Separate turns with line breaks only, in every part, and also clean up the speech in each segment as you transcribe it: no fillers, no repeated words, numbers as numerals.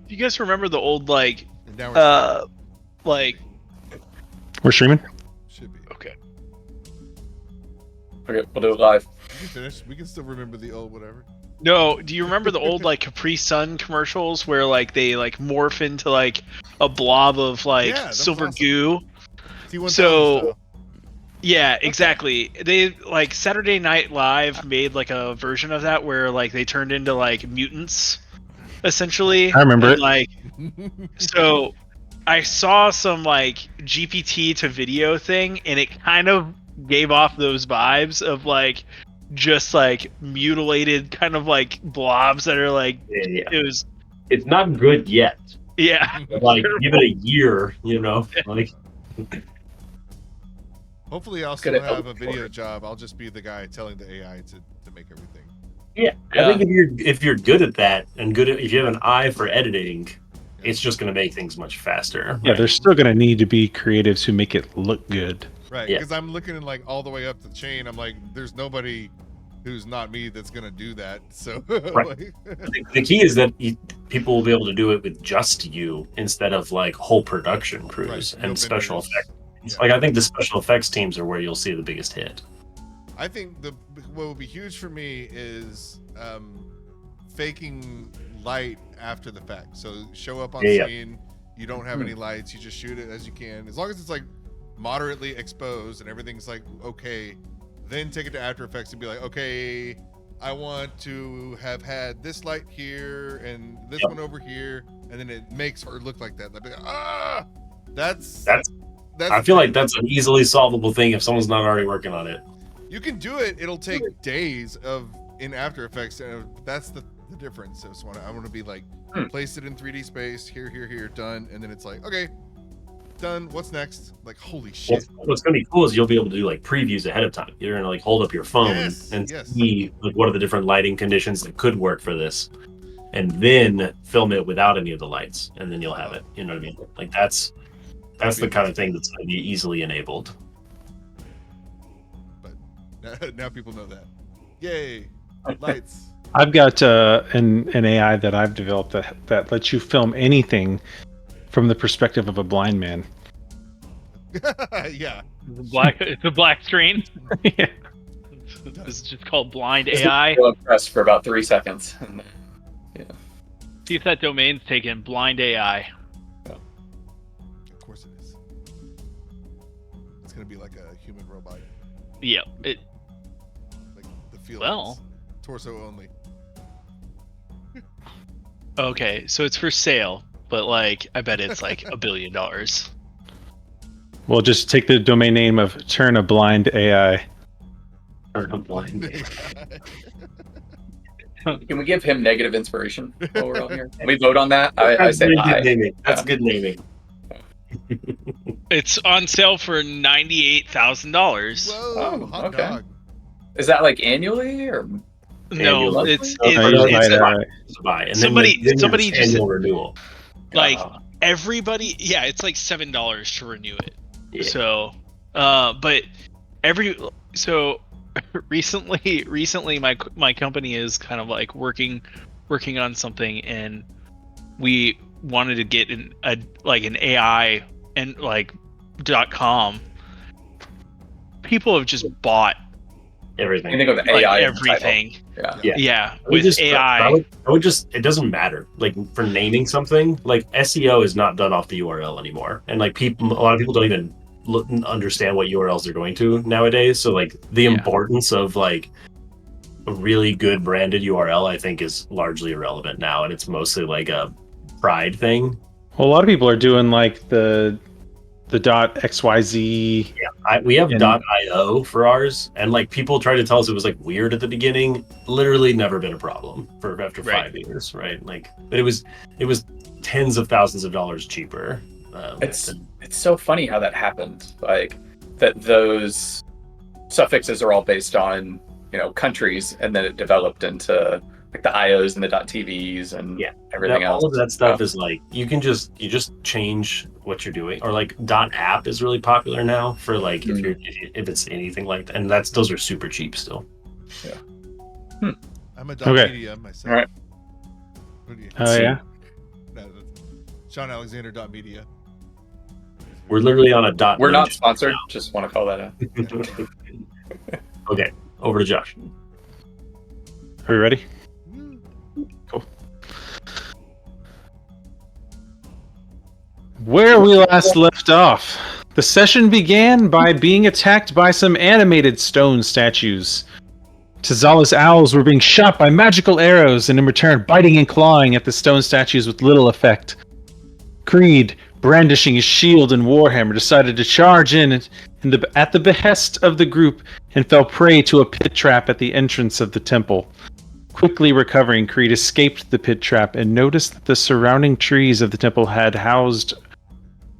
Do you guys remember the old like
And now we're
like
We're streaming?
should be.
okay.
Okay, we'll do it live.
You can finish. We can still remember the old whatever.
No, do you remember the old like Capri Sun commercials where like they like morph into like a blob of like
Yeah, that was
silver
awesome.
goo?
T1000
So-
style.
Yeah, exactly. They like Saturday Night Live made like a version of that where like they turned into like mutants, essentially.
I remember
And,
it.
Like so, I saw some like GPT to video thing, and it kind of gave off those vibes of like just like mutilated kind of like blobs that are like
Yeah.
it was
It's not good yet.
yeah.
Like, give it a year, you know? Like,
Hopefully, I'll
Good
still
at
have a
open
video
forward.
job. I'll just be the guy telling the AI to make everything.
yeah.
Yeah.
I think if you're good at that and if you have an eye for editing, it's just going to make things much faster.
Yeah, there's still going to need to be creatives who make it look good.
Right,
Yeah.
because I'm looking like all the way up the chain. I'm like, there's nobody who's not me that's gonna do that. So,
Right. The key is that people will be able to do it with just you instead of like whole production crews
Right, no
and special
vendors.
effects.
Yeah.
Like, I think the special effects teams are where you'll see the biggest hit.
I think what would be huge for me is faking light after the fact. So show up on
Yeah.
scene, you don't have any lights, you just shoot it as you can, as long as it's like moderately exposed and everything's like okay. Then take it to After Effects and be like, okay, I want to have had this light here and this
Yep.
one over here, and then it makes her look like that. I'd be like, that's
I feel like that's an easily solvable thing if someone's not already working on it.
you can do it. It'll take days in After Effects, and that's the difference. I want to be like, place it in 3D space, here, done, and then it's like, okay, done. What's next? Like, holy shit!
What's going to be cool is you'll be able to do like previews ahead of time. You're going to like hold up your phone
Yes,
and
yes.
see like what are the different lighting conditions that could work for this, and then film it without any of the lights, and then you'll have it. You know what I mean? Like that's the kind of thing that's going to be easily enabled.
But now people know that. Yay! Lights.
I've got an AI that I've developed that lets you film anything from the perspective of a blind man.
Yeah.
It's a black screen.
Yeah.
This is just called blind AI.
Go press for about 3 seconds. And
See if that domain's taken. Blind AI.
Of course it is. It's gonna be like a human robot,
Yeah. It.
like the field.
Well.
Torso only.
Okay, so it's for sale, but like I bet it's like $1 billion.
We'll just take the domain name of Turn a Blind AI.
Or I'm blind.
can we give him negative inspiration while we're on here? Can we vote on that? I say
That's
aye.
good naming. That's good naming.
It's on sale for $98,000.
Whoa,
Oh,
hot
okay.
dog.
Is that like annually or?
No,
Annual.
it's
Oh,
it's
It's a buy. And
Somebody-
then
somebody
there's
just-
annual renewal.
like everybody. Yeah, it's like $7 to renew it.
Yeah.
So, but recently my company is kind of like working on something, and we wanted to get an AI and like .com. People have just bought
Everything.
Anything with
like
AI in the title.
everything.
Yeah.
Yeah,
I would
with
just-
AI.
I would just, it doesn't matter. Like for naming something, like SEO is not done off the URL anymore. And like a lot of people don't even understand what URLs they're going to nowadays. So like the
Yeah.
importance of like a really good branded URL, I think is largely irrelevant now. And it's mostly like a pride thing.
Well, a lot of people are doing like the .xyz.
We have
And-
.io for ours, and like people tried to tell us it was like weird at the beginning. Literally never been a problem for after
Right.
5 years, right? Like, but it was tens of thousands of dollars cheaper.
It's so funny how that happened. Like that those suffixes are all based on countries, and then it developed into like the IOs and the .tvs and
Yeah.
everything
Now,
else.
all of that stuff is like you just change what you're doing, or like .app is really popular now for like if it's anything like that, and those are super cheap still.
I'm a
Okay.
media myself.
All right.
What do you-
Oh yeah.
No, SeanAlexander.media.
We're literally on a dot.
We're not
nudge
sponsored.
now.
Just want to call that out.
Okay, over to Josh.
Are we ready? Cool. Where we last left off, the session began by being attacked by some animated stone statues. Tazala's owls were being shot by magical arrows and in return biting and clawing at the stone statues with little effect. Creed, brandishing his shield and warhammer, decided to charge in at the behest of the group and fell prey to a pit trap at the entrance of the temple. Quickly recovering, Creed escaped the pit trap and noticed that the surrounding trees of the temple had housed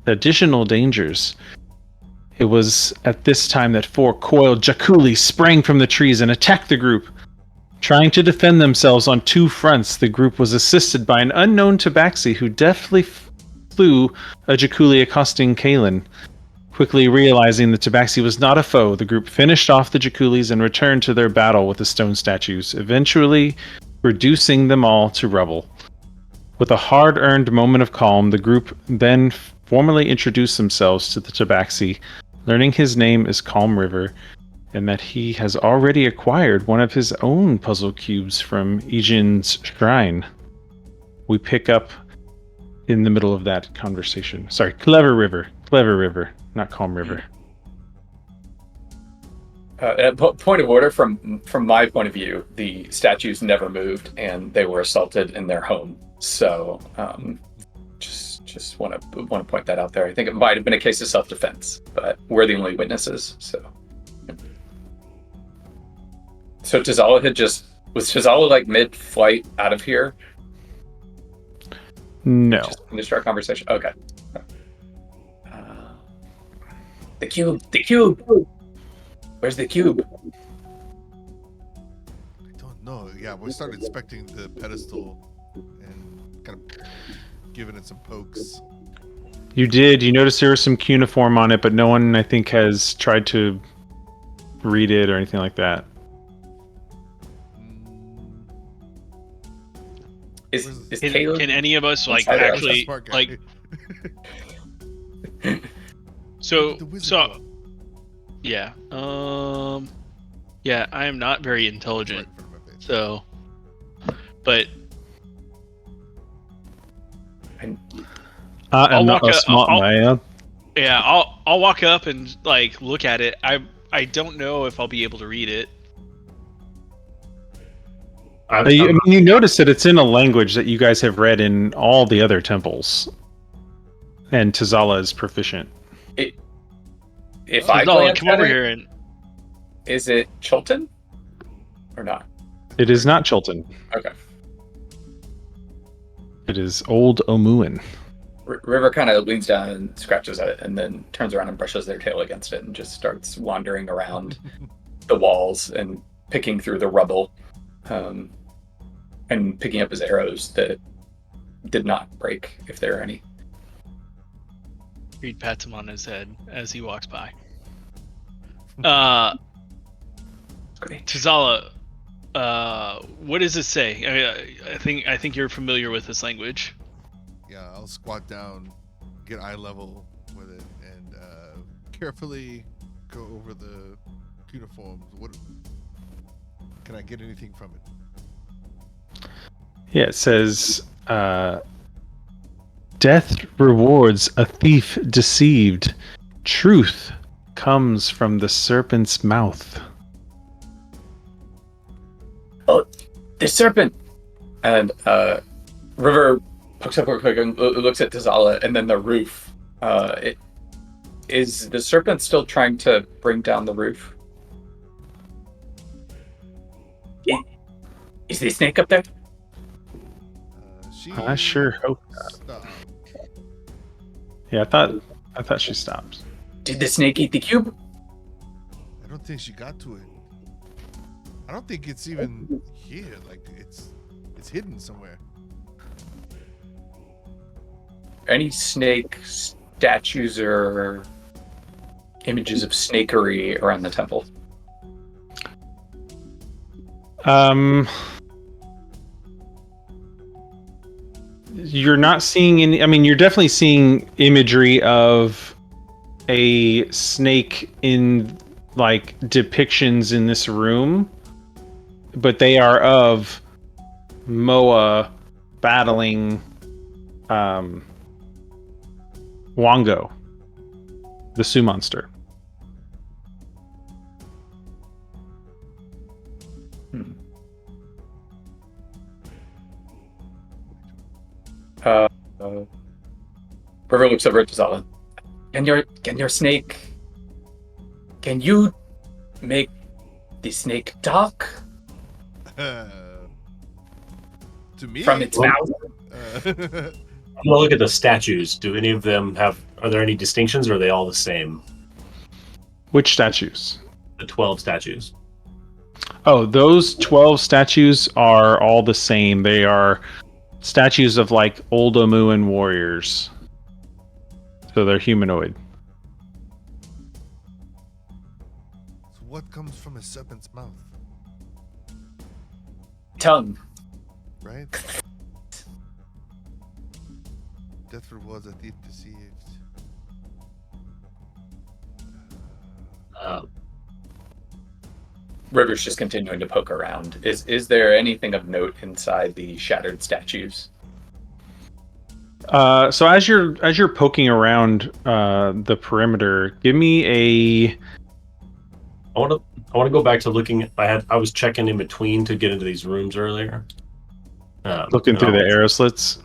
additional dangers. It was at this time that 4 coiled Jakuli sprang from the trees and attacked the group. Trying to defend themselves on 2 fronts, the group was assisted by an unknown tabaxi who deftly flew a Jakuli accosting Caylen. Quickly realizing the tabaxi was not a foe, the group finished off the Jakulis and returned to their battle with the stone statues, eventually reducing them all to rubble. With a hard-earned moment of calm, the group then formally introduced themselves to the tabaxi, learning his name is Calm River, and that he has already acquired one of his own puzzle cubes from Ijin's shrine. We pick up in the middle of that conversation. Sorry, Clever River, not Calm River.
Point of order, from my point of view, the statues never moved and they were assaulted in their home. So just want to point that out there. I think it might have been a case of self-defense, but we're the only witnesses. So Tazala was Tazala like mid-flight out of here?
No.
Just finished our conversation. Okay. The cube. Where's the cube?
I don't know. Yeah, we started inspecting the pedestal and kind of giving it some pokes.
You did. You noticed there was some cuneiform on it, but no one, I think, has tried to read it or anything like that.
Is
Can
Caylen?
any of us like
I don't know.
actually
Smart guy.
like? So
The wizard
so
book.
yeah. Yeah, I am not very
Right
intelligent.
in front of my face.
So, but
I'm not
walk
a
up-
smart man.
yeah, I'll walk up and like look at it. I don't know if I'll be able to read it.
I mean, you notice that it's in a language that you guys have read in all the other temples. And Tazala is proficient.
If I
No,
glance
come
at
over
it,
here and
is it Chilton or not?
It is not Chilton.
Okay.
It is Old Omuin.
River kind of leans down and scratches at it, and then turns around and brushes their tail against it, and just starts wandering around the walls and picking through the rubble, and picking up his arrows that did not break, if there are any.
Reed pats him on his head as he walks by.
Great.
Tazala, what does it say? I think you're familiar with this language.
Yeah, I'll squat down, get eye level with it, and carefully go over the cuneiforms. What can I get anything from it?
Yeah, it says, death rewards a thief deceived. Truth comes from the serpent's mouth.
Oh, the serpent! And River pokes up real quick and looks at Tazala, and then the roof. Is the serpent still trying to bring down the roof? Is the snake up there?
She
I sure hope.
stopped.
Yeah, I thought she stopped.
Did the snake eat the cube?
I don't think she got to it. I don't think it's even here. Like it's hidden somewhere.
Any snake statues or images of snakery around the temple?
You're not seeing any. I mean, you're definitely seeing imagery of a snake in like depictions in this room, but they are of Moa battling Wongo, the Sioux monster.
River looks over at Gisela. Can your snake? Can you make the snake talk
To me,
from its mouth?
I'm gonna look at the statues. Do any of them have? Are there any distinctions, or are they all the same?
Which statues?
The 12 statues.
Oh, those 12 statues are all the same. They are statues of like old Omuan warriors. So they're humanoid.
So what comes from a serpent's mouth,
Tongue.
right? Death rewards a thief deceived.
River's just continuing to poke around. Is there anything of note inside the shattered statues?
So as you're poking around the perimeter, give me a.
I want to go back to looking. I was checking in between to get into these rooms earlier.
Looking
and
through the arrow slits.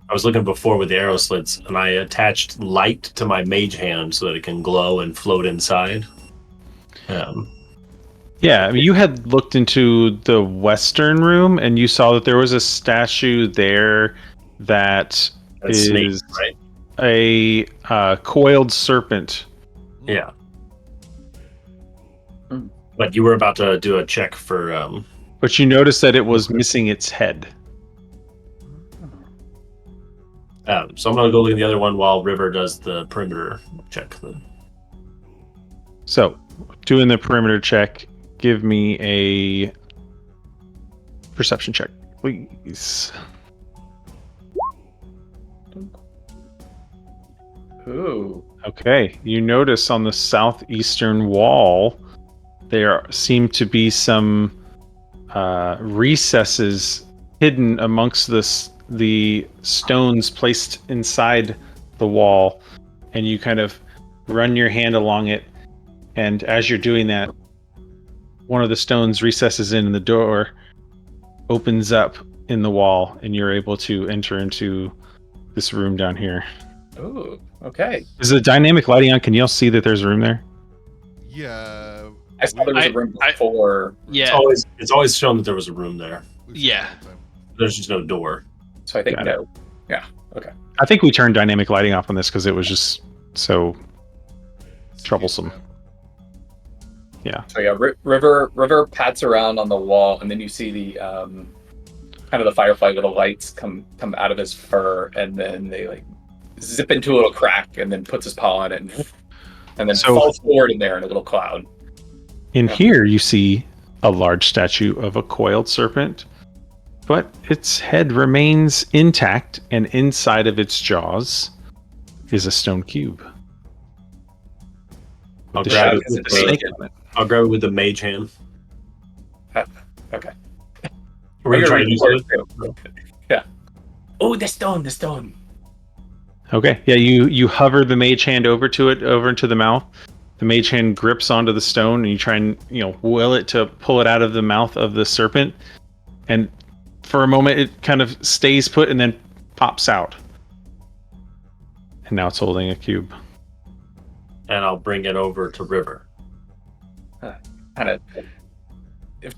I was looking before with the arrow slits, and I attached light to my mage hand so that it can glow and float inside.
Yeah, I mean, you had looked into the western room, and you saw that there was a statue there that
that's
is
snake, right?
a coiled serpent.
Yeah. But you were about to do a check for.
But you noticed that it was missing its head.
So I'm gonna go look at the other one while River does the perimeter check.
So, doing the perimeter check, give me a perception check, please.
Ooh.
Okay, you notice on the southeastern wall there seem to be some recesses hidden amongst the stones placed inside the wall, and you kind of run your hand along it, and as you're doing that, one of the stones recesses in and the door opens up in the wall, and you're able to enter into this room down here.
Ooh. Okay.
Is the dynamic lighting on? Can you all see that there's a room there?
Yeah.
I saw there was a room before.
Yeah.
It's always shown that there was a room there.
Yeah.
There's just no door.
So I think
Got it.
no. Yeah. Okay.
I think we turned dynamic lighting off on this because it was just so troublesome. Yeah.
So yeah, River pats around on the wall, and then you see the kind of the firefly little lights come out of his fur, and then they like zip into a little crack, and then puts his paw on it, and then falls forward in there in a little cloud.
In here, you see a large statue of a coiled serpent, but its head remains intact, and inside of its jaws is a stone cube.
I'll
The
grab
shadow
it
of
with
the
the
snake on it.
I'll grab it with the mage hand.
Okay.
We're gonna try to use it.
Yeah. Oh, the stone.
Okay, yeah, you hover the mage hand over into the mouth. The mage hand grips onto the stone, and you try and will it to pull it out of the mouth of the serpent. And for a moment, it kind of stays put and then pops out. And now it's holding a cube.
And I'll bring it over to River.
Kind of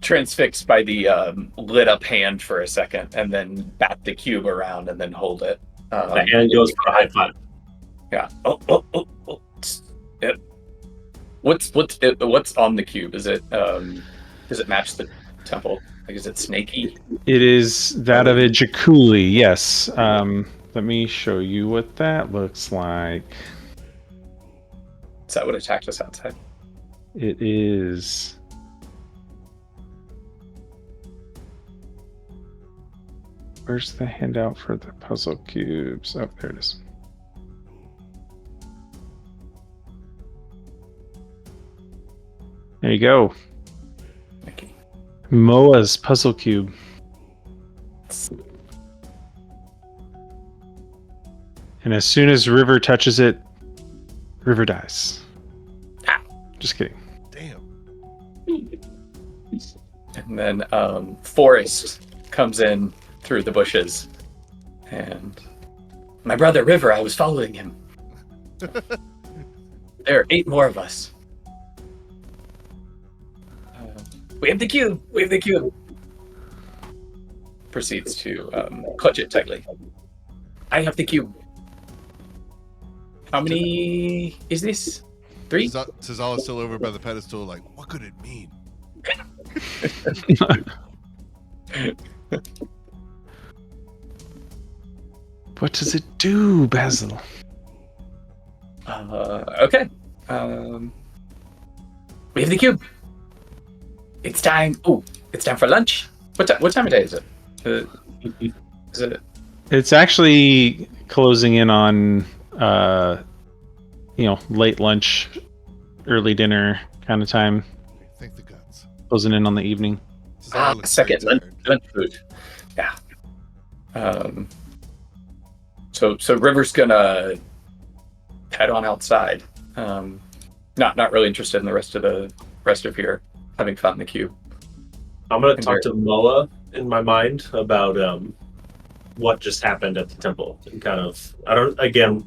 transfixed by the lit up hand for a second, and then bat the cube around, and then hold it.
The hand goes for a high five.
Yeah. Oh. Yep. What's on the cube? Is it does it match the temple? Like, is it snaky?
It is that of a Jakuli, yes. Let me show you what that looks like.
Is that what attacked us outside?
It is. Where's the handout for the puzzle cubes? Oh, there it is. There you go.
Okay.
Moa's puzzle cube. And as soon as River touches it, River dies. Just kidding.
Damn.
And then Forest comes in through the bushes. And my brother River, I was following him. There are 8 more of us. We have the cube! We have the cube! Proceeds to clutch it tightly. I have the cube. How many is this? 3?
Tazala's still over by the pedestal, like, what could it mean?
What does it do, Basil?
Okay. We have the cube. It's time. Oh, it's time for lunch. What time of day is it? Is it?
It's actually closing in on, late lunch, early dinner kind of time.
Think the guts.
Closing in on the evening.
Tazala looks
Second
very
lunch food. Yeah. So River's gonna head on outside. Not really interested in the rest of here having fun in the cube.
I'm gonna talk to Moa in my mind about what just happened at the temple and kind of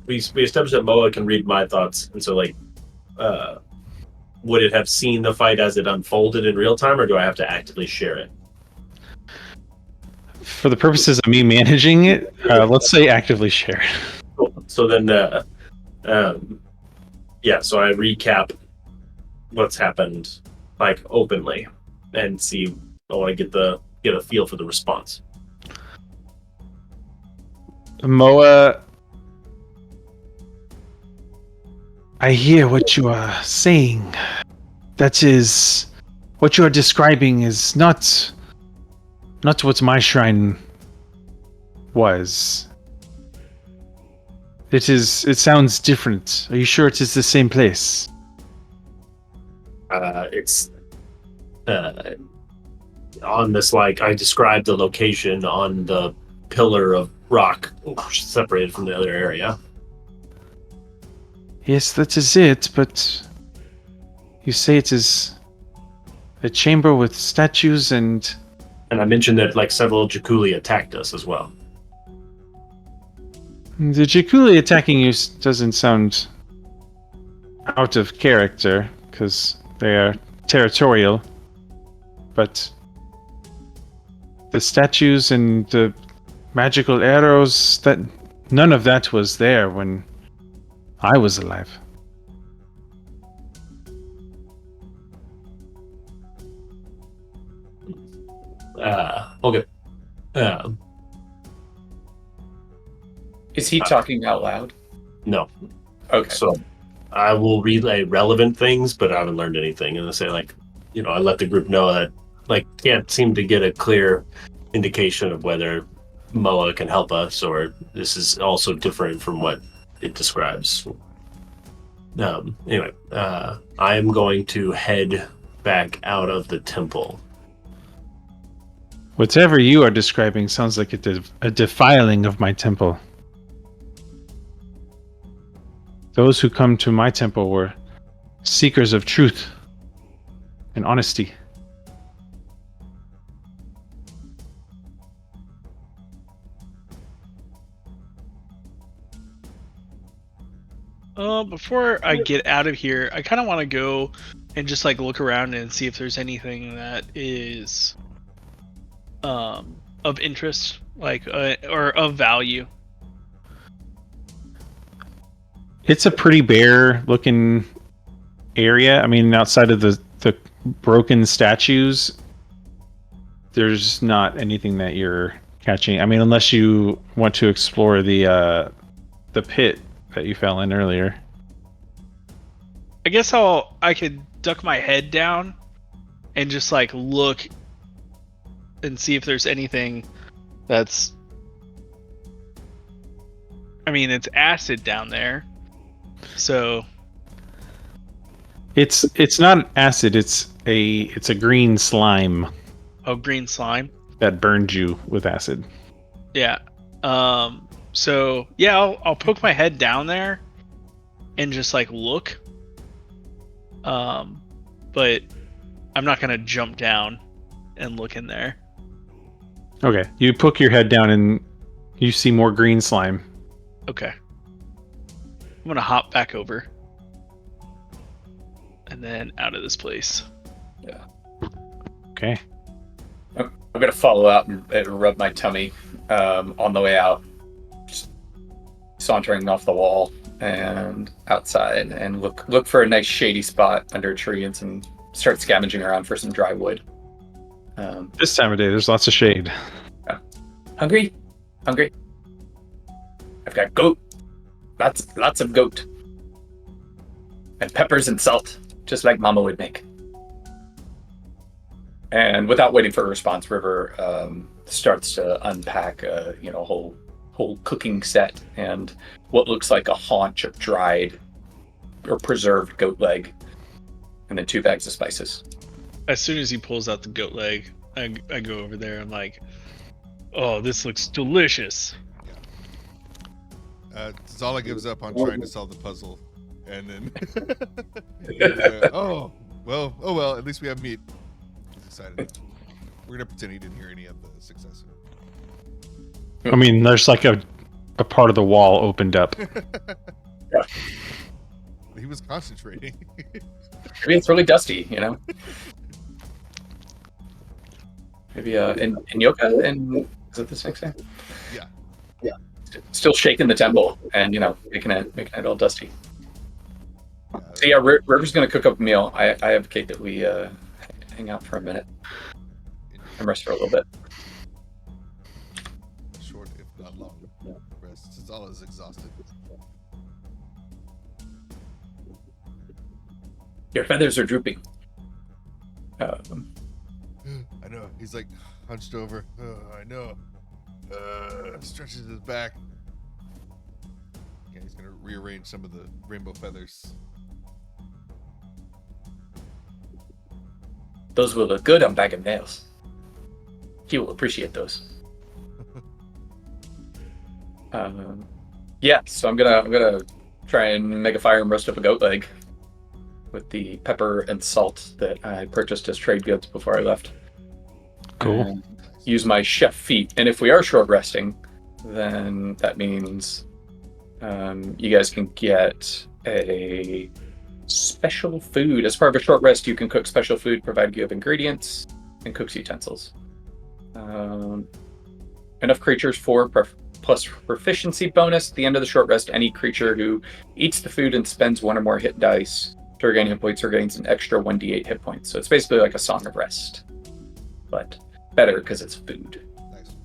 we established that Moa can read my thoughts, and so would it have seen the fight as it unfolded in real time, or do I have to actively share it?
For the purposes of me managing it, let's say actively share it.
Cool. So then, so I recap what's happened openly and see. I want to get a feel for the response.
Moa, I hear what you are saying. That is, what you are describing is not what my shrine was. It sounds different. Are you sure it is the same place?
It's on this, I described the location on the pillar of rock separated from the other area.
Yes, that is it, but you say it is a chamber with statues and
I mentioned that several Jakuli attacked us as well.
the Jakuli attacking you doesn't sound out of character, because they are territorial, but the statues and the magical arrows, that none of that was there when I was alive.
Okay.
Is he talking out loud?
No.
Okay.
So I will relay relevant things, but I haven't learned anything. And I say, I let the group know that, can't seem to get a clear indication of whether Moa can help us, or this is also different from what it describes. Anyway, I am going to head back out of the temple.
Whatever you are describing sounds like a defiling of my temple. Those who come to my temple were seekers of truth and honesty.
Before I get out of here, I kind of want to go and just look around and see if there's anything that is of interest, or of value.
It's a pretty bare looking area. I mean, outside of the broken statues, there's not anything that you're catching. I mean, unless you want to explore the pit that you fell in earlier.
I guess I could duck my head down and just look and see if there's anything that's I mean, it's acid down there. So
It's not acid. It's a green slime
green slime.
that burned you with acid.
Yeah. So yeah, I'll poke my head down there and just like look. But I'm not gonna jump down and look in there.
Okay, you poke your head down and you see more green slime.
Okay. I'm gonna hop back over. And then out of this place.
Yeah.
Okay.
I'm gonna follow out and rub my tummy on the way out, just sauntering off the wall and outside, and look for a nice shady spot under a tree and start scavenging around for some dry wood.
This time of day, there's lots of shade.
Hungry? I've got goat. Lots of goat. And peppers and salt, just like Mama would make. And without waiting for a response, River starts to unpack a whole cooking set and what looks like a haunch of dried or preserved goat leg, and then 2 bags of spices.
As soon as he pulls out the goat leg, I go over there. I'm like, "Oh, this looks delicious."
Zala gives up on trying to solve the puzzle, and then oh well, at least we have meat. He's excited. We're gonna pretend he didn't hear any of the success.
I mean, there's like a part of the wall opened up.
Yeah.
He was concentrating.
Maybe it's really dusty, Maybe in Yoka, and is it the next name?
Yeah.
Still shaking the temple and making it all dusty. So yeah, River's gonna cook up a meal. I advocate that we hang out for a minute and rest for a little bit.
Short, if not long, rest. Zala is exhausted.
Your feathers are drooping.
I know. He's like hunched over. I know. Stretches his back. Yeah, he's gonna rearrange some of the rainbow feathers.
Those will look good on bag of nails. He will appreciate those. Yeah, so I'm gonna try and make a fire and roast up a goat leg with the pepper and salt that I purchased as trade goods before I left.
Cool.
And use my chef feat, and if we are short resting, then that means you guys can get a special food. As part of a short rest, you can cook special food provided you have ingredients and cook's utensils. Enough creatures plus proficiency bonus. At the end of the short rest, any creature who eats the food and spends 1 or more hit dice to regain hit points or gains an extra 1d8 hit points. So it's basically like a song of rest, but better because it's food.
Nice.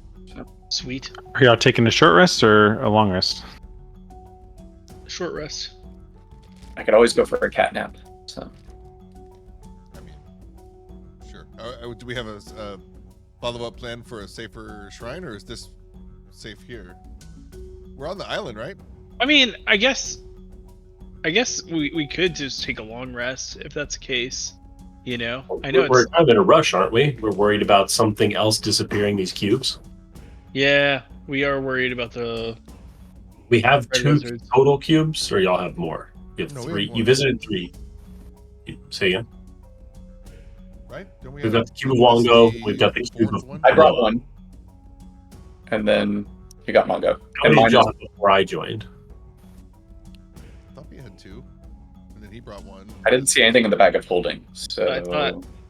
Sweet.
Are y'all taking a short rest or a long rest?
Short rest.
I could always go for a cat nap. So
I mean, sure. Do we have a follow-up plan for a safer shrine, or is this safe here? We're on the island, right?
I mean, I guess we could just take a long rest if that's the case. I know
We're kind of in a rush, aren't we? We're worried about something else disappearing these cubes.
Yeah, we are worried about the.
We have
Red
2
lizards.
total cubes, or y'all have more? You have
No, we
3.
have more.
You visited 3. Say again.
Right? Don't we
We've
have
got the cube of Wongo.
the
We've got the cube
orange
of.
one?
I brought one, and then you got Mongo.
How
And
many
mine
did
is,
y'all have before I joined?
I thought we had 2, and then he brought one.
I didn't see anything in the bag of holding. So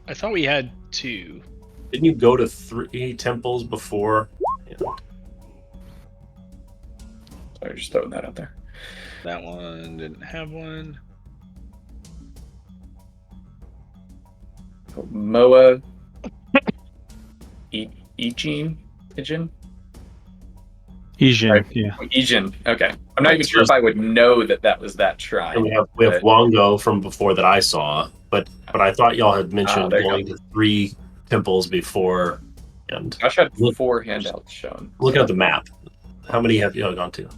I thought we had 2.
Didn't you go to 3 temples before? Yeah.
Sorry, just throwing that out there.
That one didn't have one.
Moa, Ijin.
Ijin,
Right.
yeah.
Ijin. Okay, I'm not even sure if I would know that was that
And
shrine.
we have Wongo from before that I saw, but I thought y'all had mentioned
there you
going to 3 temples before. And
Josh had 4 handouts shown.
look at the map. How many have y'all gone to?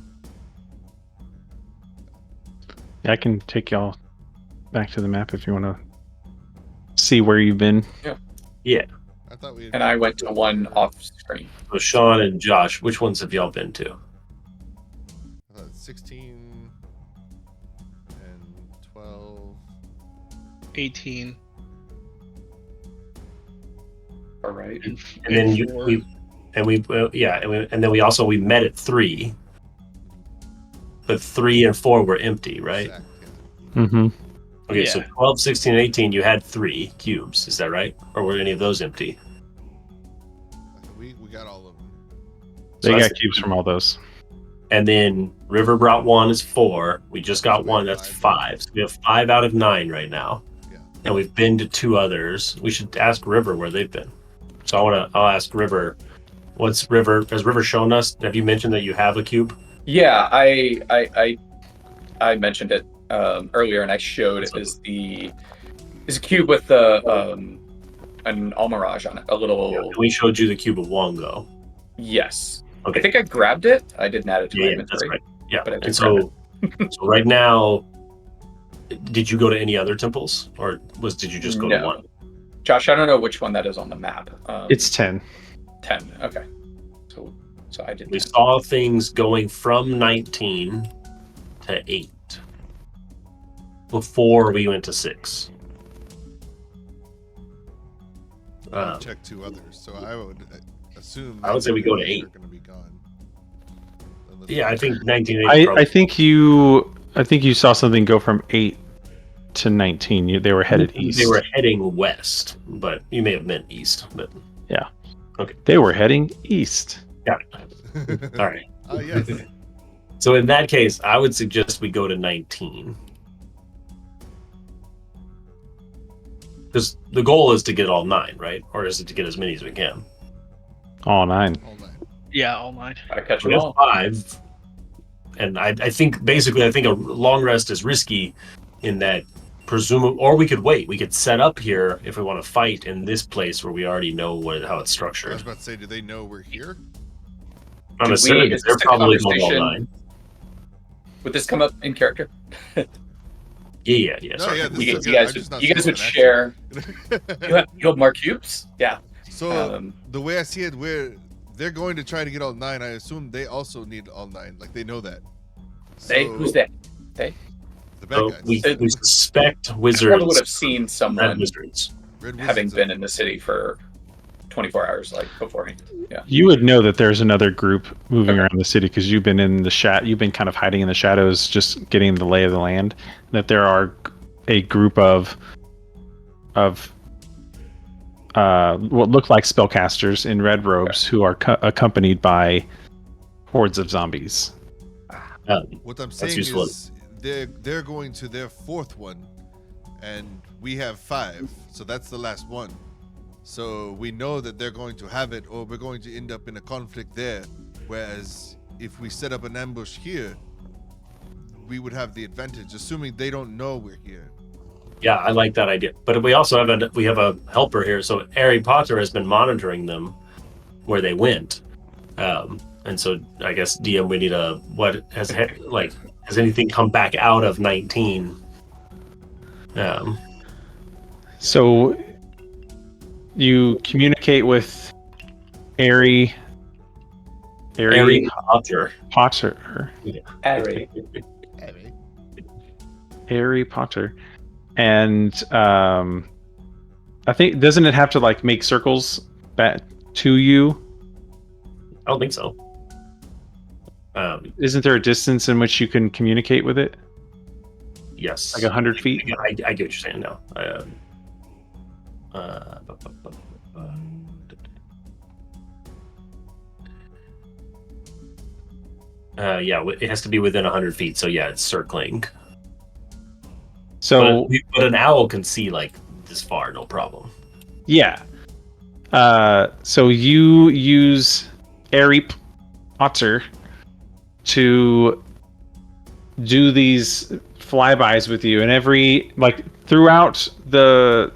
I can take y'all back to the map if you want to see where you've been.
Yeah.
I thought we.
And I went to one off screen.
So Sean and Josh, which ones have y'all been to?
I thought 16 and 12.
18.
All right.
And
And then
four.
and then we met at 3. But 3 and 4 were empty, right?
Sack,
Mm-hmm.
Okay, so
Yeah.
12, 16, and 18, you had 3 cubes. Is that right? Or were any of those empty?
We got all of them.
They
So
got
that's-
cubes from all those.
And then River brought 1 is 4. We just got 1. That's 5. So we have 5 out of 9 right now.
Yeah.
And we've been to 2 others. We should ask River where they've been. So I'll ask River. Has River shown us? Have you mentioned that you have a cube?
Yeah, I mentioned it earlier, and I showed it as a cube with an almirage on it. A little.
We showed you the cube of Wongo.
Yes.
Okay.
I think I grabbed it. I didn't add it to my
Yeah, that's
inventory.
right. Yeah.
But I
And
did
so right now, did you go to any other temples, or did you just go to
No.
one?
Josh, I don't know which one that is on the map.
It's 10.
10. Okay. So I did.
We
10.
saw things going from 19 to 8 before we went to 6.
Check 2 others. So I would assume.
I would say we go to 8.
Are going to be gone. Unless
Yeah, I think 19 and 8
I think you saw something go from 8 to 19. They were headed east.
They were heading west, but you may have meant east. But
They were heading east.
got it. All right.
Yes.
So in that case, I would suggest we go to 19. Because the goal is to get all 9, right? Or is it to get as many as we can?
All 9.
All 9.
Yeah, all 9.
I catch
We
them
have
all.
5. And I think a long rest is risky in that or we could wait. We could set up here if we want to fight in this place where we already know how it's
I was
structured.
about to say, do they know we're here?
I'm assuming
is
they're
this a
probably going all
conversation?
9.
Would this come up in character?
Yeah.
No,
Sorry.
yeah, this
You,
is
you
good.
guys,
I'm just not
you guys
seeing
would
it in
share.
action.
You have more cubes? Yeah.
So the way I see it, they're going to try to get all 9. I assume they also need all 9. Like they know that.
Who's that? They?
The bad
So
guys.
we suspect
I
wizards.
probably would have seen
Red
someone
wizards.
Red
having
Wizards
been
are-
in the city for 24 hours, like beforehand. Yeah.
You would know that there's another group moving
Okay.
around the city because you've been in the You've been kind of hiding in the shadows, just getting the lay of the land. That there are a group of what look like spellcasters in red robes who are accompanied by hordes of zombies.
What I'm saying
useful.
is they're going to their 4th one, and we have 5, so that's the last one. So we know that they're going to have it, or we're going to end up in a conflict there. Whereas if we set up an ambush here, we would have the advantage, assuming they don't know we're here.
Yeah, I like that idea. But we also have a helper here. So Arryp Otter has been monitoring them where they went. And so I guess DM, we need has anything come back out of 19?
So you communicate with Arryp
Otter.
Potter.
Arry.
Arryp Otter. And I think, doesn't it have to like make circles back to you?
I don't think so.
Isn't there a distance in which you can communicate with it?
Yes.
Like 100 feet?
I get what you're saying now. Yeah, it has to be within 100 feet. So yeah, it's circling.
So
But an owl can see like this far, no problem.
yeah. So you use Arryp Otter to do these flybys with you, and throughout the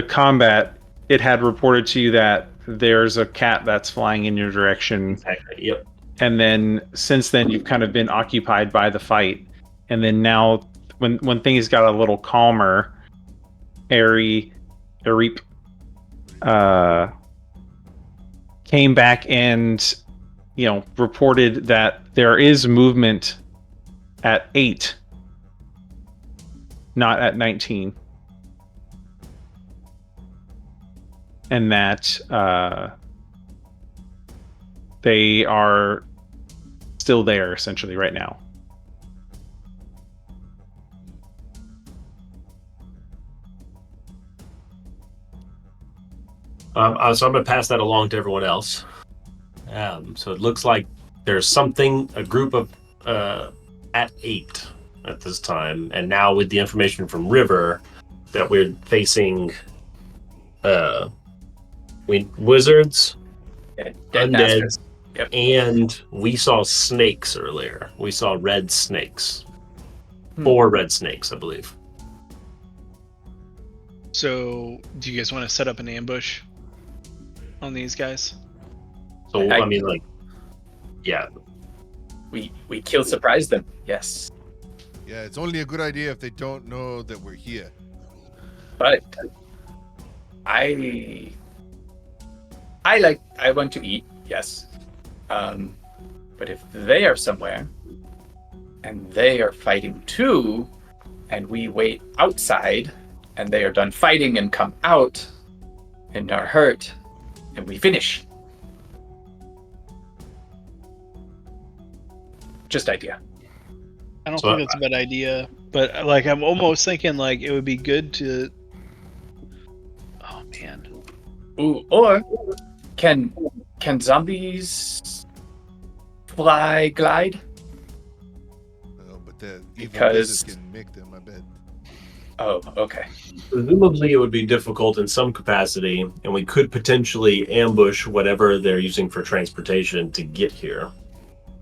combat, it had reported to you that there's a cat that's flying in your direction.
Exactly. Yep.
And then since then, you've kind of been occupied by the fight, and then now when things got a little calmer, Arryp came back and reported that there is movement at 8, not at 19, and that they are still there essentially right now.
So I'm going to pass that along to everyone else. So it looks like there's a group of at 8 at this time, and now with the information from River that we're facing wizards,
Dead
undead,
masters. Yep.
and we saw snakes earlier. We saw red snakes. 4 red snakes, I believe.
So, do you guys want to set up an ambush on these guys?
So I mean, like, yeah.
We kill surprise them. Yes.
Yeah, it's only a good idea if they don't know that we're here.
But I want to eat, yes. But if they are somewhere and they are fighting too, and we wait outside and they are done fighting and come out and are hurt and we finish. Just idea.
I don't think that's a bad idea, but like I'm almost thinking like it would be good to. Oh man.
Ooh, or can zombies glide?
Oh, but the evil
Because-
wizards can make them, I bet.
Oh, okay.
Presumably, it would be difficult in some capacity, and we could potentially ambush whatever they're using for transportation to get here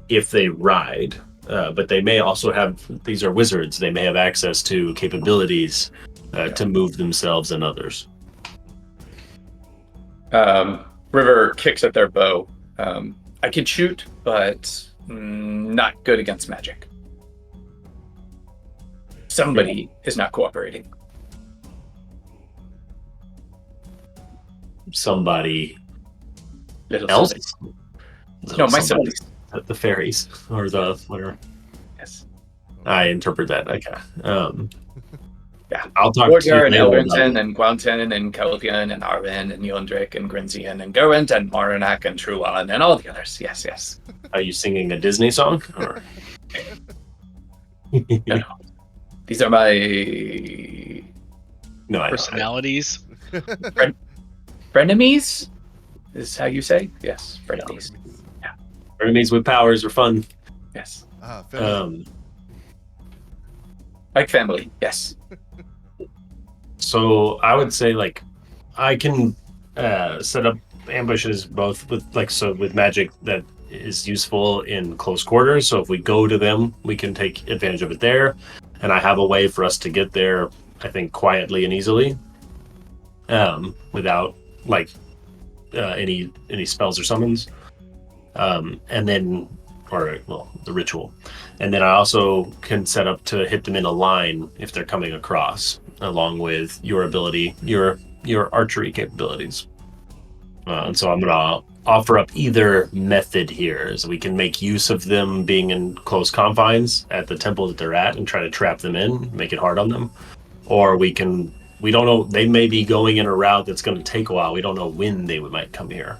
if they ride. But they may also have, these are wizards, they may have access to capabilities to move themselves and others.
River kicks at their bow. I can shoot, but not good against magic. Somebody is not cooperating.
Somebody
Little
else?
somebody. No, my
Somebody.
somebody.
The fairies, or the whatever.
Yes.
I interpret that. Okay.
Yeah.
I'll talk to you
Borger and
later about
Elrington
it.
and Gwanton and Kelvian and Arwen and Yondrik and Grinzian and Gerwent and Maranak and Truan and all the others. Yes, yes.
Are you singing a Disney song? Or...
No. These are my
No, I don't.
Personalities.
frenemies? Is how you say? Yes, frenemies.
Enemies with powers are fun.
Yes.
Ah, fair.
Like family. Yes.
So I would say, like, I can set up ambushes both with with magic that is useful in close quarters. So if we go to them, we can take advantage of it there. And I have a way for us to get there, I think, quietly and easily, without any spells or summons. And then, the ritual. And then I also can set up to hit them in a line if they're coming across, along with your ability, your archery capabilities. And so I'm going to offer up either method here, so we can make use of them being in close confines at the temple that they're at and try to trap them in, make it hard on them. Or we don't know, they may be going in a route that's going to take a while. We don't know when they might come here.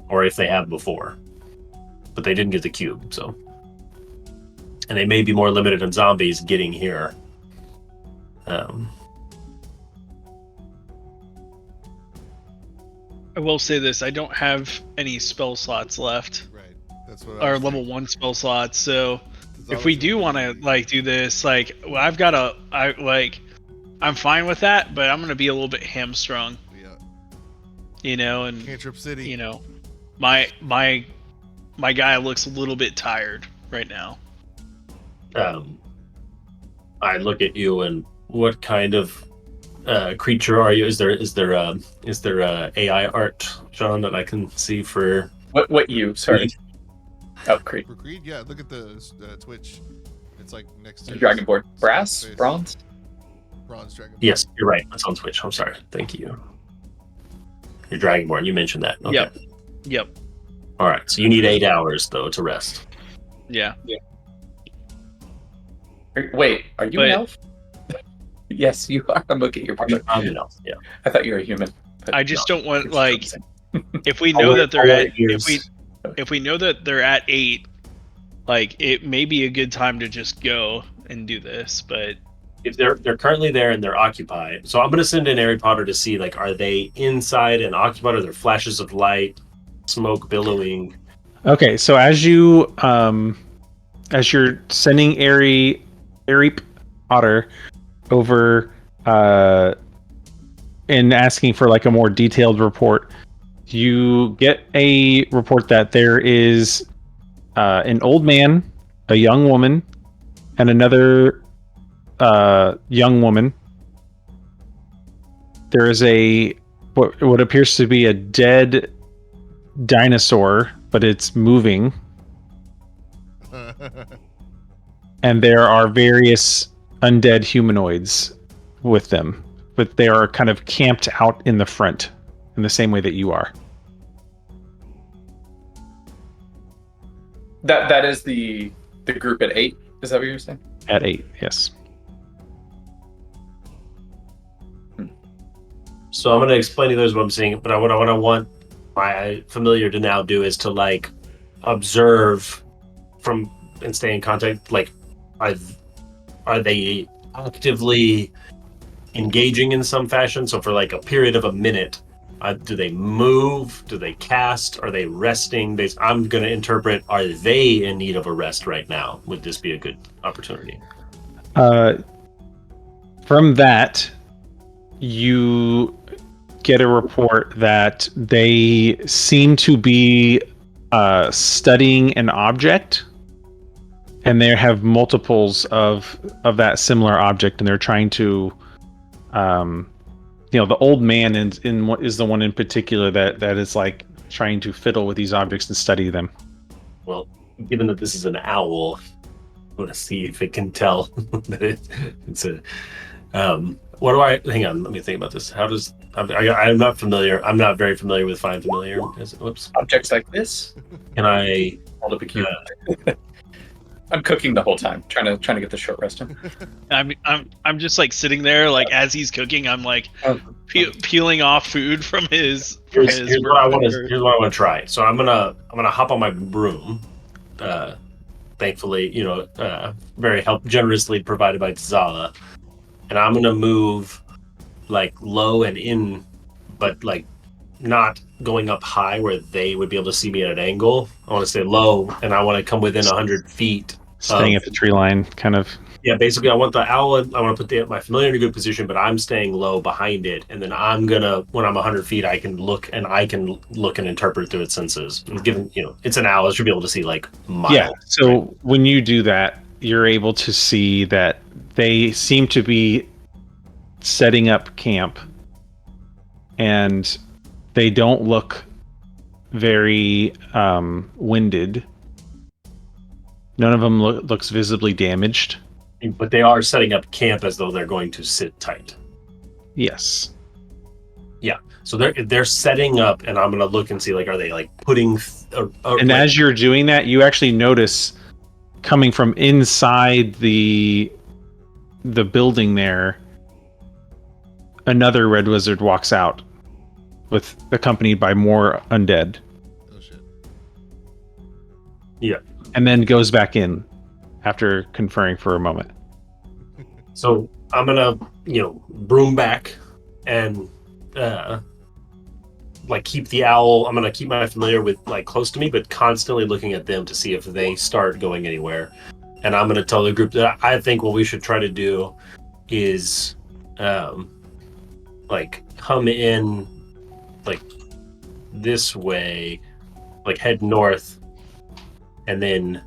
Or if they have before. But they didn't get the cube, so. And they may be more limited on zombies getting here.
I will say this: I don't have any spell slots left,
Right. That's what I
or
was
level
thinking.
1 spell slots. So
There's
if
always
we
gonna
do
be-
want to do this, I'm fine with that, but I'm gonna be a little bit hamstrung,
Yeah.
and
Cantrip City.
my guy looks a little bit tired right now.
I look at you, and what kind of creature are you? Is there AI art, John, that I can see for?
What you? Sorry.
Creed?
Oh, Creed.
For Creed, yeah. Look at the Twitch. It's like next to
Dragonborn.
his
Brass?
face.
Bronze?
Bronze dragon.
Yes, you're right. That's on Switch. I'm sorry. Thank you. You're Dragonborn. You mentioned that. Okay.
Yep.
All right. So you need 8 hours though to rest.
Yeah.
Wait, are you an elf? Yes, you are. I'm looking at your picture.
I'm an elf. Yeah.
I thought you were a human. But
I just don't want
it's
like
the same.
if we know that they're at
Ears.
if we know that they're at 8, like it may be a good time to just go and do this, but
If they're currently there and they're occupied, so I'm going to send in Arryp Otter to see like are they inside and occupied? Are there flashes of light, smoke billowing?
Okay, so as you're sending Arryp Otter over and asking for like a more detailed report, you get a report that there is an old man, a young woman, and another young woman. There is what appears to be a dead dinosaur, but it's moving. And there are various undead humanoids with them, but they are kind of camped out in the front in the same way that you are.
That is the group at 8. Is that what you're saying?
At 8, yes.
So I'm going to explain to those what I'm seeing, but what I want my familiar to now do is to like observe from and stay in contact. Like, are they actively engaging in some fashion? So for like a period of a minute, do they move? Do they cast? Are they resting? I'm going to interpret, are they in need of a rest right now? Would this be a good opportunity?
From that, you get a report that they seem to be studying an object, and they have multiples of that similar object, and they're trying to the old man is the one in particular that is like trying to fiddle with these objects and study them.
Well, given that this is an owl, I want to see if it can tell that it's a hang on, let me think about this. I'm not familiar. I'm not very familiar with Find Familiar. Whoops.
Objects like this?
Can I
Hold up a cube. I'm cooking the whole time, trying to get the short rest in.
I'm just like sitting there, like as he's cooking, I'm like peeling off food from his.
Here's what I want to try. So I'm gonna hop on my broom. Thankfully, very generously provided by Tzala, and I'm gonna move like low and in, but like not going up high where they would be able to see me at an angle. I want to stay low, and I want to come within 100 feet.
Staying at the tree line, kind of.
Yeah, basically, I want the owl. I want to put my familiar in a good position, but I'm staying low behind it, and then I'm gonna, when I'm 100 feet, I can look and interpret through its senses. And given it's an owl, it should be able to see like miles.
Yeah. So when you do that, you're able to see that they seem to be setting up camp, and they don't look very winded. None of them looks visibly damaged.
But they are setting up camp as though they're going to sit tight.
Yes.
Yeah. So they're setting up, and I'm gonna look and see like, are they like putting?
As you're doing that, you actually notice coming from inside the building there, another red wizard walks out, accompanied by more undead.
Oh shit.
Yeah.
And then goes back in after conferring for a moment.
So I'm gonna, broom back and like keep the owl. I'm gonna keep my familiar with like close to me, but constantly looking at them to see if they start going anywhere. And I'm gonna tell the group that I think what we should try to do is like come in like this way, like head north, and then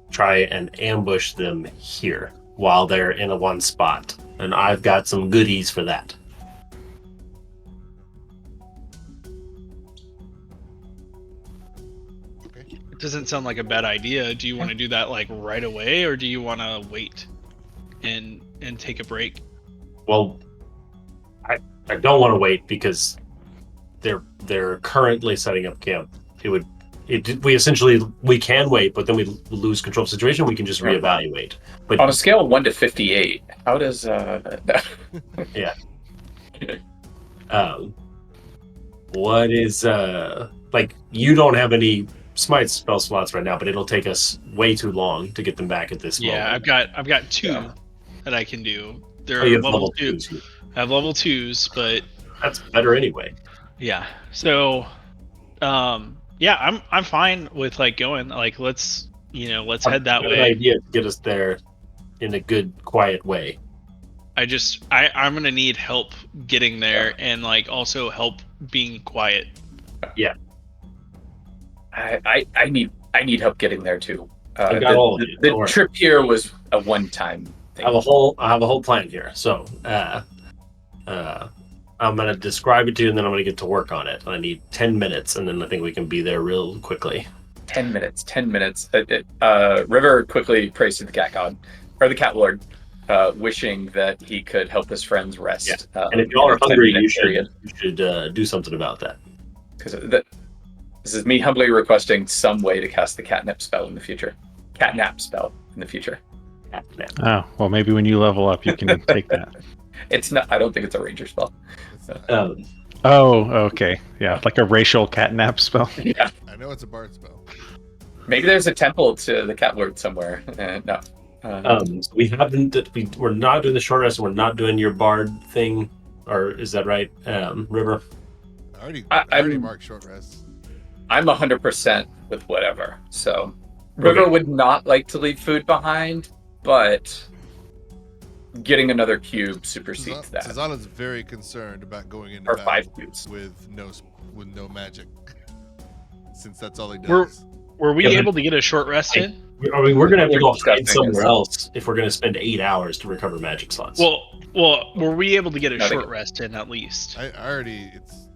try and ambush them here while they're in a one spot. And I've got some goodies for that.
Okay.
doesn't sound like a bad idea. Do you want to do that like right away, or do you want to wait and take a break?
Well, I don't want to wait because they're currently setting up camp. We can wait, but then we lose control of the situation. We can just reevaluate. But
on a scale of 1 to 58, how does
yeah. What is like? You don't have any smite spell slots right now, but it'll take us way too long to get them back at this moment.
I've got 2 that I can do. They're
you have
level 2.
2s.
I have level 2s, but
That's better anyway.
yeah. So, yeah, I'm fine with like going. Like, let's head that way.
Idea to get us there in a good, quiet way.
I'm gonna need help getting there, and like also help being quiet.
Yeah.
I need help getting there too.
I got all of you.
The trip here was a one-time thing.
I have a whole plan here. So, I'm gonna describe it to you, and then I'm gonna get to work on it. I need 10 minutes, and then I think we can be there real quickly.
10 minutes. 10 minutes. River quickly prays to the cat god, or the cat lord, wishing that he could help his friends rest.
Yeah. And if y'all are hungry, you should do something about that.
Because this is me humbly requesting some way to cast the catnap spell in the future. Catnap spell in the future.
Catnap.
Oh, well, maybe when you level up, you can take that.
It's not. I don't think it's a ranger spell.
Oh, okay. Yeah, like a racial catnap spell.
Yeah.
I know it's a bard spell.
Maybe there's a temple to the cat lord somewhere. No.
We're not doing the short rest, and we're not doing your bard thing, or is that right, River?
I already marked short rest.
I'm 100% with whatever. So River would not like to leave food behind, but getting another cube supersedes that.
Susanna's very concerned about going into
or
battle
5 cubes
with no magic, since that's all he does.
Were we able to get a short rest in?
I mean, we're gonna have to go hide somewhere else if we're gonna spend 8 hours to recover magic slots.
Well, were we able to get a short rest in at least?
I already, it's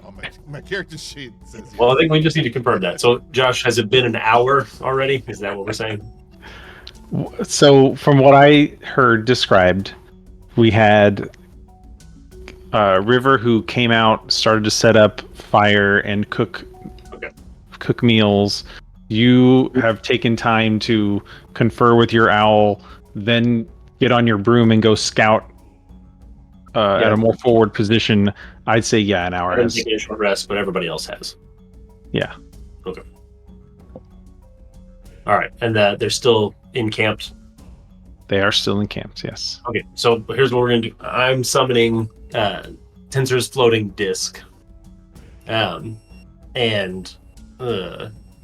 on my character sheet says.
Well, I think we just need to confirm that. So, Josh, has it been an hour already? Is that what we're saying?
So, from what I heard described, we had River who came out, started to set up fire and cook meals. You have taken time to confer with your owl, then get on your broom and go scout at a more forward position. I'd say, an hour.
I'm taking a short rest, but everybody else has.
Yeah.
Okay. All right, and they're still encamped?
They are still encamped, yes.
Okay, so here's what we're going to do. I'm summoning Tensor's floating disc. And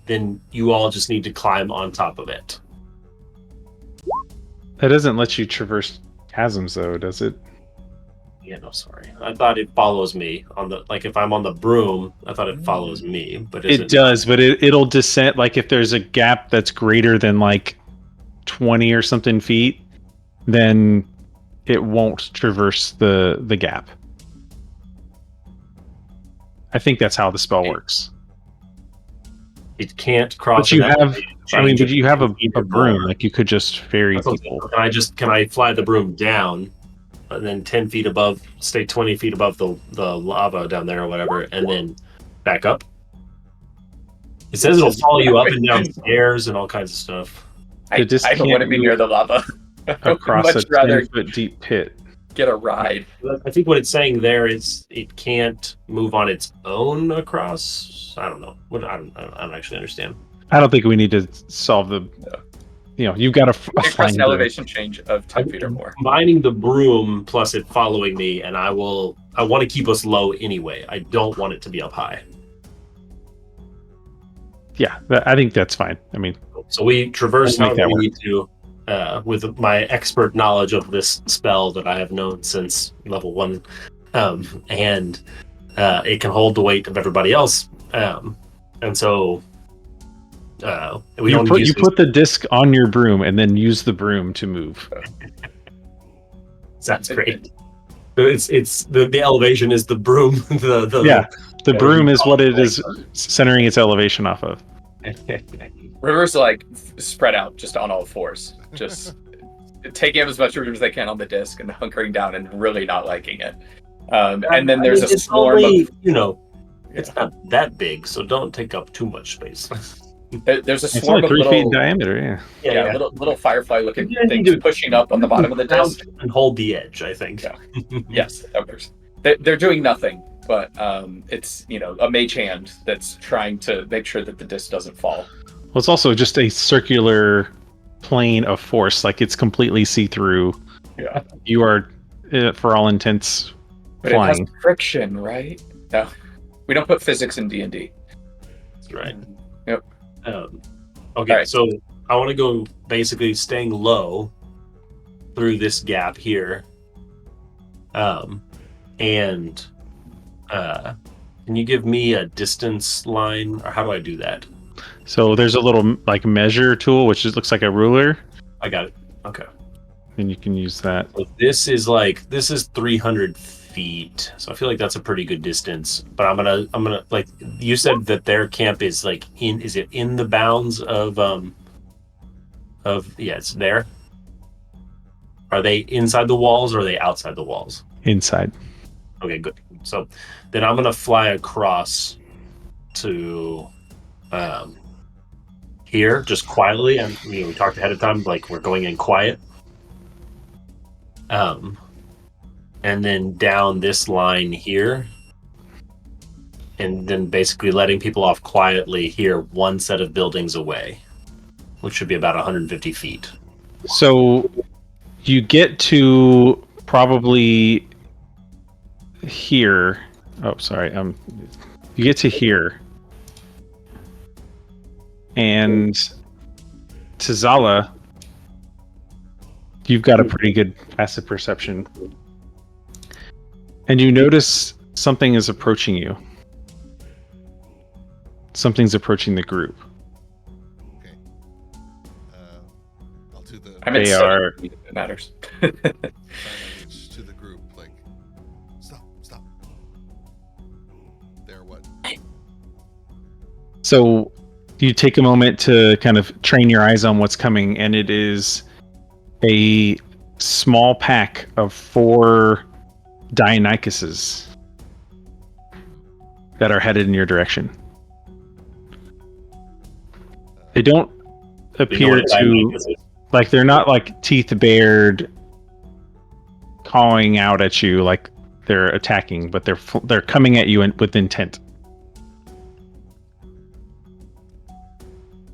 then you all just need to climb on top of it.
That doesn't let you traverse chasms, though, does it?
Yeah, no, sorry. I thought it follows me on the if I'm on the broom. I thought it follows me, but
it does. But it'll descend. Like if there's a gap that's greater than 20 or something feet, then it won't traverse the gap. I think that's how the spell works.
It can't cross.
But you have. I mean, but you have a broom. Like you could just ferry people.
Can I fly the broom down? And then 10 feet above, stay 20 feet above the lava down there or whatever, and then back up. It says it'll follow you up and down stairs and all kinds of stuff.
I don't want to be near the lava.
Across a 10-foot deep pit.
Get a ride.
I think what it's saying there is it can't move on its own across. I don't know. I don't actually understand.
I don't think we need to solve the... you've got to
press an elevation change of 10 feet or more.
Combining the broom plus it following me, and I want to keep us low anyway. I don't want it to be up high.
Yeah, I think that's fine. I mean,
so we traverse how we need to with my expert knowledge of this spell that I have known since level 1, and it can hold the weight of everybody else, and so.
You put the disc on your broom and then use the broom to move.
That's great. It's the elevation is the broom. The
broom is what it is centering its elevation off of.
River's like spread out just on all fours, just taking up as much room as they can on the disc and hunkering down and really not liking it. And then there's a
it's
swarm
only,
of
it's not that big, so don't take up too much space.
there's a
It's
swarm
only
of
3 feet in
little
diameter. Yeah.
little firefly looking
You need
things
to
pushing up on the bottom of the disc.
And hold the edge, I think.
Yeah. Yes, that works. They're doing nothing, but it's a mage hand that's trying to make sure that the disc doesn't fall.
Well, it's also just a circular plane of force. Like, it's completely see-through.
Yeah.
You are, for all intents,
But
flying.
it has friction, right? No, we don't put physics in D&D.
That's right.
Yep.
Okay,
right.
so I want to go basically staying low through this gap here. And can you give me a distance line, or how do I do that?
So there's a little like measure tool, which looks like a ruler,
I got it. Okay.
and you can use that.
So this is 300 feet. So I feel like that's a pretty good distance. But I'm gonna like you said that their camp is is it in the bounds of it's there? Are they inside the walls or are they outside the walls?
Inside.
Okay, good. So then I'm gonna fly across to here just quietly, and we talked ahead of time, like we're going in quiet. And then down this line here, and then basically letting people off quietly here, one set of buildings away, which should be about 150 feet.
So you get to probably here. Oh, sorry. You get to here, and Tizala, you've got a pretty good passive perception, and you notice something is approaching you. Something's approaching the group.
Okay. I'll do the
I'm in
They
seven
are-
feet, if it matters.
sign language to the group, like, stop. They're what?
So you take a moment to kind of train your eyes on what's coming, and it is a small pack of 4 Dionychuses that are headed in your direction. They don't appear to, like, they're not like teeth bared, calling out at you like they're attacking, but they're coming at you with intent.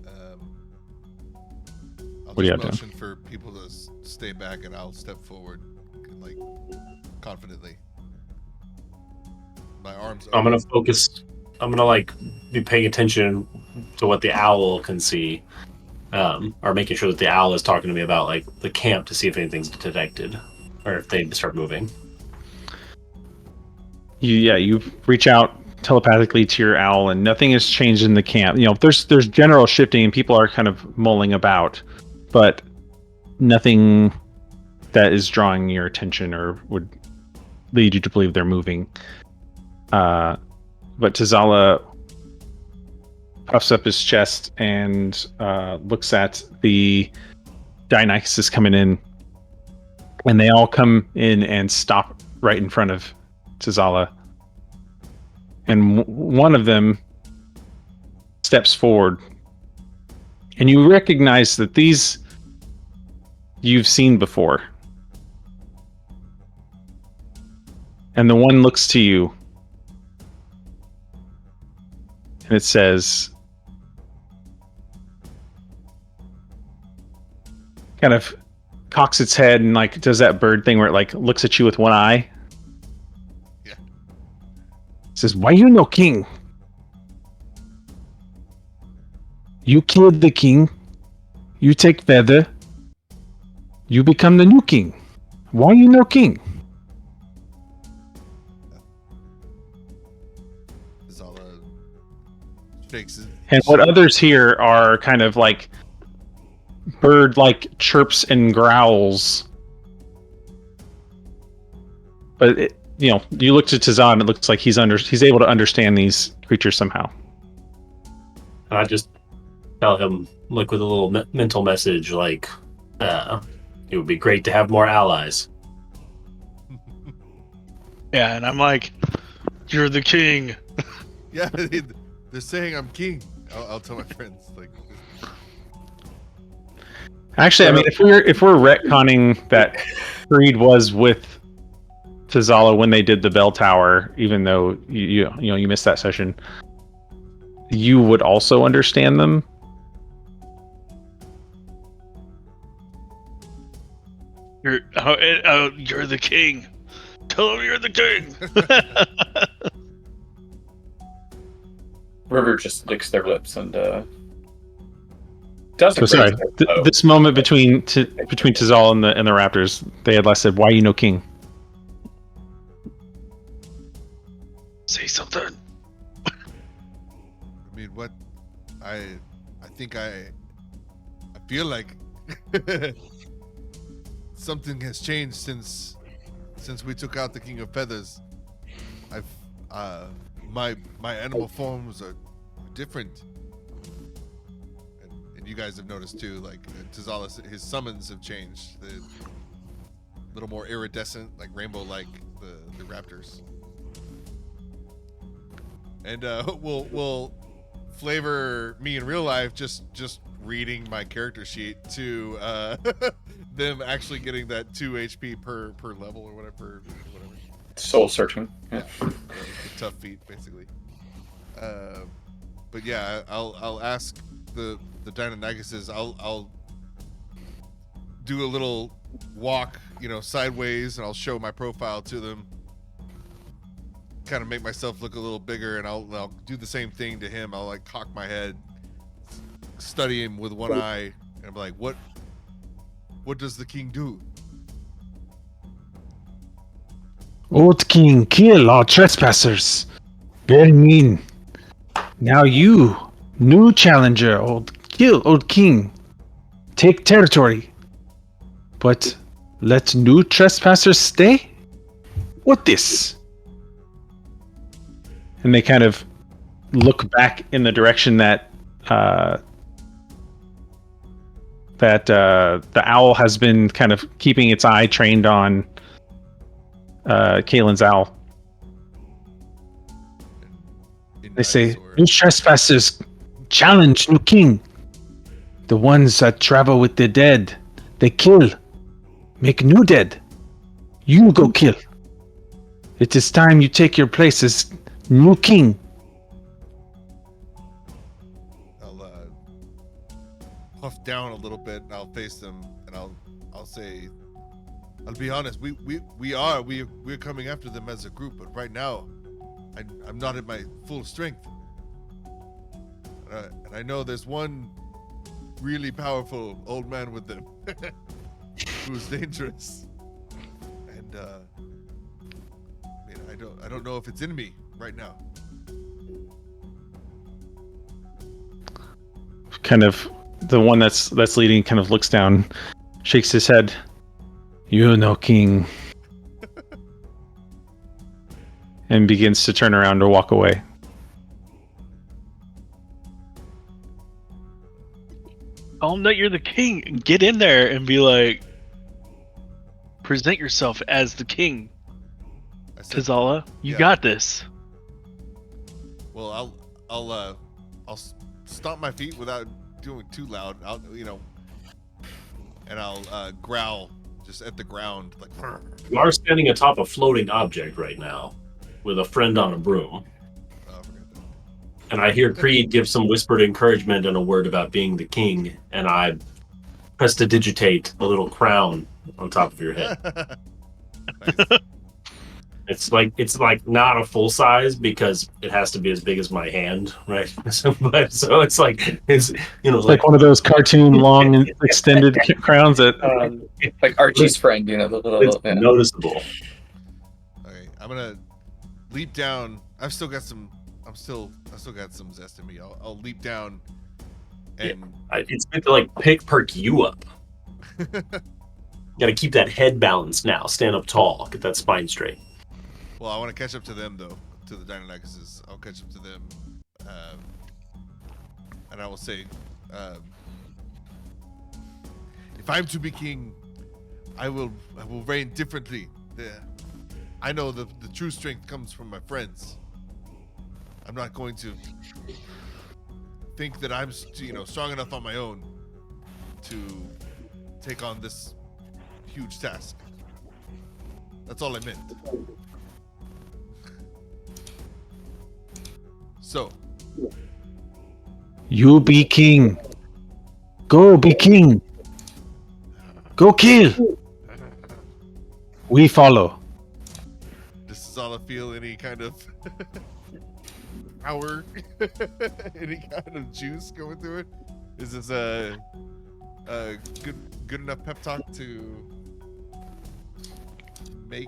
I'll
What do you
just
have
motion for people to stay back, and I'll step forward, like, confidently. My arms.
I'm gonna
open.
focus. I'm gonna be paying attention to what the owl can see, or making sure that the owl is talking to me about the camp to see if anything's detected, or if they start moving.
You reach out telepathically to your owl, and nothing has changed in the camp. There's general shifting, and people are kind of mulling about, but nothing that is drawing your attention or would lead you to believe they're moving. But Tizala puffs up his chest and looks at the Dionysus coming in, and they all come in and stop right in front of Tizala. And one of them steps forward, and you recognize that these you've seen before. And the one looks to you, and it says, kind of cocks its head and does that bird thing where it looks at you with one eye.
Yeah.
It says, "Why you no king? You killed the king. You take feather. You become the new king. Why you no king?"
Zala shakes it.
And what others hear are kind of bird-like chirps and growls. But you look to Tizan, it looks like he's able to understand these creatures somehow.
And I just tell him, like, with a little mental message, like, it would be great to have more allies.
Yeah, and I'm like, you're the king.
Yeah, they're saying I'm king. I'll tell my friends. Like,
Actually, I mean, if we're retconning that Creed was with Tazala when they did the bell tower, even though you missed that session, you would also understand them.
You're the king. Tell him you're the king.
River just licks their lips and doesn't.
So sorry,
raise their bow.
this moment between Tazal and the Raptors, they had last said, "Why you no king?"
Say something.
I mean, what? I think I feel like something has changed since we took out the King of Feathers. My animal forms are different, and you guys have noticed too. Like Tazala, his summons have changed. The little more iridescent, like rainbow-like the raptors. And we'll flavor me in real life just reading my character sheet to them actually getting that 2 HP per level or whatever.
Soul searching. Yeah.
The tough feat, basically. But yeah, I'll ask the Deinonychuses. I'll do a little walk, sideways, and I'll show my profile to them. Kind of make myself look a little bigger, and I'll do the same thing to him. I'll like cock my head, study him with one eye, and I'm like, what does the king do?
Old king, kill all trespassers. Very mean. Now you, new challenger, kill old king. Take territory. But let new trespassers stay? What this? And they kind of look back in the direction that the owl has been kind of keeping its eye trained on Caylen's owl. They say, new trespassers challenge new king. The ones that travel with the dead, they kill. Make new dead. You go kill. It is time you take your place as new king.
I'll puff down a little bit, and I'll face them, and I'll say, I'll be honest. We're coming after them as a group, but right now, I'm not at my full strength, and I know there's one really powerful old man with them who's dangerous, and I don't know if it's in me right now.
Kind of the one that's leading kind of looks down, shakes his head. You know, king. And begins to turn around to walk away.
Tell him that you're the king. Get in there and be like, present yourself as the king. Tazala, you got this.
Well, I'll stomp my feet without doing too loud. And I'll growl just at the ground, like.
You are standing atop a floating object right now, with a friend on a broom.
Oh, I forgot that.
And I hear Creed give some whispered encouragement and a word about being the king, and I prestidigitate a little crown on top of your head.
Nice.
It's like not a full size because it has to be as big as my hand, right? So it's
like one of those cartoon long extended crowns that
like Archie's friend, the little.
It's noticeable.
Okay, I'm gonna leap down. I still got some zest in me. I'll leap down, and
it's meant to like perk you up. Got to keep that head balanced now. Stand up tall. Get that spine straight.
Well, I want to catch up to them though, to the Deinonychuses. I'll catch up to them, and I will say, If I'm to be king, I will reign differently. I know the true strength comes from my friends. I'm not going to think that I'm strong enough on my own to take on this huge task. That's all I meant. So,
You be king. Go be king. Go kill. We follow.
does Zala feel any kind of power, any kind of juice going through it? Is this a good enough pep talk to make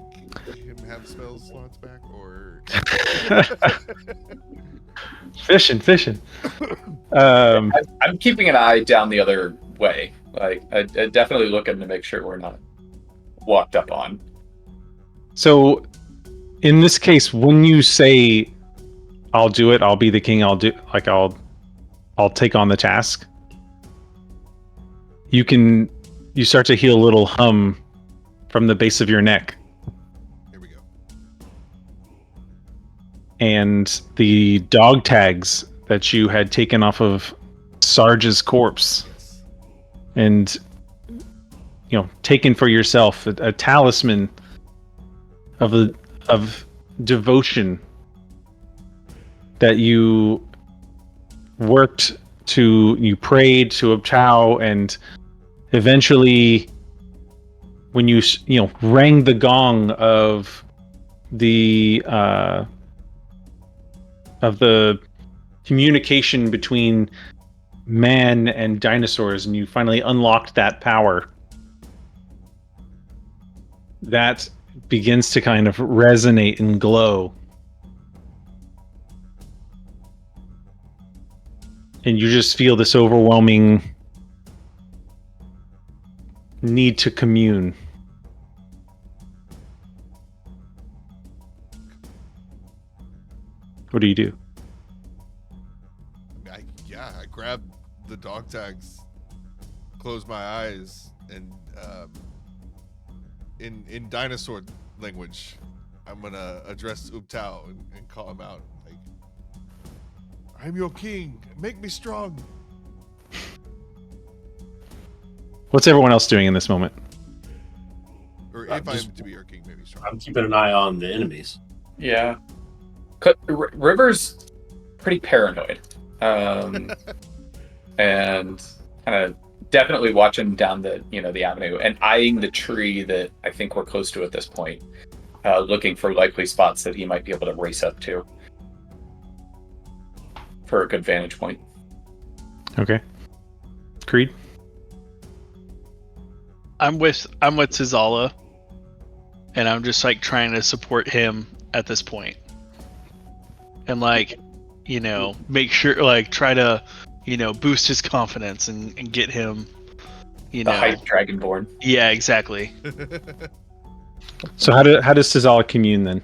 him have spell slots back, or
Fishing.
I'm keeping an eye down the other way. Like, I definitely looking to make sure we're not walked up on.
So, in this case, when you say, "I'll do it," I'll be the king. I'll take on the task. You start to hear a little hum from the base of your neck,
here we go.
and the dog tags that you had taken off of Sarge's corpse,
Yes.
and taken for yourself, a talisman of devotion that you you prayed to Obtao, and eventually when you rang the gong of the communication between man and dinosaurs, and you finally unlocked that power, that begins to kind of resonate and glow. And you just feel this overwhelming need to commune. What do you do?
I grab the dog tags, close my eyes, and in dinosaur language, I'm gonna address Ubtao and call him out. Like, I'm your king. Make me strong.
What's everyone else doing in this moment?
Or if I'm to be your king, maybe strong.
I'm keeping an eye on the enemies.
Yeah. River's pretty paranoid. And kind of definitely watching down the avenue and eyeing the tree that I think we're close to at this point, looking for likely spots that he might be able to race up to for a good vantage point.
Okay. Creed?
I'm with Tizala, and I'm just like trying to support him at this point, and make sure, like, try to boost his confidence and get him
The hype dragonborn.
Yeah, exactly.
So how does Tizala commune then?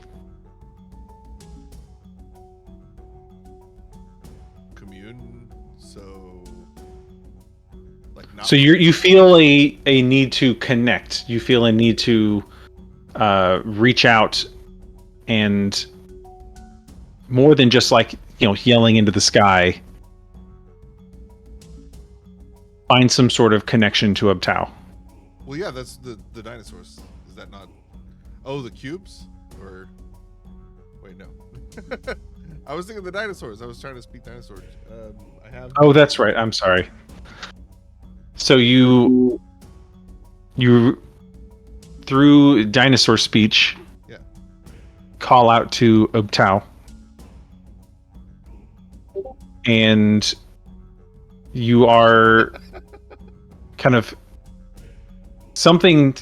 Commune. So, like, not.
So you feel a need to connect. You feel a need to reach out, and more than just like yelling into the sky. Find some sort of connection to Ubtao.
Well, yeah, that's the dinosaurs. Is that not? Oh, the cubes? Or wait, no. I was thinking the dinosaurs. I was trying to speak dinosaurs. I have.
Oh, that's right. I'm sorry. So you through dinosaur speech,
Yeah.
call out to Ubtao, and you are kind of something.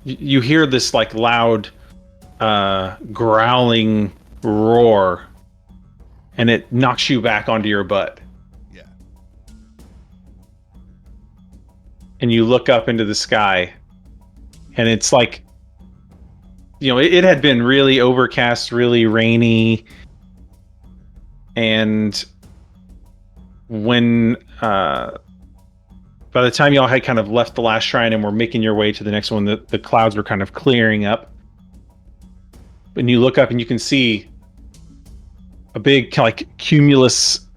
You hear this like loud growling roar, and it knocks you back onto your butt.
Yeah.
And you look up into the sky, and it's like, it had been really overcast, really rainy, and when by the time y'all had kind of left the last shrine and were making your way to the next one, the clouds were kind of clearing up. And you look up and you can see a big kind of like cumulus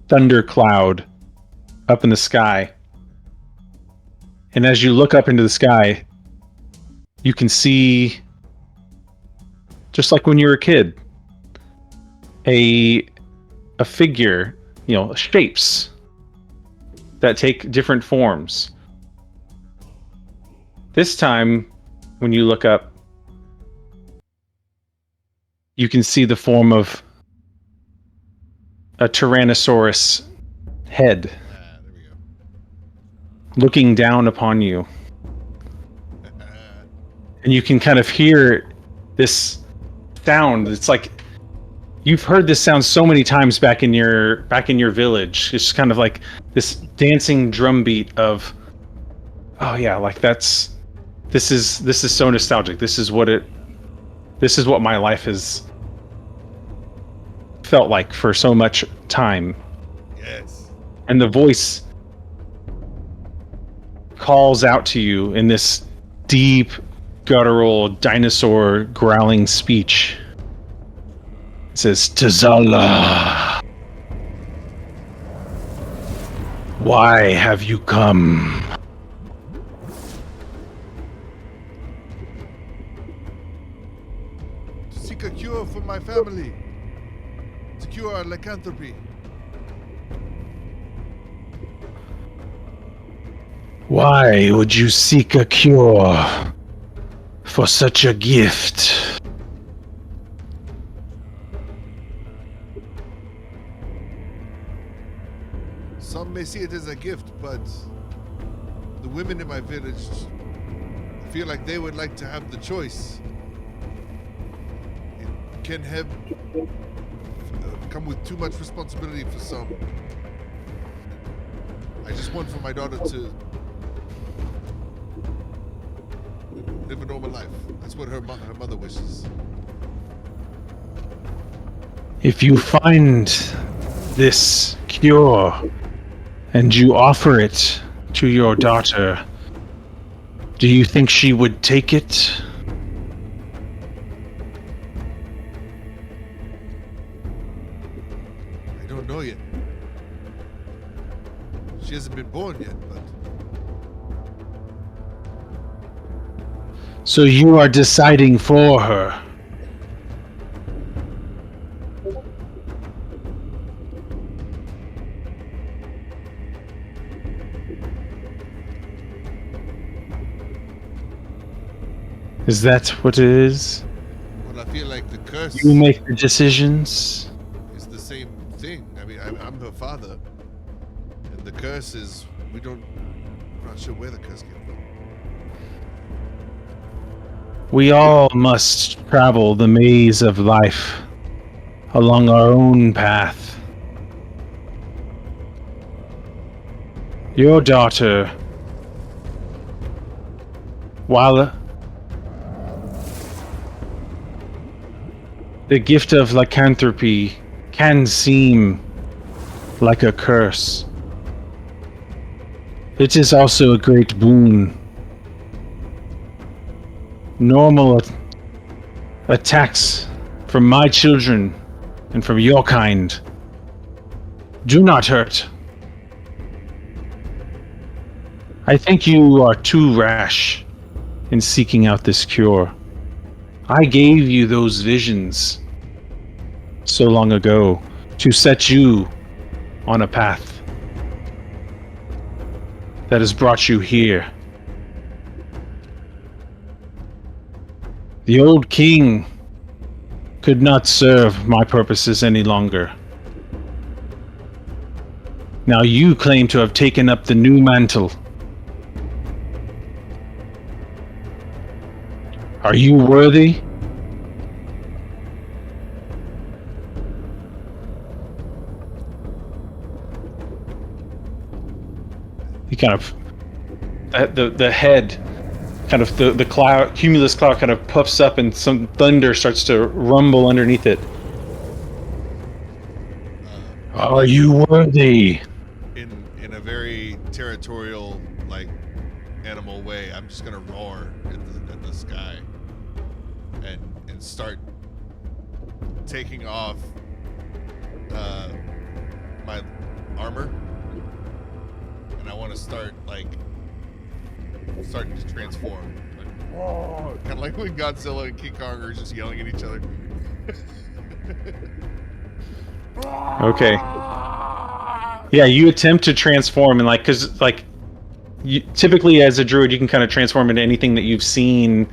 thunder cloud up in the sky. And as you look up into the sky, you can see, just like when you were a kid, a figure, shapes that take different forms. This time, when you look up, you can see the form of a Tyrannosaurus head
There we go.
looking down upon you. And you can kind of hear this sound. It's like you've heard this sound so many times back in your village. It's kind of like this dancing drum beat of, oh yeah, like this is so nostalgic. This is what my life has felt like for so much time.
Yes.
And the voice calls out to you in this deep, guttural, dinosaur growling speech. It says, Tazala, why have you come?
To seek a cure for my family. To cure our lycanthropy.
Why would you seek a cure for such a gift?
Some may see it as a gift, but the women in my village feel like they would like to have the choice. It can have come with too much responsibility for some. I just want for my daughter to live a normal life. That's what her mother wishes.
If you find this cure and you offer it to your daughter, do you think she would take it?
I don't know yet. She hasn't been born yet, but
So you are deciding for her. Is that what it is?
well, I feel like the curse
You make the decisions?
is the same thing. I mean, I'm her father, and the curse is I'm not sure where the curse came from.
We all must travel the maze of life along our own path. Your daughter, while the gift of lycanthropy can seem like a curse, it is also a great boon. Normal attacks from my children and from your kind do not hurt. I think you are too rash in seeking out this cure. I gave you those visions so long ago to set you on a path that has brought you here. The old king could not serve my purposes any longer. Now you claim to have taken up the new mantle. Are you worthy? He kind of the head, kind of the cloud, cumulus cloud, kind of puffs up, and some thunder starts to rumble underneath it. Are you worthy?
dictatorial like animal way, I'm just gonna roar at the sky and start taking off my armor, and I want to start starting to transform, kind of like when Godzilla and King Kong are just yelling at each other.
Okay. Yeah, you attempt to transform, and because typically as a druid, you can kind of transform into anything that you've seen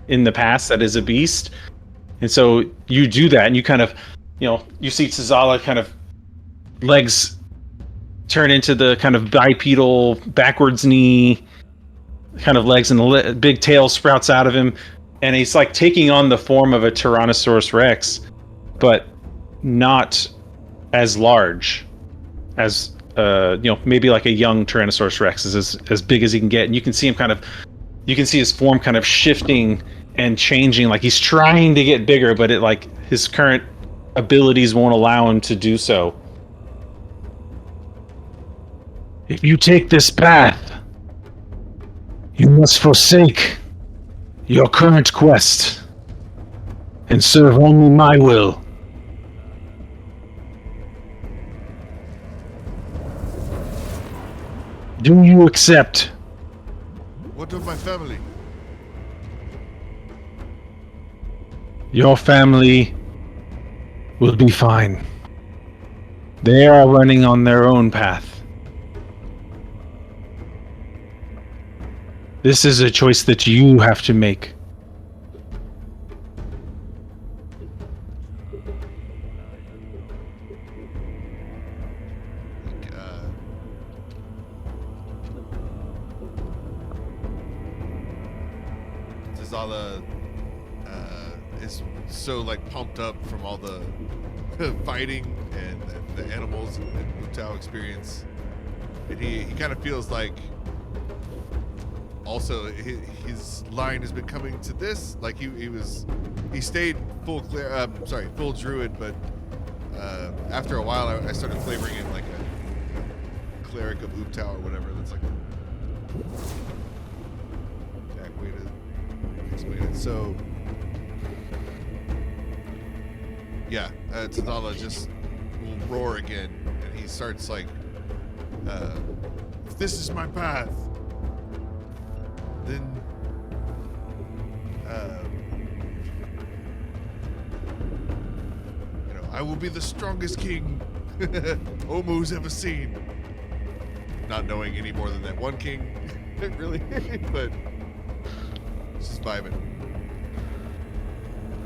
in the past that is a beast, and so you do that, and you kind of, you see Tzala kind of legs turn into the kind of bipedal backwards knee kind of legs, and the big tail sprouts out of him, and he's like taking on the form of a Tyrannosaurus Rex, but not as large as maybe like a young Tyrannosaurus Rex is as big as he can get, and you can see his form kind of shifting and changing, like he's trying to get bigger, but his current abilities won't allow him to do so. If you take this path, you must forsake your current quest and serve only my will. Do you accept?
What of my family?
Your family will be fine. They are running on their own path. This is a choice that you have to make.
Tzala is so pumped up from all the fighting and the animals and Utao experience, and he kind of feels like also his line has been coming to this, he stayed full druid, but after a while I started flavoring in like a cleric of Utao or whatever. That's like the exact way to explain it. So yeah, Tzala just will roar again, and he starts if this is my path, then I will be the strongest king Omu's ever seen. Not knowing any more than that one king, really, but just vibing.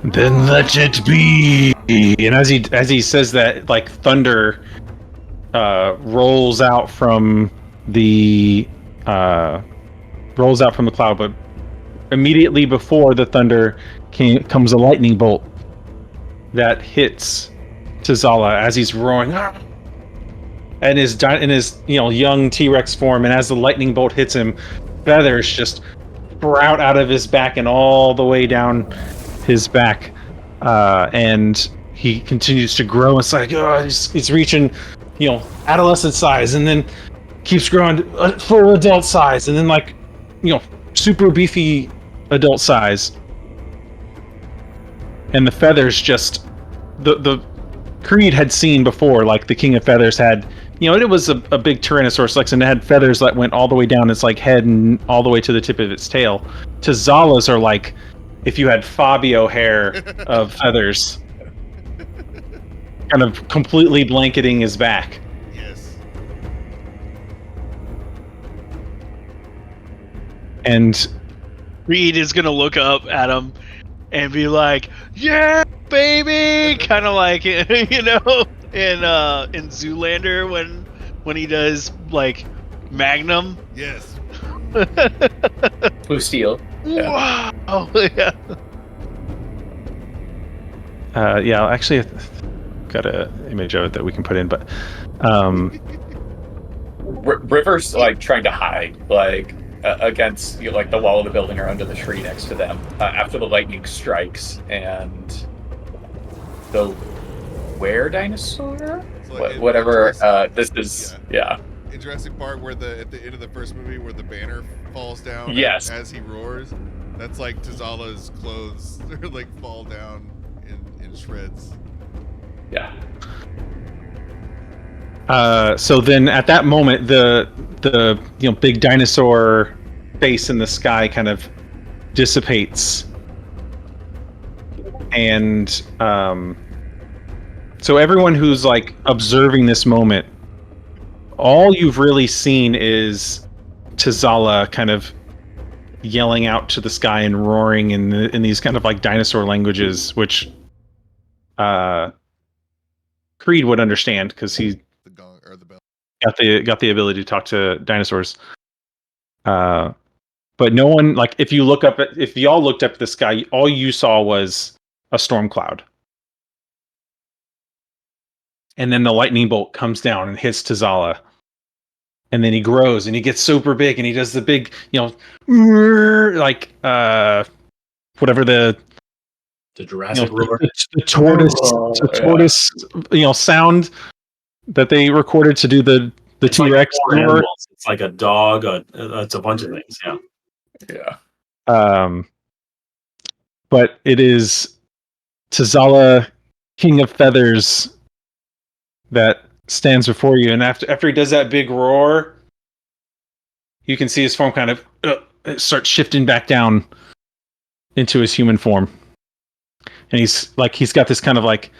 Then let it be. And as he says that, thunder rolls out from the cloud, but immediately before the thunder comes a lightning bolt that hits Tzala as he's roaring, and in his young T-Rex form, and as the lightning bolt hits him, feathers just sprout out of his back and all the way down his back, and he continues to grow. It's like he's reaching adolescent size, and then keeps growing full adult size, and then super beefy adult size. And the feathers just the Creed had seen before, the King of Feathers had, it was a big Tyrannosaurus Rex, and it had feathers that went all the way down its head and all the way to the tip of its tail. Tzala's are like if you had Fabio hair of feathers kind of completely blanketing his back.
Yes.
And
Reed is gonna look up at him and be like, "Yeah, baby!" Kind of like in Zoolander when he does Magnum.
Yes.
Blue Steel.
Yeah. Wow. Yeah.
Yeah. Actually, I've got an image of it that we can put in, but
River's trying to hide against the wall of the building or under the tree next to them after the lightning strikes, and the were dinosaur,
So,
whatever. This is yeah.
in Jurassic Park where at the end of the first movie where the banner falls down
Yes.
as he roars? That's like T'Zalla's clothes like fall down in shreds.
Yeah.
So then at that moment, the big dinosaur face in the sky kind of dissipates, and so everyone who's like observing this moment, all you've really seen is T'Zalla kind of yelling out to the sky and roaring in these kind of like dinosaur languages, which Creed would understand because he
The gong or the bell.
got the ability to talk to dinosaurs. But no one, like, if y'all looked up at the sky, all you saw was a storm cloud. And then the lightning bolt comes down and hits T'Zalla. And then he grows and he gets super big and he does the big, like, whatever
The Jurassic roar.
the tortoise, sound that they recorded to do the
It's
T-Rex
like
roar.
It's like a dog. It's a bunch of things. Yeah.
Yeah.
But it is T'Zalla, King of Feathers, that stands before you, and after he does that big roar, you can see his form kind of start shifting back down into his human form, and he's got this kind of like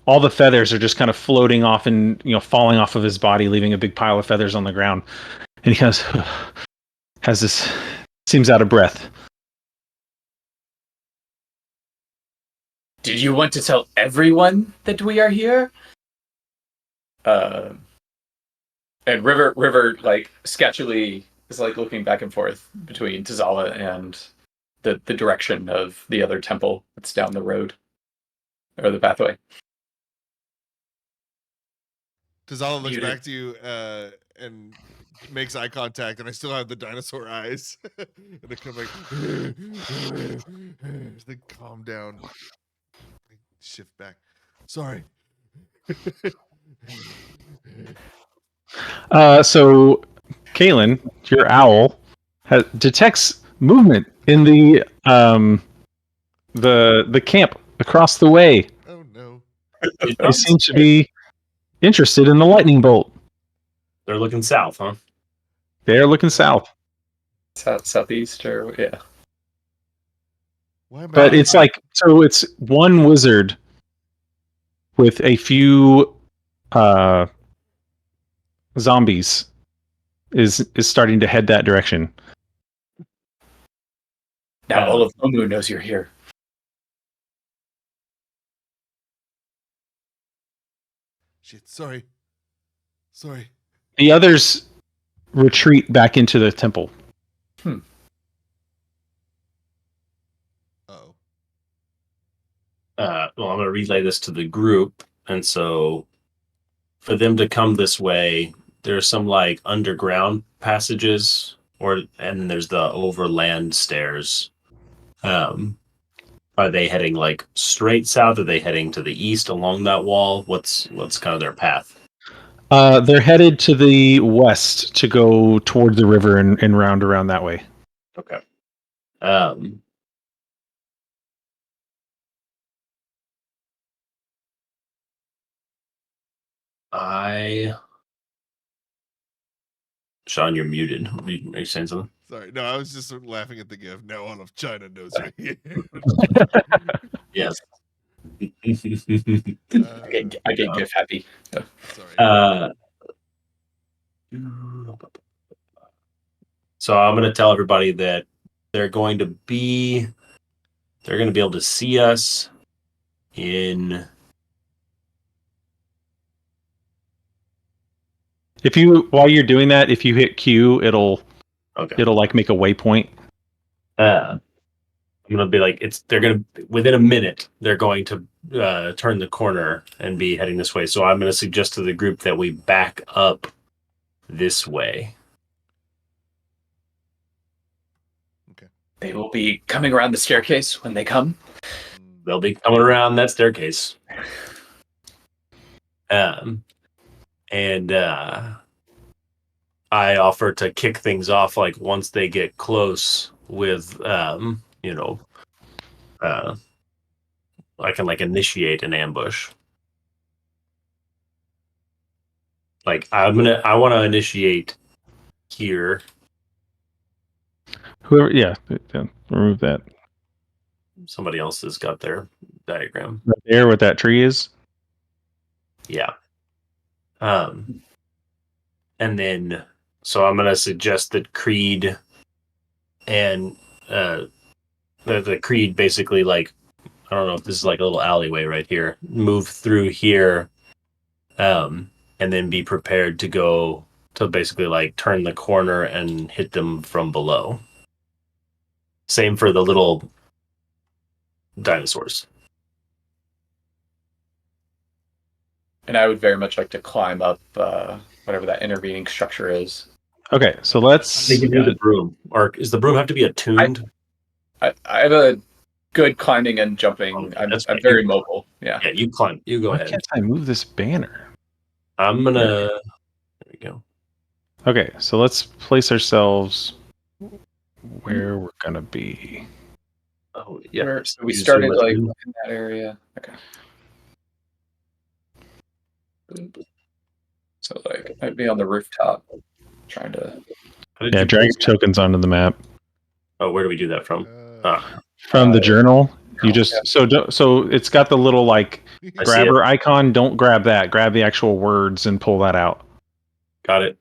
all the feathers are just kind of floating off and falling off of his body, leaving a big pile of feathers on the ground, and he kind of has this seems out of breath.
Did you want to tell everyone that we are here? And River, like, sketchily is like looking back and forth between T'Zalla and the direction of the other temple that's down the road or the pathway.
T'Zalla looks back to you and makes eye contact, and I still have the dinosaur eyes. And they come like, they calm down, they shift back. Sorry.
So Caylen, your owl, detects movement in the camp across the way.
Oh no.
They seem to be interested in the lightning bolt.
They're looking south, huh?
They're looking south.
Southeast, or yeah.
But it's like, so it's one wizard with a few zombies is starting to head that direction.
Now all of Omu knows you're here.
Shit, sorry.
The others retreat back into the temple.
Uh-oh.
Well, I'm going to relay this to the group. And so for them to come this way, there's some like underground passages, and then there's the overland stairs. Are they heading like straight south? Are they heading to the east along that wall? What's kind of their path?
They're headed to the west to go toward the river and round around that way.
Okay. Sean, you're muted. Are you saying something?
Sorry. No, I was just laughing at the GIF. Now all of China knows you're here.
Yes.
I get GIF happy.
Sorry.
So I'm going to tell everybody that they're going to be able to see us in.
While you're doing that, if you hit Q, it'll like make a waypoint.
I'm gonna be like, they're gonna within a minute they're going to turn the corner and be heading this way. So I'm gonna suggest to the group that we back up this way.
Okay.
They will be coming around the staircase when they come.
They'll be coming around that staircase. And I offer to kick things off like once they get close with I can like initiate an ambush. Like I want to initiate here.
Whoever, yeah, remove that.
Somebody else has got their diagram.
Right there, what that tree is.
Yeah. And then so I'm gonna suggest that Creed and the Creed basically like I don't know if this is like a little alleyway right here. Move through here, and then be prepared to go to basically like turn the corner and hit them from below. Same for the little dinosaurs.
And I would very much like to climb up whatever that intervening structure is.
Okay, so let's.
They can do the broom, or does the broom have to be attuned?
I have a good climbing and jumping.
Okay, that's
I'm
right.
very mobile. Yeah.
Yeah, you climb. You go
Why
ahead.
can't I move this banner?
I'm gonna. There we go.
Okay, so let's place ourselves where we're gonna be.
Oh yeah.
So we
You
started
zoom
like
in.
in that area. Okay. So like I'd be on the rooftop trying to.
How did
Yeah,
you
drag
place-
your tokens onto the map
Oh, where do we do that from?
from the journal. You just
yeah.
so it's got the little like
I see
grabber icon. Don't grab that. Grab the actual words and pull that out.
Got it.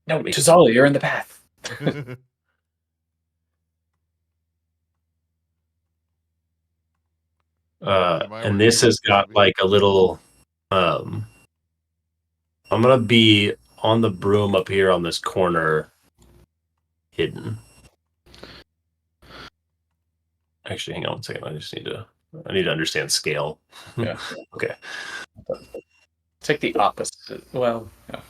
No, Tazali, you're in the path.
And this has got like a little. I'm gonna be on the broom up here on this corner, hidden. Actually, hang on one second. I need to understand scale.
Yeah.
Okay.
Take the opposite. Well, yeah.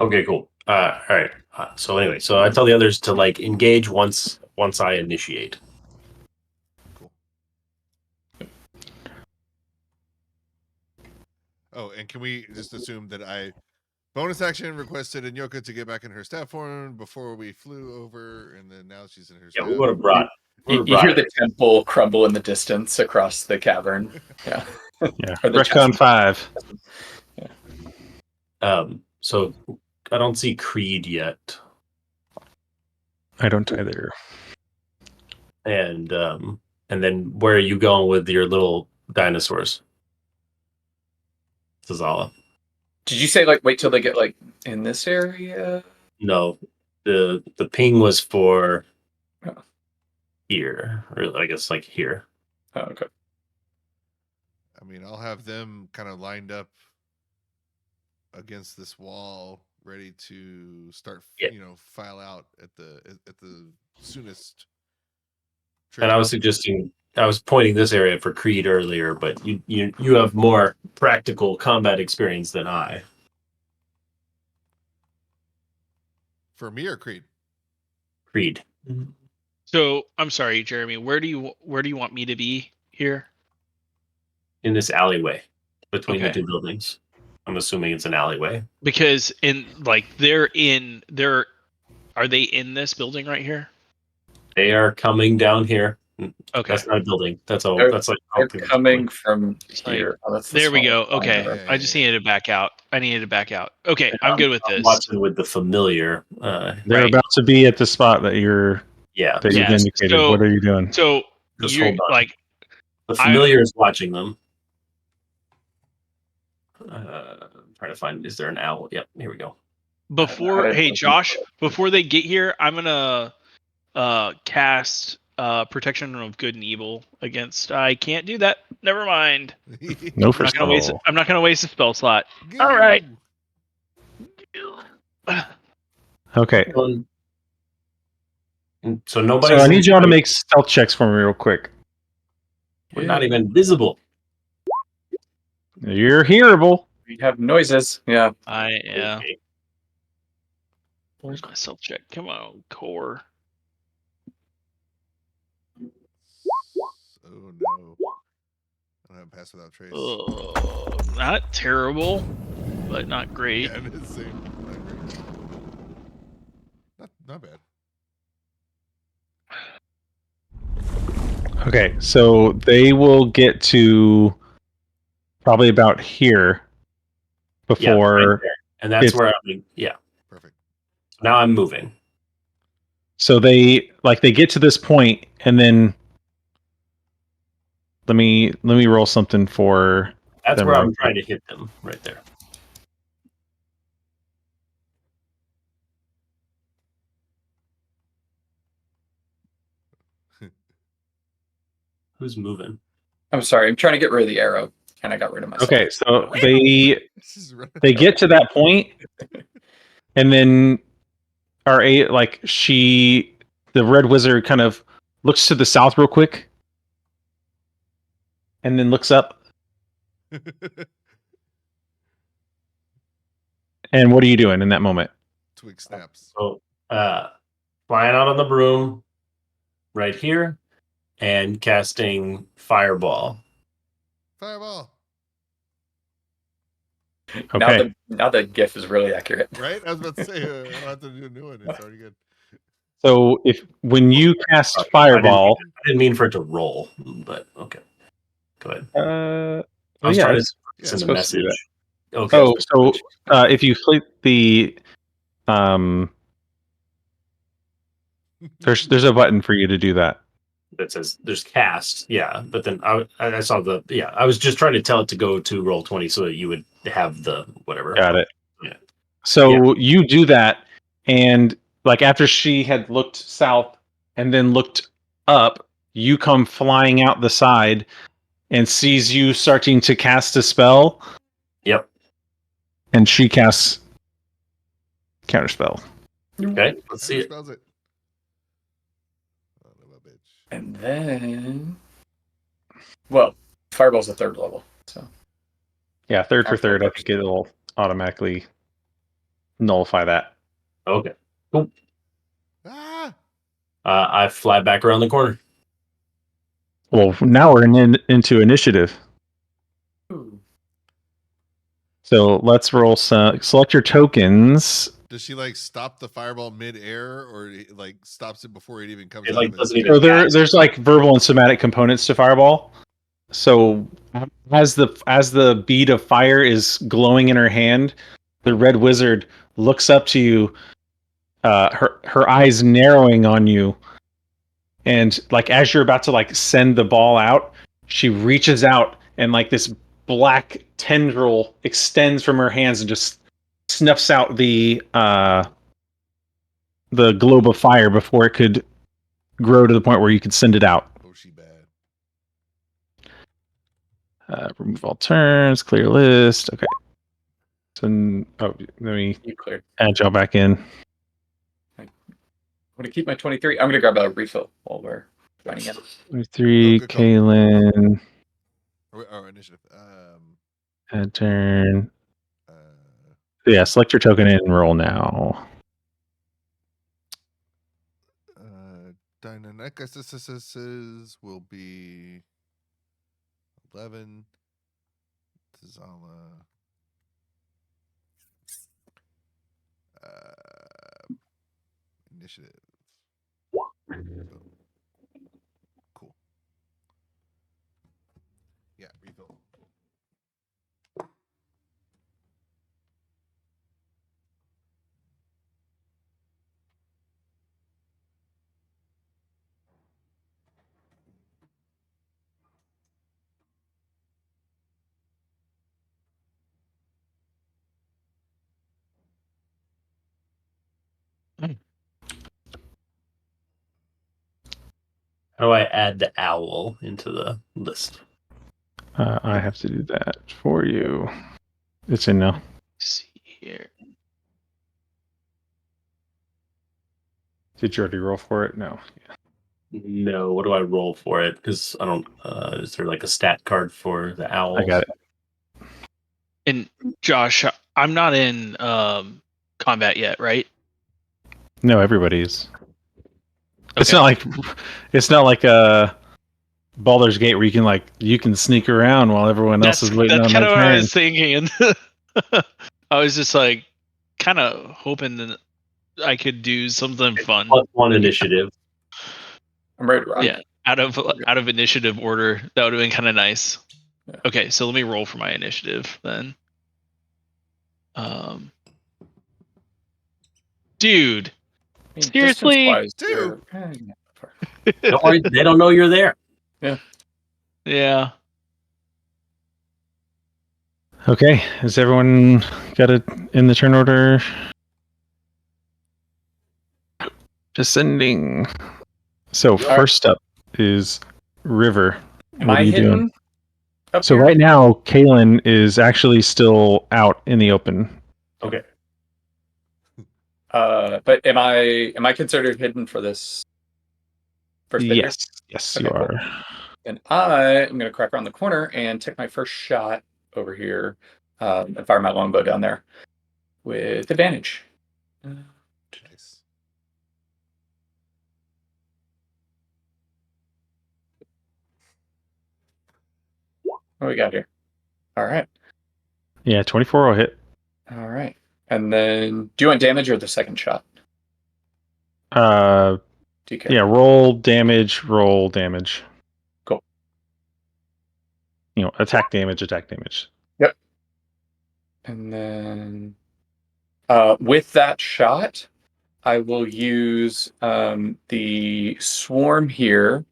Okay, cool. All right. So anyway, so I tell the others to like engage once I initiate.
Cool. Oh, and can we just assume that I bonus action requested Inyoka to get back in her staff form before we flew over, and then now she's in her
Yeah,
staff.
we would have brought.
You hear the temple crumble in the distance across the cavern. Yeah.
Yeah,
Or the
Recon
chest.
5.
So I don't see Creed yet,
I don't either.
and then where are you going with your little dinosaurs? Zazala.
Did you say like wait till they get like in this area?
No, the ping was for
Oh.
here, or I guess like here.
Oh, okay.
I mean, I'll have them kind of lined up against this wall, ready to start, file out at the soonest.
And I was suggesting, I was pointing this area for Creed earlier, but you have more practical combat experience than I.
For me or Creed?
Creed.
So I'm sorry, Jeremy. Where do you want me to be here?
In this alleyway between the
Okay.
two buildings. I'm assuming it's an alleyway.
Because are they in this building right here?
They are coming down here.
Okay.
That's not a building. That's like
They're coming from here. Oh, that's the
there we go.
smallest line
Okay.
ever.
I just needed to back out. Okay, I'm good with
I'm
this.
watching with the familiar.
They're
Right.
about to be at the spot that you've
Yes.
indicated.
So-
What are you doing?
So
Just
you're
hold on.
like
The familiar is watching them. Trying to find. Is there an owl? Yep. Here we go.
Josh, before they get here, I'm gonna cast protection of good and evil against. I can't do that. Never mind.
No
I'm
first
not gonna waste a spell slot. All right.
Okay.
So nobody.
So I need y'all to make stealth checks for me real quick.
We're not even visible.
You're hearable.
We have noises. Yeah.
Yeah.
Okay.
Where's my stealth check? Come on, core.
Pass without trace.
Not terrible, but not great.
Yeah, it is same. Not bad.
Okay, so they will get to probably about here
Yeah, right
before.
there. And that's
it's-
where I'm. Yeah.
Perfect.
Now I'm moving.
So they get to this point, and then let me roll something for
That's
them.
where
real
I'm
quick.
trying to hit them right there. Who's moving?
I'm sorry. I'm trying to get rid of the arrow, and I got rid of myself.
Okay, so they
They
get to that point, and then the red wizard kind of looks to the south real quick, and then looks up. And what are you doing in that moment?
Twig snaps.
So, flying out on the broom right here and casting fireball.
Fireball.
Okay.
Now the GIF is really accurate.
Right? I was about to say, I'll have to do a new one. It's already good.
So when you cast
I
fireball,
didn't mean for it to roll, but okay. Go ahead. I was trying to send a
supposed to do
message.
that.
Okay.
Oh, so if you click the there's a button for you to do that.
That says there's cast, yeah. But then I saw I was just trying to tell it to go to roll 20 so that you would have the whatever.
Got it.
Yeah.
So you do that, and like after she had looked south and then looked up, you come flying out the side and sees you starting to cast a spell.
Yep.
And she casts counterspell.
Okay, let's see it.
Spells it.
And then, well, fireball's a third level, so
Yeah, third for third. I think it'll automatically nullify that.
Okay, cool.
Ah!
I fly back around the corner.
Well, now we're into initiative.
Ooh.
So let's roll some. Select your tokens.
Does she like stop the fireball mid-air, or like stops it before it even comes
It
out?
like
of
doesn't
its
even.
So there's like verbal and somatic components to fireball. So as the bead of fire is glowing in her hand, the red wizard looks up to you, her eyes narrowing on you, and like as you're about to like send the ball out, she reaches out and like this black tendril extends from her hands and just snuffs out the globe of fire before it could grow to the point where you could send it out.
Oh, she bad.
Remove all turns, clear list. Okay. So, let me
You cleared.
add y'all back in.
I'm gonna keep my 23. I'm gonna grab a refill while we're running in.
23,
good call.
Caylen.
Oh, initiative.
Add turn. Yeah, select your token and roll now.
Dynamicus will be 11. Tizala. Initiative. Cool. Yeah, refill.
How do I add the owl into the list?
I have to do that for you. It's in now.
Let's see here.
Did you already roll for it? No. Yeah.
No, what do I roll for it? Because I don't. Is there like a stat card for the owl?
I got it.
And Josh, I'm not in combat yet, right?
No, everybody's.
Okay.
It's not like Baldur's Gate where you can sneak around while everyone else is waiting
That's
on
kind
their
of what I
turn.
was thinking. I was just like, kind of hoping that I could do something fun.
+1 initiative.
I'm ready to rock.
Yeah, out of initiative order, that would have been kind of nice.
Yeah.
Okay, so let me roll for my initiative then. Dude,
I mean,
seriously?
distance-wise,
Dude.
you're-
Don't worry, they don't know you're there.
Yeah.
Okay, has everyone got it in the turn order? Descending. So first up is River.
Am
What
I
are you
hidden
doing?
up
So
here?
right now, Caylen is actually still out in the open.
Okay.
But am I considered hidden for this first bit here?
Yes,
Okay,
you
cool.
are.
And I am going to crack around the corner and take my first shot over here and fire my longbow down there with advantage.
Nice.
What we got here? All right.
Yeah, 24 will hit.
All right. And then, do you want damage or the second shot?
Do
you care?
Yeah, roll damage.
Cool.
Attack damage.
Yep. And then, with that shot, I will use the swarm here,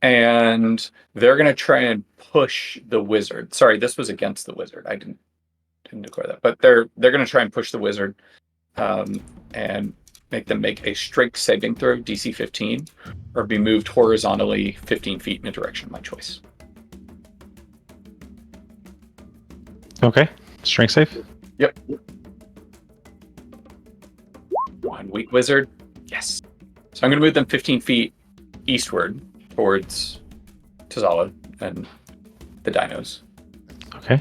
and they're going to try and push the wizard. Sorry, this was against the wizard. I didn't declare that, but they're going to try and push the wizard, and make them make a strength saving throw, DC 15, or be moved horizontally 15 feet in a direction of my choice.
Okay. Strength save?
Yep. One weak wizard. Yes. So I'm going to move them 15 feet eastward towards Tazala and the dinos.
Okay.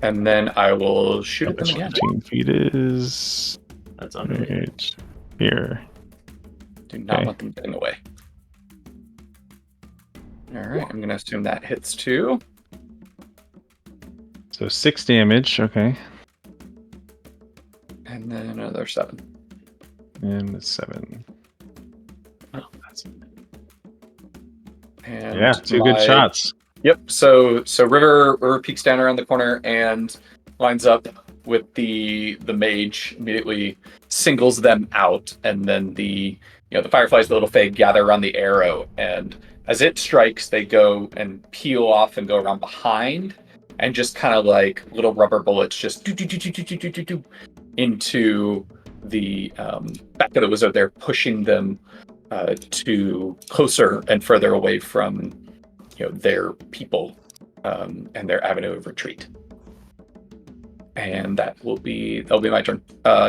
And then I will shoot at them again.
15 feet is
That's under me.
right here.
Do not
Okay.
want them getting away. All right. I'm going to assume that hits too.
So 6 damage. Okay.
And then another 7.
And 7.
Oh, that's
And
Yeah, 2 good shots.
Yep. So River peeks down around the corner and lines up with the mage, immediately singles them out, and then the fireflies, the little fae, gather around the arrow, and as it strikes, they go and peel off and go around behind, and just kind of like little rubber bullets just do into the back of the wizard. They're pushing them to closer and further away from their people and their avenue of retreat. And that'll be my turn.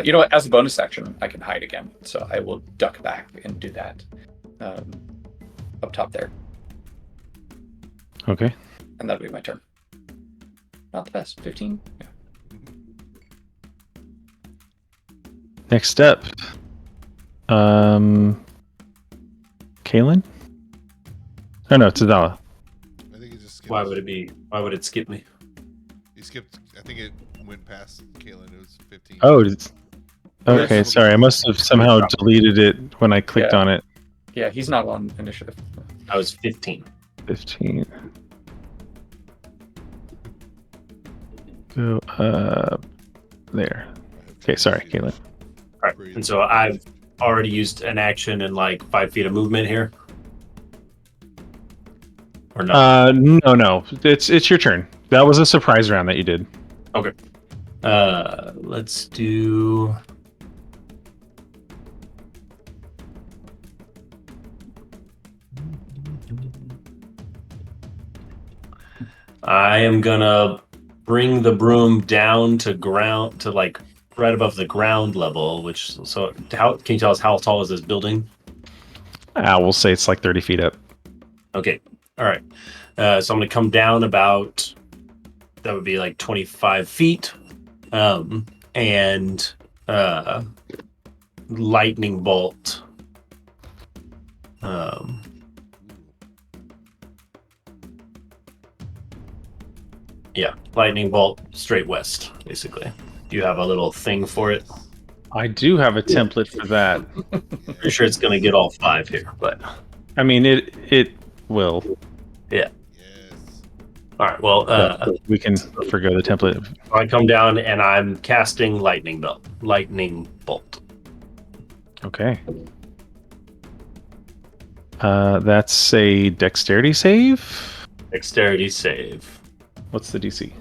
You know what? As a bonus action, I can hide again, so I will duck back and do that up top there,
Okay.
and that'll be my turn. Not the best. 15. Yeah.
Next up. Caylen? Oh no, Tadala.
I think it just skipped.
Why would it skip me?
You skipped. I think it went past Caylen. It was 15.
Oh, okay,
Yes.
sorry. I must have somehow deleted it when I clicked on it.
Yeah, he's not on initiative.
I was 15.
15. Go up there. Okay, sorry, Caylen.
All right. And so I've already used an action and like 5 feet of movement here. Or no?
No. It's your turn. That was a surprise round that you did.
Okay. Let's do. I am gonna bring the broom down to ground to like right above the ground level. How can you tell us how tall is this building?
We'll say it's like 30 feet up.
Okay. All right. So I'm gonna come down about. That would be like 25 feet, and lightning bolt Yeah, lightning bolt straight west, basically. You have a little thing for it.
I do have a template for that.
Pretty sure it's going to get all 5 here, but
I mean, it will.
yeah.
Yes.
All right. Well,
We can forgo the template.
I come down and I'm casting lightning bolt.
Okay. That's a dexterity save.
Dexterity save.
What's the DC?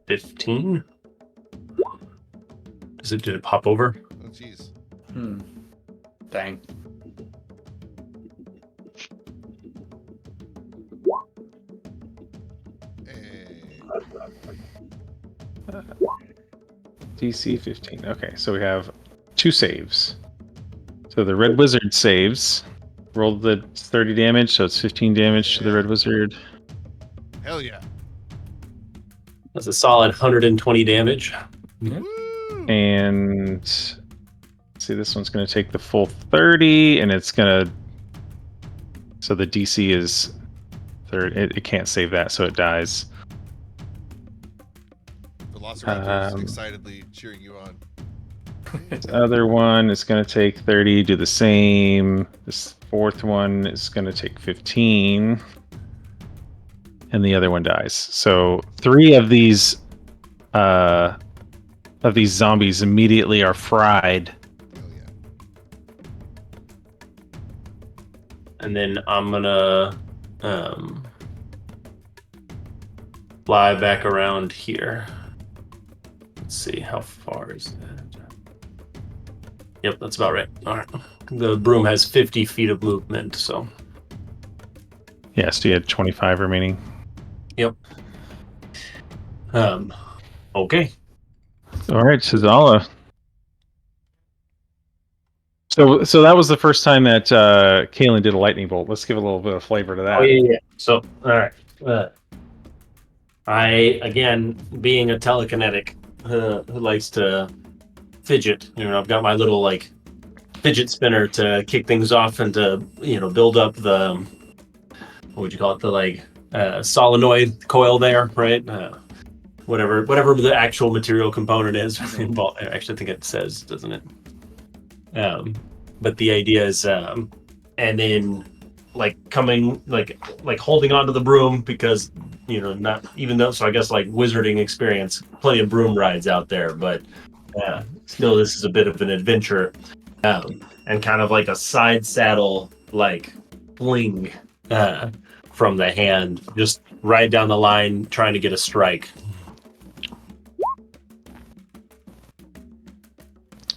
15. Did it pop over?
Oh, jeez.
Dang.
Hey.
DC 15. Okay, so we have 2 saves. So the red wizard saves. Rolled the 30 damage, so it's 15 damage to the red wizard.
Hell yeah.
That's a solid 120 damage.
Woo!
And see, this one's going to take the full 30, and it's going to. So the DC is 30. It can't save that, so it dies.
Velociraptor is excitedly cheering you on.
This other one is going to take 30, do the same. This fourth one is going to take 15. And the other one dies. So 3 of these zombies immediately are fried.
Hell yeah.
And then I'm gonna fly back around here. Let's see, how far is that? Yep, that's about right. All right. The broom has 50 feet of movement, so.
Yeah, so you had 25 remaining.
Yep. Okay.
All right, Shazala. So that was the first time that Caylen did a lightning bolt. Let's give a little bit of flavor to that.
Oh, yeah. So, all right. I, again, being a telekinetic who likes to fidget, I've got my little, like, fidget spinner to kick things off and to, build up the, what would you call it? The, like, solenoid coil there, right? Whatever the actual material component is. I actually think it says, doesn't it? But the idea is, and then like coming, like holding onto the broom because, not even though, so I guess like wizarding experience, plenty of broom rides out there, but still this is a bit of an adventure, and kind of like a side saddle, like fling, from the hand, just right down the line, trying to get a strike.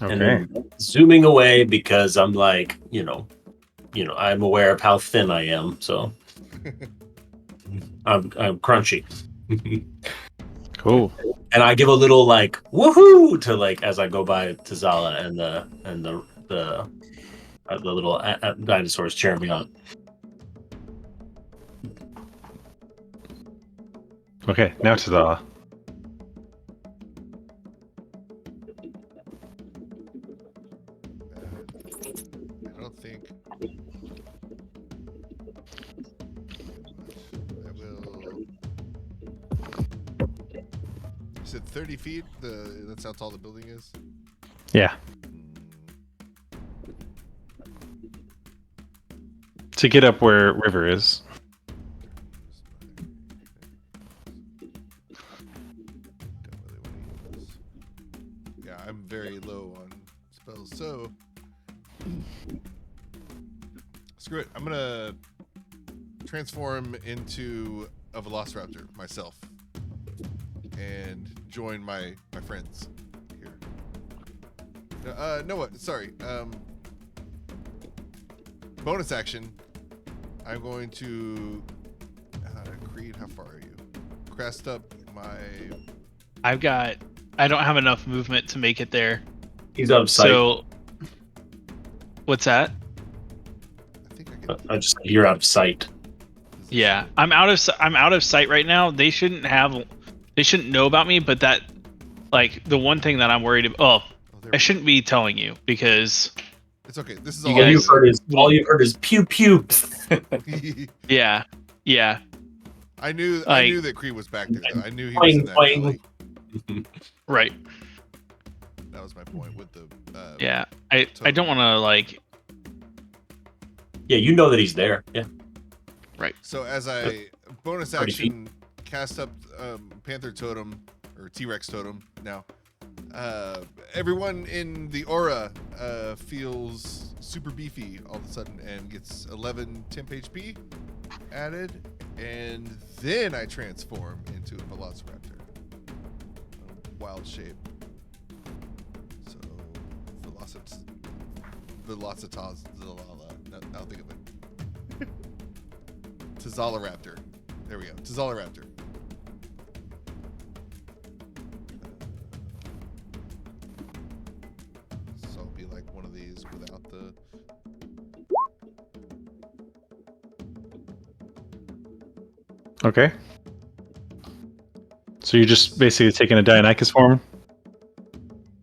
Okay.
And then zooming away because I'm like, I'm aware of how thin I am, so I'm crunchy.
Cool.
And I give a little like woohoo to like as I go by Tazala and the little dinosaurs cheering me on.
Okay, now Tazala.
I don't think I will. You said 30 feet. That's how tall the building is.
Yeah. To get up where River is.
Yeah, I'm very low on spells, so screw it. I'm gonna transform into a velociraptor myself and join my friends here. No, what? Sorry. Bonus action. I'm going to Creed. How far are you? Crest up my.
I don't have enough movement to make it there.
He's out of sight.
So, what's that?
I think I can.
You're out of sight.
Yeah, I'm out of sight right now. They shouldn't know about me, but that, like, the one thing that I'm worried about. I shouldn't be telling you because
It's okay. This is
You
all
guys-
All you've heard is pew pew.
yeah.
I knew that Kree was back there. Though. I knew he was in that alley.
Right.
That was my point with the.
Yeah. I don't want to like.
Yeah, you know that he's there. Yeah.
Right.
So as I bonus
30
action cast up Panther Totem or T-Rex Totem now. Everyone in the aura feels super beefy all of a sudden and gets 11 temp HP added, and then I transform into a Velociraptor. A wild shape. So Velocitas. I'll think of it. Tazaloraptor. There we go. Tazaloraptor. So I'll be like one of these without the.
Okay. So you're just basically taking a Dionychus form?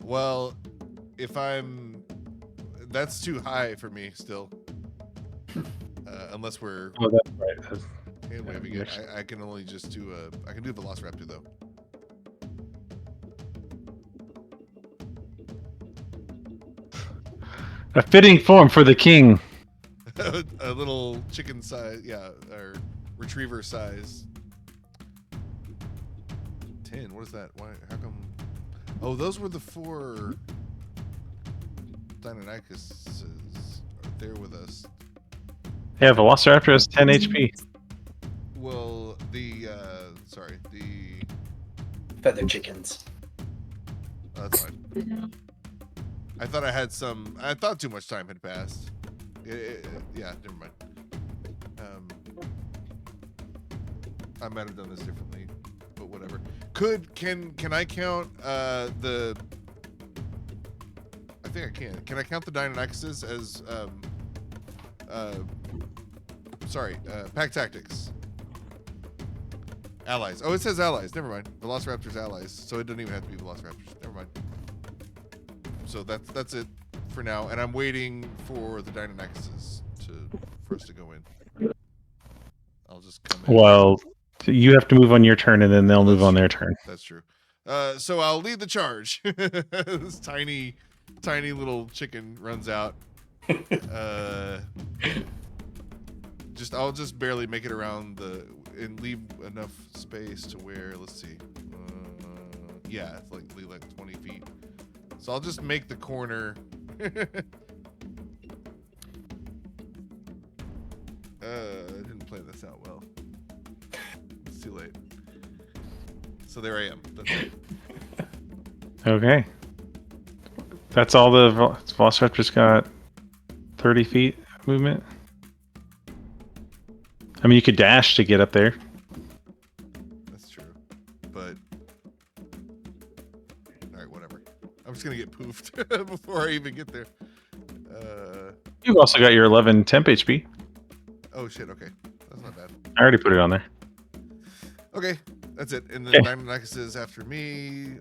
Well, if I'm. That's too high for me still. Unless we're
Oh, that's right.
hand waving it. I can only just do I can do a Velociraptor though.
A fitting form for the king.
A little chicken size, yeah, or retriever size. 10. What is that? Why? How come? Oh, those were the 4 Deinonychuses there with us.
Yeah, Velociraptor has 10 HP.
Well, the
Feather chickens.
oh, that's fine. I thought I had some. I thought too much time had passed. Yeah, never mind. I might have done this differently, but whatever. Can I count the? I think I can. Can I count the Deinonychuses as pack tactics? Allies. Oh, it says allies. Never mind. Velociraptor's allies. So it doesn't even have to be Velociraptors. Never mind. So that's it for now, and I'm waiting for the Deinonychuses for us to go in. I'll just come in.
Well, you have to move on your turn, and then they'll move on their turn.
That's true. So I'll lead the charge. This tiny little chicken runs out. I'll just barely make it around and leave enough space to where, let's see. Yeah, it's like 20 feet. So I'll just make the corner. I didn't play this out well. It's too late. So there I am. That's it.
Okay. That's all the Velociraptor's got 30 feet movement. I mean, you could dash to get up there.
That's true. But alright, whatever. I'm just gonna get poofed before I even get there.
You've also got your 11 temp HP.
Oh shit, okay. That's not bad.
I already put it on there.
Okay, that's it. And then
Okay.
Deinonychus after me.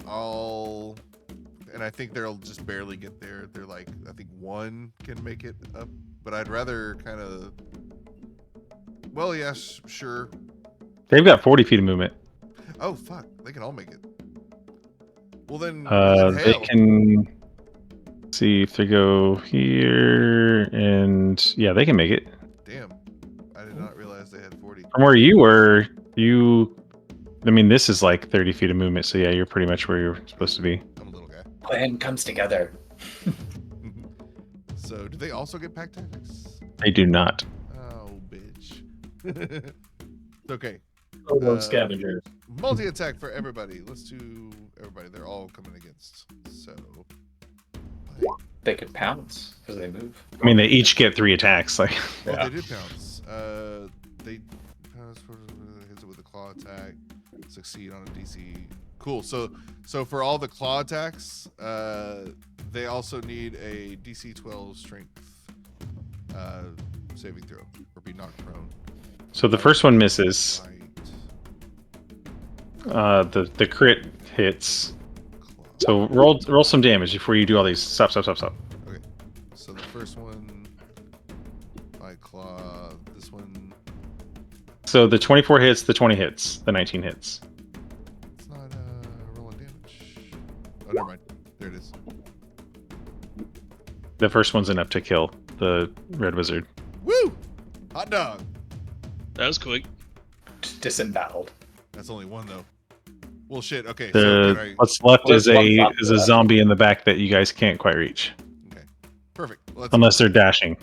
And I think they'll just barely get there. They're like, I think 1 can make it up, but I'd rather kind of. Well, yes, sure.
They've got 40 feet of movement.
Oh fuck, they can all make it. Well then,
They can see if they go here, and yeah, they can make it.
Damn, I did not realize they had 40.
From where you were, I mean, this is like 30 feet of movement, so yeah, you're pretty much where you're supposed to be.
I'm a little guy.
Plan comes together.
So, do they also get pack tactics?
They do not.
Oh, bitch. Okay.
Oh, scavengers.
Multi-attack for everybody. Let's do everybody. They're all coming against. So.
They could pounce because they move.
I mean, they each get 3 attacks. Like,
Well,
Yeah.
they did pounce. They pounce hits it with a claw attack. Succeed on a DC. Cool. So for all the claw attacks, they also need a DC 12 strength saving throw or be knocked prone.
so the first one misses.
Right.
The crit hits.
Claw.
So roll some damage before you do all these. Stop.
Okay. So the first one, by claw. This one,
So the 24 hits, the 20 hits, the 19 hits.
It's not rolling damage. Oh, never mind. There it is.
The first one's enough to kill the red wizard.
Woo! Hot dog.
That was quick.
Disemboweled.
That's only one though. Well, shit. Okay.
The
So can I?
what's left
Well,
is
there's one
a
left
is a
left.
zombie in the back that you guys can't quite reach
Okay. Perfect. Well,
unless they're dashing.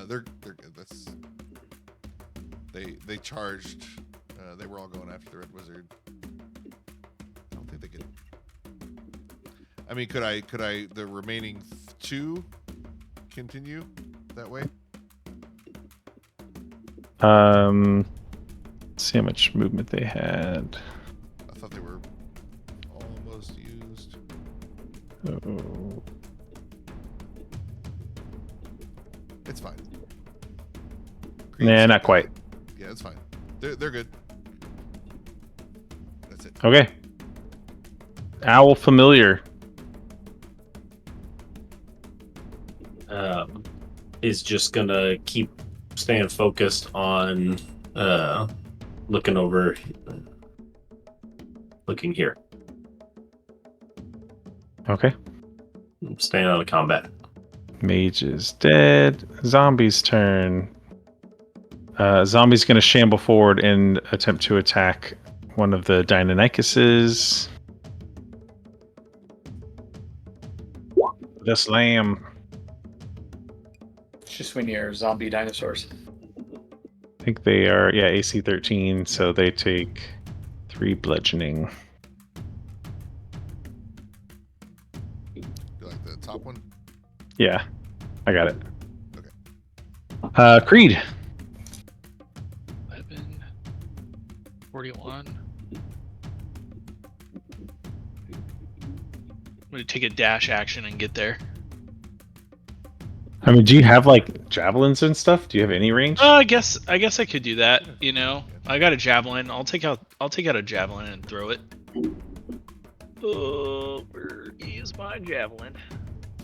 They're good. That's they charged. They were all going after the red wizard. I don't think they could. I mean, could I the remaining two continue that way?
Let's see how much movement they had.
I thought they were almost used.
Oh.
It's fine.
Nah, not quite.
Yeah, it's fine. They're good. That's it.
Okay. Owl familiar.
Is just gonna keep staying focused on looking here.
Okay.
Staying out of combat.
Mage is dead. Zombie's turn. Zombie's going to shamble forward and attempt to attack one of the Deinonychuses. The slam.
It's just when you're zombie dinosaurs.
I think they are, AC 13, so they take 3 bludgeoning.
You like the top one?
Yeah, I got it.
Okay.
Creed.
11, 41. I'm gonna take a dash action and get there.
I mean, do you have like javelins and stuff? Do you have any range?
I guess I could do that. You know, I got a javelin. I'll take out a javelin and throw it. Oh, where is my javelin?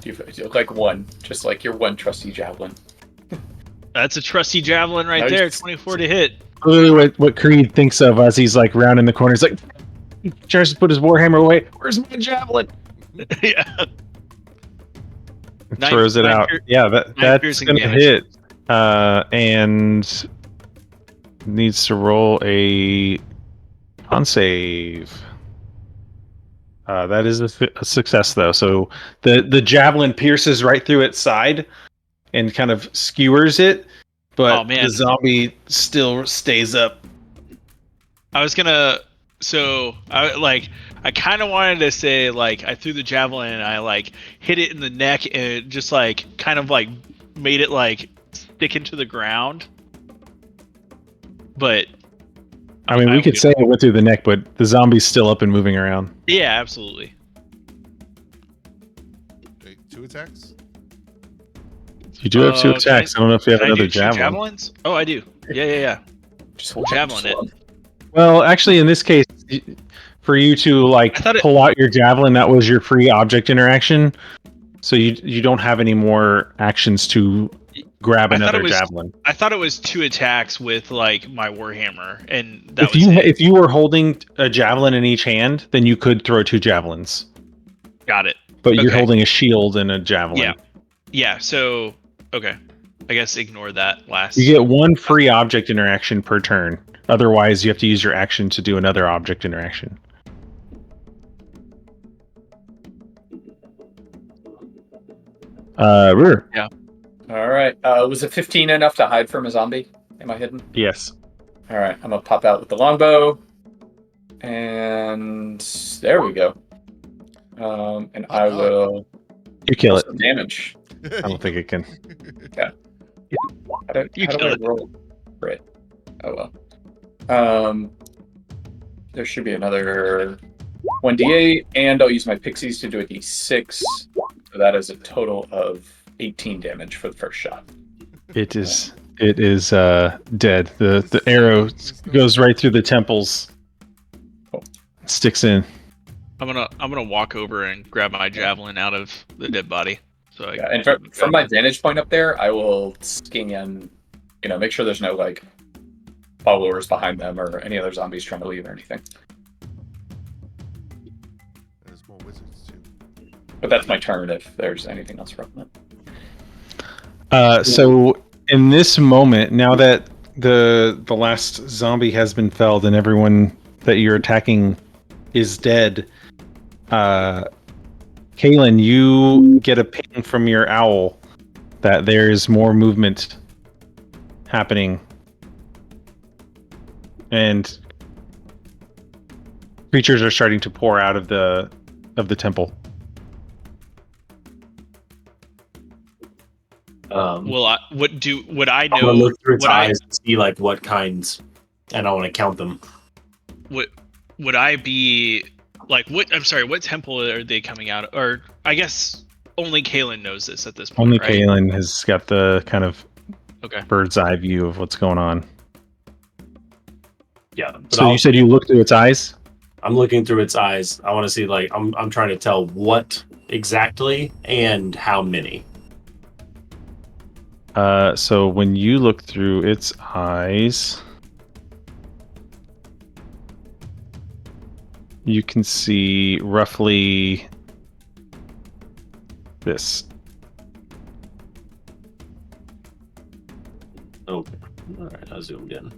You look like one, just like your one trusty javelin.
That's a trusty javelin right
No,
there.
he's-
24 to hit.
Literally what Creed thinks of as he's like rounding the corner. He's like, he tries to put his warhammer away. Where's my javelin?
Yeah.
Throws it
nine
out.
pier-
Yeah,
nine
that's
piercing
gonna
damage.
hit. And needs to roll a con save. That is a success though. So the javelin pierces right through its side and kind of skewers it, but
Oh, man.
the zombie still stays up.
I was gonna. So I kind of wanted to say like I threw the javelin and I like hit it in the neck and it just like kind of like made it like stick into the ground. But
I mean, we could say it went through the neck, but the zombie's still up and moving around.
yeah, absolutely.
Wait, 2 attacks?
You do have 2
can
attacks. I don't know if you have
Can I
another
do 2
javelin.
javelins? Oh, I do. Yeah.
Just hold
Javelin it.
Well, actually, in this case, for you to like
I thought it-
pull out your javelin, that was your free object interaction. So you don't have any more actions to grab
I thought
another
it was-
javelin.
I thought it was 2 attacks with like my warhammer, and that was
If you were holding a javelin in each hand, then you could throw 2 javelins.
got it.
But you're
Okay.
holding a shield and a javelin.
Yeah. So okay, I guess ignore that last.
You get 1 free object interaction per turn. Otherwise, you have to use your action to do another object interaction. Ruhr.
All right. Was it 15 enough to hide from a zombie? Am I hidden?
Yes.
All right. I'm gonna pop out with the longbow, and there we go. And I will
You kill it.
some damage.
I don't think it can.
How do
You
I
killed it.
roll for it? Oh well. There should be another 1d8, and I'll use my pixies to do a d6. So that is a total of 18 damage for the first shot.
It is dead. The arrow goes right through the temples. Sticks in.
I'm gonna walk over and grab my javelin out of the dead body. So I,
Yeah, and from my vantage point up there, I will scan, make sure there's no like followers behind them or any other zombies trying to leave or anything.
There's more wizards too.
But that's my turn if there's anything else from that.
So in this moment, now that the last zombie has been felled and everyone that you're attacking is dead, Caylen, you get a ping from your owl that there's more movement happening, and creatures are starting to pour out of the temple.
Would I
I'm
know?
gonna look through its
would
eyes and see like what kinds, and I want to count them.
Would I be like what? I'm sorry. What temple are they coming out of? Or I guess only Caylen knows this at this point.
Only
right?
Caylen has got the kind of
Okay.
bird's eye view of what's going on.
Yeah. But
So you said you looked through its eyes?
I'm looking through its eyes. I want to see like I'm trying to tell what exactly and how many.
So when you look through its eyes, you can see roughly this.
Oh, all right. I zoomed in.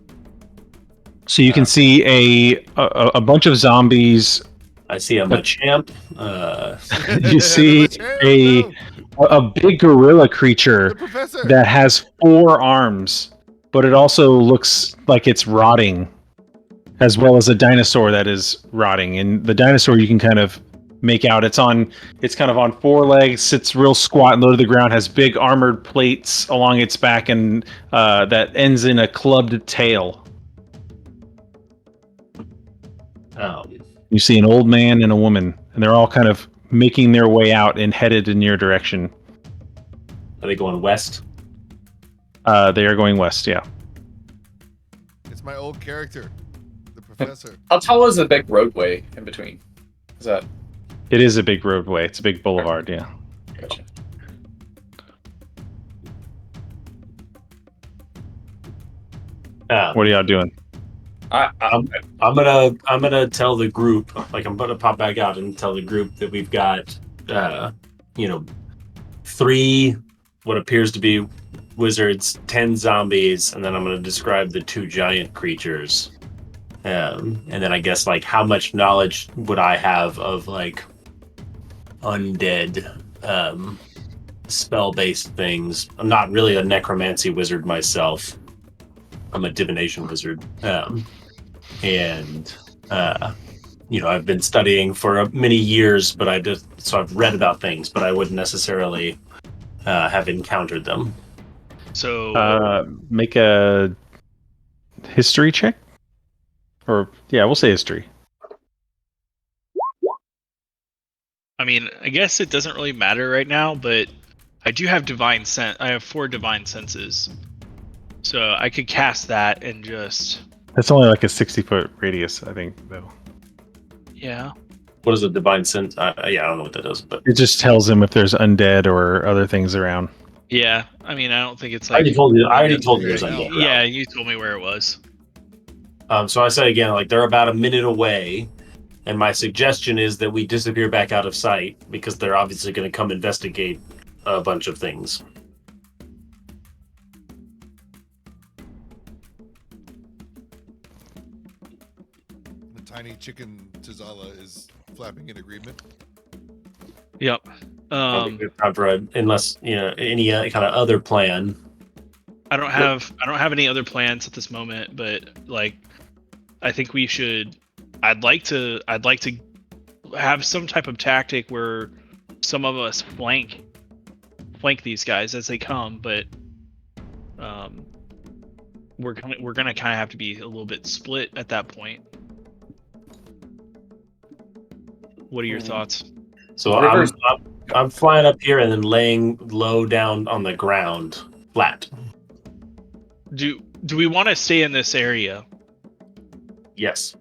So you can see a bunch of zombies.
I see a Machamp.
You see a big gorilla creature
The professor.
that has 4 arms, but it also looks like it's rotting, as well as a dinosaur that is rotting. And the dinosaur you can kind of make out. It's kind of on 4 legs, sits real squat and low to the ground, has big armored plates along its back, and that ends in a clubbed tail. You see an old man and a woman, and they're all kind of making their way out and headed in your direction.
Are they going west?
They are going west, yeah.
It's my old character, the professor.
How tall is the big roadway in between? Is that
It is a big roadway. It's a big boulevard, yeah.
gotcha?
What
are y'all doing?
I'm gonna tell the group, like I'm gonna pop back out and tell the group that we've got 3 what appears to be wizards, 10 zombies, and then I'm gonna describe the 2 giant creatures. And then I guess like how much knowledge would I have of like undead spell-based things. I'm not really a necromancy wizard myself. I'm a divination wizard. I've been studying for many years, but I've read about things, but I wouldn't necessarily have encountered them.
So
Make a history check? Or, yeah, we'll say history.
I mean, I guess it doesn't really matter right now, but I do have divine sense. I have 4 divine senses, so I could cast that and just.
That's only like a 60-foot radius, I think, though.
Yeah.
What is a divine sense? I don't know what that is, but
It just tells him if there's undead or other things around.
Yeah. I mean, I don't think it's
I
like.
already told you there's undead.
Yeah, you told me where it was.
So I say again, like they're about a minute away, and my suggestion is that we disappear back out of sight because they're obviously going to come investigate a bunch of things.
The tiny chicken Tizala is flapping in agreement.
Yep.
Unless any kind of other plan.
I don't have any other plans at this moment, but like, I think we should. I'd like to have some type of tactic where some of us flank these guys as they come, but we're gonna kind of have to be a little bit split at that point. What are your thoughts?
So I'm flying up here and then laying low down on the ground, flat.
Do we want to stay in this area?
Yes.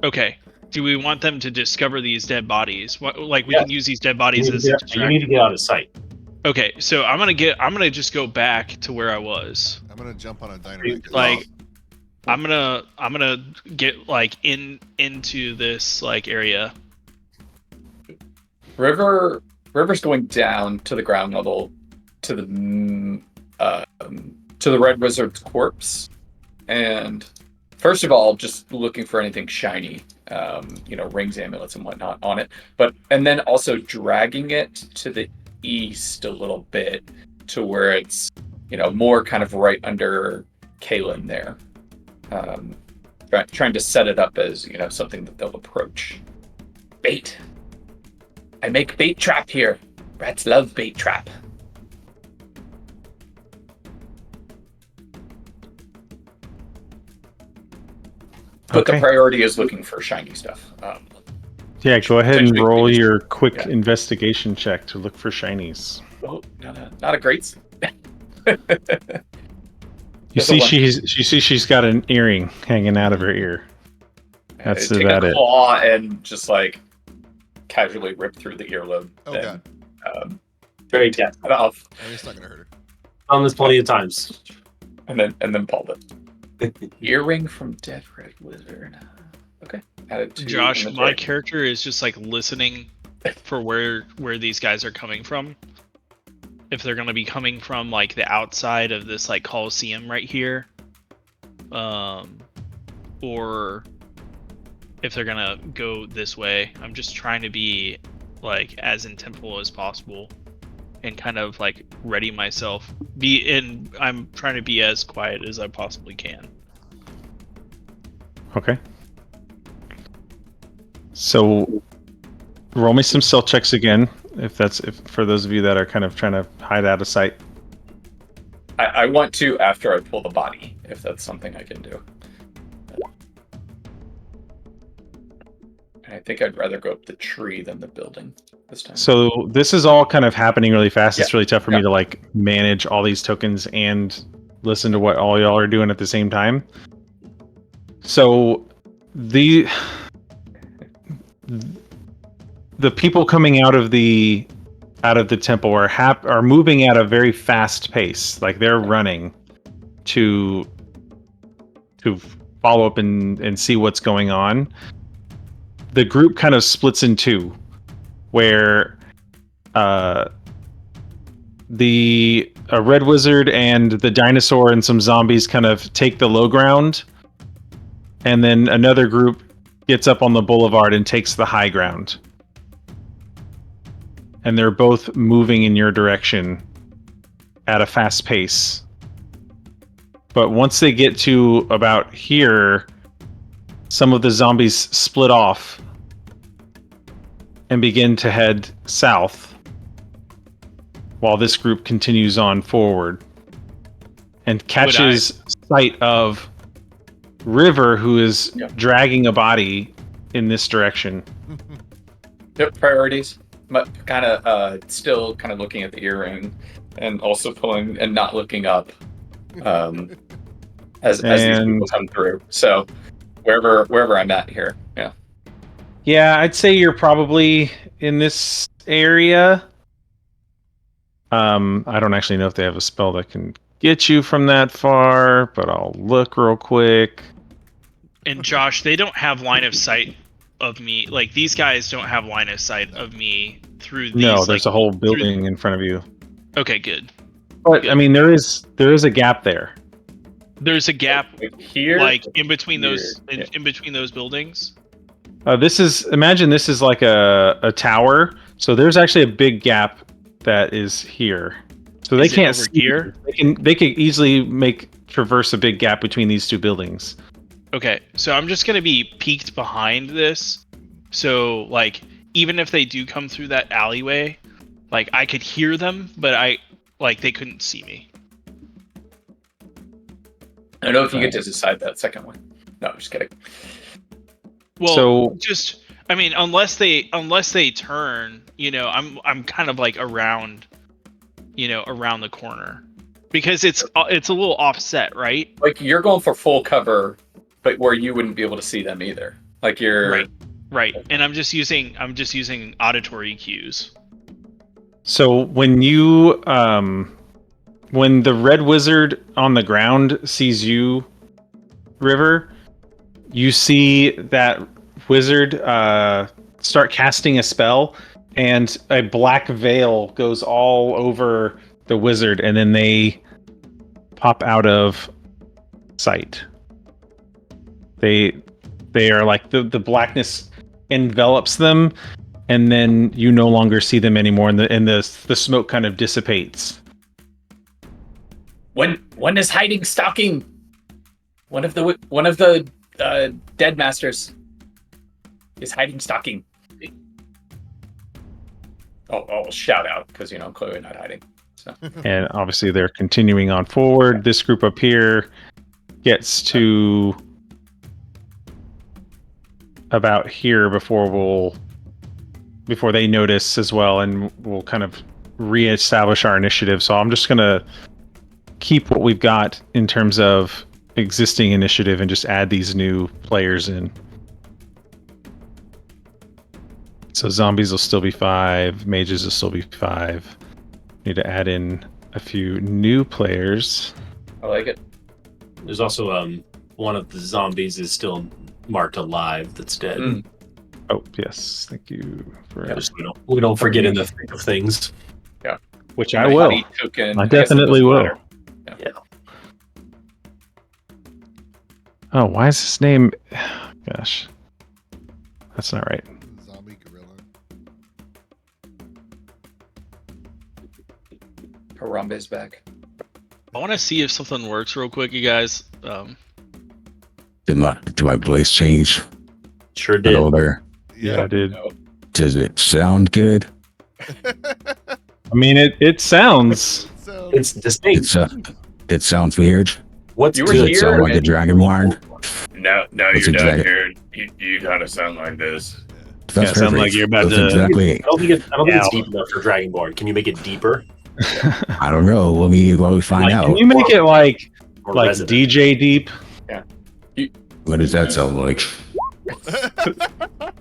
Okay. Do we want them to discover these dead bodies? We can use these dead bodies as a
you need to get out of sight.
Okay, so I'm gonna just go back to where I was.
I'm gonna jump on a dynamite.
Like, I'm gonna get like into this like area.
River's going down to the ground level to the Red Wizard's corpse, and first of all, just looking for anything shiny, rings, amulets, and whatnot on it. And then also dragging it to the east a little bit to where it's, more kind of right under Caylen there. Trying to set it up as, something that they'll approach. Bait. I make bait trap here. Rats love bait trap. But the priority is looking for shiny stuff.
Yeah, go ahead and roll your quick
Yeah.
investigation check to look for shinies.
Oh, not a great.
You see, she's got an earring hanging out of her ear. That's
take
about
a
it.
claw and just like casually rip through the earlobe.
Oh,
and,
God.
Very
yeah,
tough.
off,
I mean, it's not gonna hurt her.
Done this plenty of times.
and then pulled it. Earring from Dead Red Wizard. Okay. Added to
Josh,
inventory.
my character is just like listening for where these guys are coming from. If they're gonna be coming from like the outside of this like Coliseum right here, or if they're gonna go this way. I'm just trying to be like as intentful as possible and kind of like ready myself. I'm trying to be as quiet as I possibly can.
Okay. So, roll me some stealth checks again, if for those of you that are kind of trying to hide out of sight.
I want to after I pull the body, if that's something I can do. I think I'd rather go up the tree than the building this time.
So this is all kind of happening really fast. It's
Yeah.
really tough for me to like manage all these tokens and listen to what all y'all are doing at the same time. So the people coming out of the temple are moving at a very fast pace. Like they're running to follow up and see what's going on. The group kind of splits in two, where the Red Wizard and the dinosaur and some zombies kind of take the low ground, and then another group gets up on the boulevard and takes the high ground. And they're both moving in your direction at a fast pace. But once they get to about here, some of the zombies split off and begin to head south, while this group continues on forward and catches sight of River, who is dragging a body in this direction.
Yep, priorities. But kind of still kind of looking at the earring and also pulling and not looking up as these people come through. So wherever I'm at here, yeah.
Yeah, I'd say you're probably in this area. I don't actually know if they have a spell that can get you from that far, but I'll look real quick.
And Josh, they don't have line of sight of me. Like these guys don't have line of sight of me through these.
No, there's a whole building in front of you.
Okay, good.
But
Good.
I mean, there is a gap there.
There's a gap
Here,
like in between
here,
those in between those buildings.
Imagine this is like a tower. So there's actually a big gap that is here. So they
Is it
can't
over
see
here?
They could easily traverse a big gap between these two buildings.
Okay, so I'm just gonna be peeked behind this. So like even if they do come through that alleyway, like I could hear them, but they couldn't see me.
I don't know if you get to decide that second one. No, I'm just kidding.
Well,
So-
I mean, unless they turn, I'm kind of like around the corner because it's a little offset, right?
Like you're going for full cover, but where you wouldn't be able to see them either. Like you're
Right. And I'm just using auditory cues.
So when you when the Red Wizard on the ground sees you river, you see that wizard start casting a spell, and a black veil goes all over the wizard, and then they pop out of sight. They are like the blackness envelops them, and then you no longer see them anymore, and the smoke kind of dissipates.
When is hiding stalking? One of the dead masters is hiding stalking. I'll shout out because clearly not hiding. So.
And obviously they're continuing on forward. This group up here gets to about here before they notice as well, and we'll kind of reestablish our initiative. So I'm just gonna keep what we've got in terms of existing initiative and just add these new players in. So zombies will still be 5, mages will still be 5. Need to add in a few new players.
I like it.
There's also one of the zombies is still marked alive that's dead.
Mm.
Oh yes, thank you for
Just so we don't forget in the thick of things.
Yeah,
which I will.
Token,
I definitely will.
Yeah.
Oh, why is his name? Gosh, that's not right.
Zombie gorilla.
Harambe's back.
I want to see if something works real quick, you guys.
Did my voice change?
Sure did.
Older.
Yeah, I did.
No.
Does it sound good?
I mean, it sounds.
So,
It's distinct.
It sounds weird.
What's
You were
Does
good?
it sound like a
and-
dragonborn?
Now
That's
you're down
exactly-
here. You kind of sound like this.
That's
sound
perfect.
like you're about
That's
to-
exactly.
I don't think it's
Ow.
deep enough for Dragonborn. Can you make it deeper
I don't know. Let me find
Like,
out.
Can you make it like
or
DJ
resident?
deep?
What does that sound like?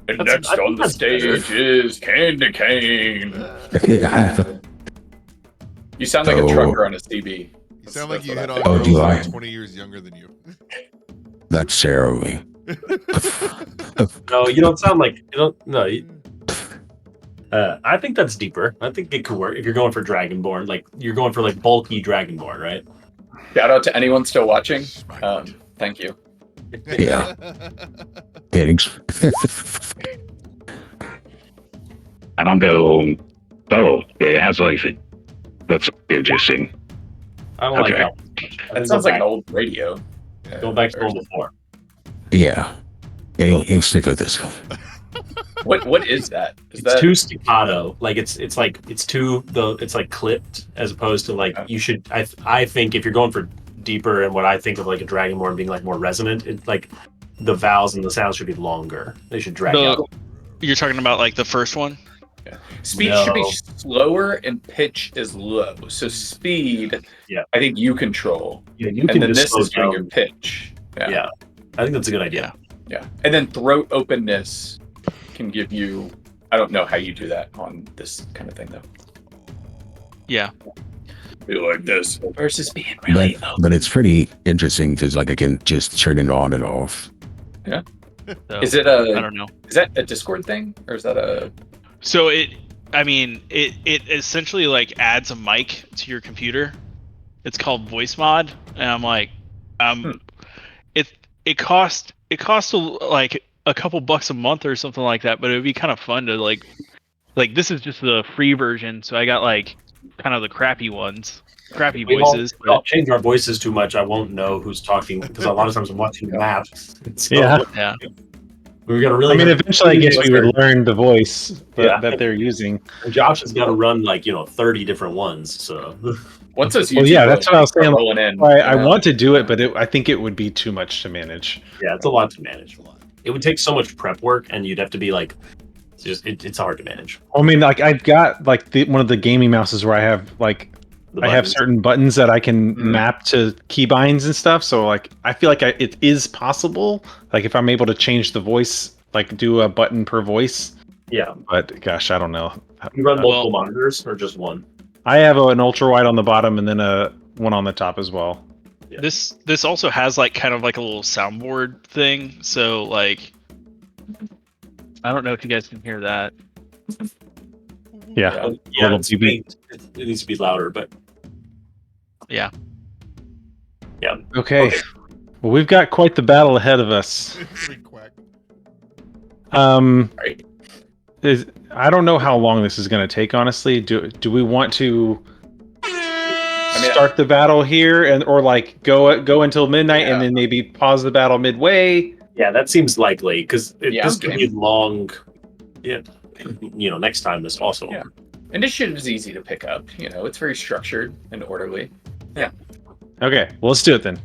And
That's-
next
I think
on the
that's better.
stage is Candy Cane.
You sound like a trucker on a CB.
you sound like you
That's
hit
what
on
Oh,
girls
do
that
I?
are 20 years younger than you.
That's terrible.
No, you don't sound like you don't. No. I think that's deeper. I think it could work if you're going for Dragonborn. Like you're going for like bulky Dragonborn, right?
Shout out to anyone still watching. Thank you.
Yeah. Thanks.
I don't know. Oh, it has like that's interesting.
I don't like
Okay.
that one much. I
That
think
sounds
go
like an
back-
old radio.
Go back to the one before.
Yeah. You stick with this.
What is that? Is
It's
that
too staccato. Like it's like clipped as opposed to like you should. I think if you're going for deeper and what I think of like a Dragonborn being like more resonant, it's like the vowels and the sounds should be longer. They should drag out.
You're talking about like the first one?
speed should be
No.
slower and pitch is low. So speed,
Yeah.
I think you control,
Yeah, you
and
can
then
just
this
slow
is doing your
down.
pitch.
Yeah, I think that's a good idea.
Yeah. And then throat openness can give you. I don't know how you do that on this kind of thing though.
Yeah.
Be like this.
Versus being really low.
But it's pretty interesting because like I can just turn it on and off.
So,
Is it
I
a?
don't know.
Is that a Discord thing or is that a?
So it essentially like adds a mic to your computer. It's called voice mod, and I'm like, it costs like a couple bucks a month or something like that, but it would be kind of fun to like this is just the free version, so I got like kind of the crappy voices.
We all change our voices too much. I won't know who's talking because a lot of times I'm watching maps. So
Yeah.
we got to really.
I mean, eventually, I guess we would learn the voice that they're using.
Josh has got to run like 30 different ones. So
What's this?
Well, yeah, that's what I was saying.
Rolling in.
I want to do it, but I think it would be too much to manage.
yeah, it's a lot to manage. It would take so much prep work, and you'd have to be like, it's hard to manage.
I mean, like I've got like one of the gaming mouses where I have like
The
I have
buttons.
certain buttons that I can
Mhm.
map to keybinds and stuff. So like I feel like it is possible. Like if I'm able to change the voice, like do a button per voice.
Yeah,
But gosh, I don't know.
you run multiple
Well-
monitors or just one.
I have an ultra wide on the bottom and then a one on the top as well.
Yeah.
This also has like kind of like a little soundboard thing. So like, I don't know if you guys can hear that.
Yeah.
Yeah.
Yeah,
Little
it's
BB.
faint. It needs to be louder, but
Yeah.
yeah.
Okay. Well, we've got quite the battle ahead of us.
It's gonna be quack.
Right.
I don't know how long this is going to take. Honestly, do we want to start the battle here or like go until midnight and
Yeah.
then maybe pause the battle midway?
Yeah, that seems likely because
Yeah,
this
I'm
could
game.
be long. Yeah, next time is also.
Yeah. Initiative is easy to pick up. It's very structured and orderly.
Okay, well, let's do it then.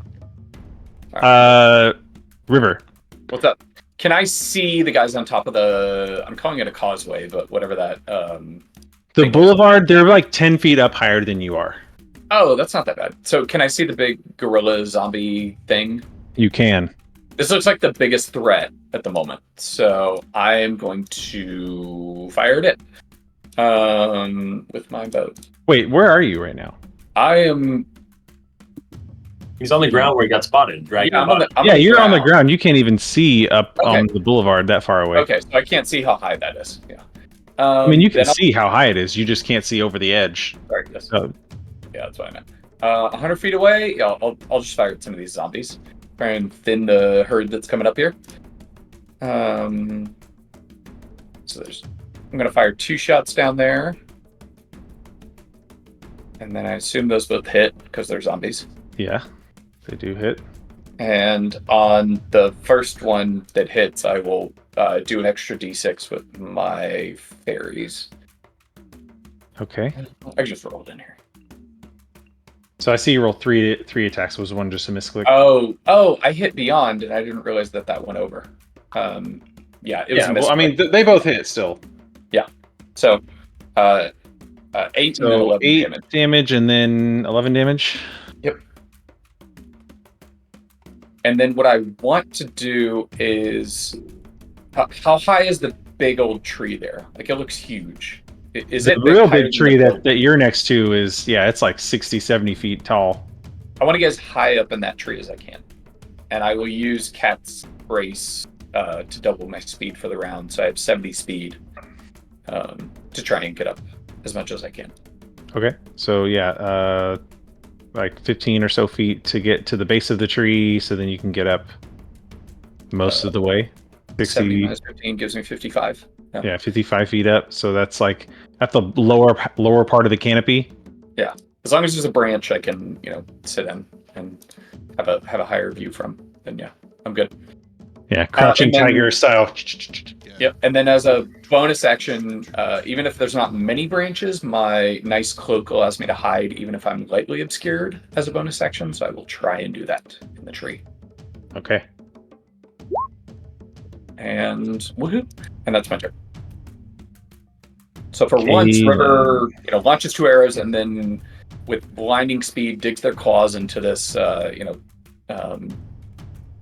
All
River.
What's up? Can I see the guys on top of I'm calling it a causeway, but whatever that.
The
thing is.
boulevard, they're like 10 feet up higher than you are.
Oh, that's not that bad. So can I see the big gorilla zombie thing?
You can.
This looks like the biggest threat at the moment. So I am going to fire it with my bow.
Wait, where are you right now?
I am.
He's on the ground where he got spotted. Dragging
Yeah, I'm
Yeah, you're on the ground. You can't even see up
Okay.
on the boulevard that far away.
Okay, so I can't see how high that is. Yeah.
I mean, you can
then
see how high it is. You just can't see over the edge.
Sorry, yes.
So,
Yeah, that's what I meant. 100 feet away. Yeah, I'll just fire at some of these zombies. Try and thin the herd that's coming up here. So I'm gonna fire 2 shots down there, and then I assume those both hit because they're zombies.
yeah, they do hit.
And on the first one that hits, I will do an extra d6 with my fairies.
Okay.
I just rolled in here.
So I see you roll three attacks. Was one just a misclick?
Oh, I hit beyond, and I didn't realize that went over. Yeah, it was a
well, I mean,
misclick.
they both hit still.
So, 8 and then
So
11
8
damage.
damage and then 11 damage.
Yep. And then what I want to do is, how high is the big old tree there? Like, it looks huge. Is
The
it
real
higher
big
than
tree
the-
that you're next to is, yeah, it's like 60, 70 feet tall.
I want to get as high up in that tree as I can. And I will use Cat's Brace to double my speed for the round. So I have 70 speed to try and get up as much as I can.
Okay. So yeah, like 15 or so feet to get to the base of the tree, so then you can get up most of the way.
70
60,
minus 15 gives me 55.
yeah, 55 feet up. So that's like at the lower part of the canopy.
As long as there's a branch I can, sit in and have a higher view from, then yeah, I'm good.
Yeah, crouching
and then-
tiger style.
Yep. And then as a bonus action, even if there's not many branches, my nice cloak allows me to hide even if I'm lightly obscured as a bonus action. So I will try and do that in the tree.
Okay.
And woohoo! And that's my turn. So for
Okay.
once, River, launches 2 arrows and then with blinding speed digs their claws into this,